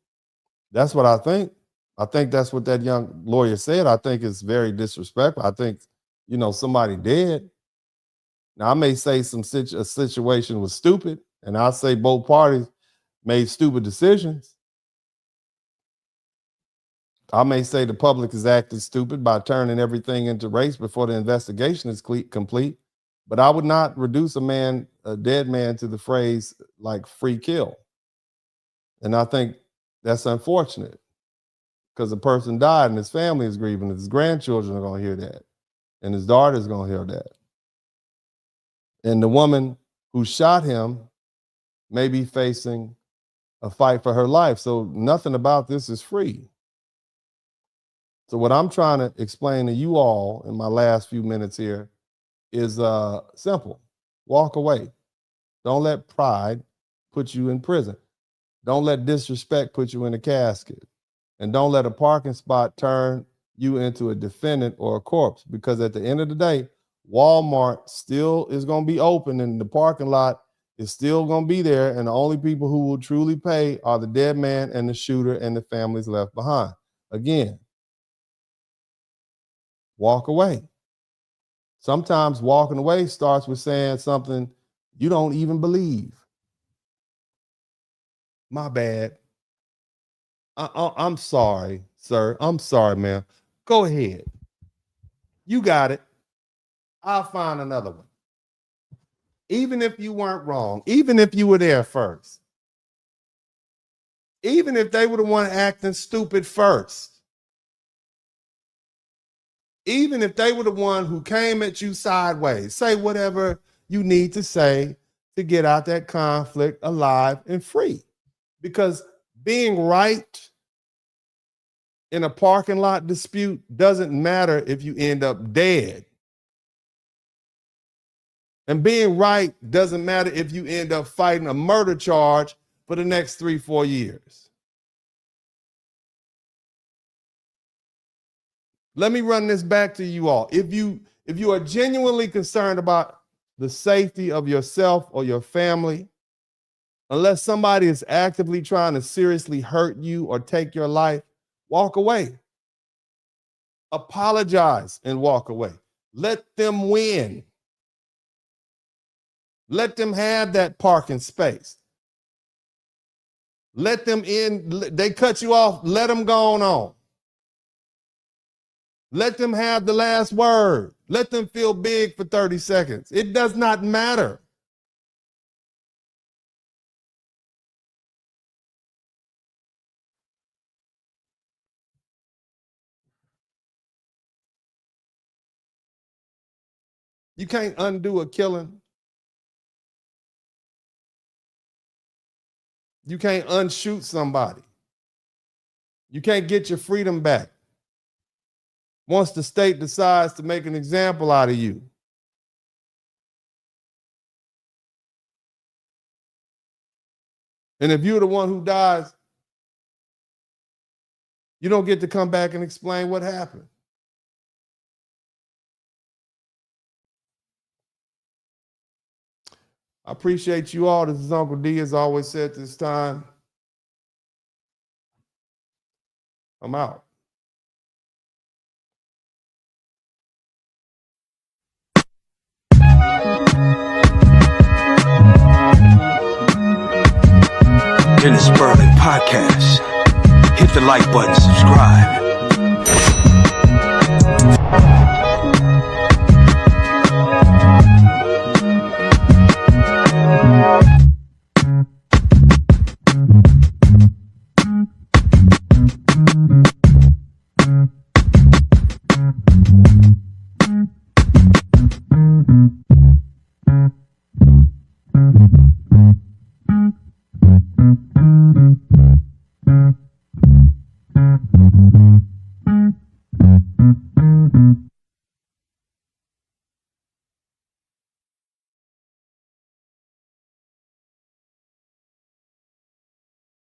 that's what I think. I think that's what that young lawyer said. I think it's very disrespectful. I think, somebody dead. Now, I may say a situation was stupid, and I'll say both parties made stupid decisions. I may say the public is acting stupid by turning everything into race before the investigation is complete, but I would not reduce a dead man to the phrase like free kill. And I think that's unfortunate because the person died and his family is grieving, and his grandchildren are going to hear that, and his daughter is going to hear that. And the woman who shot him may be facing a fight for her life. So nothing about this is free. So what I'm trying to explain to you all in my last few minutes here is simple. Walk away. Don't let pride put you in prison. Don't let disrespect put you in a casket. And don't let a parking spot turn you into a defendant or a corpse, because at the end of the day, Walmart still is going to be open and the parking lot is still going to be there. And the only people who will truly pay are the dead man and the shooter and the families left behind. Again, walk away. Sometimes walking away starts with saying something you don't even believe. My bad. I'm sorry, sir. I'm sorry, ma'am. Go ahead. You got it. I'll find another one. Even if you weren't wrong, even if you were there first, even if they were the one acting stupid first, even if they were the one who came at you sideways, say whatever you need to say to get out that conflict alive and free. Because being right in a parking lot dispute doesn't matter if you end up dead. And being right doesn't matter if you end up fighting a murder charge for the next 3-4 years. Let me run this back to you all. If you are genuinely concerned about the safety of yourself or your family, unless somebody is actively trying to seriously hurt you or take your life, walk away. Apologize and walk away. Let them win. Let them have that parking space. Let them in. They cut you off. Let them go on. Let them have the last word. Let them feel big for 30 seconds. It does not matter. You can't undo a killing. You can't unshoot somebody. You can't get your freedom back once the state decides to make an example out of you. And if you're the one who dies, you don't get to come back and explain what happened. I appreciate you all. This is Uncle D, as always said this time. I'm out. Dennis Spurling Podcast. Hit the like button, subscribe.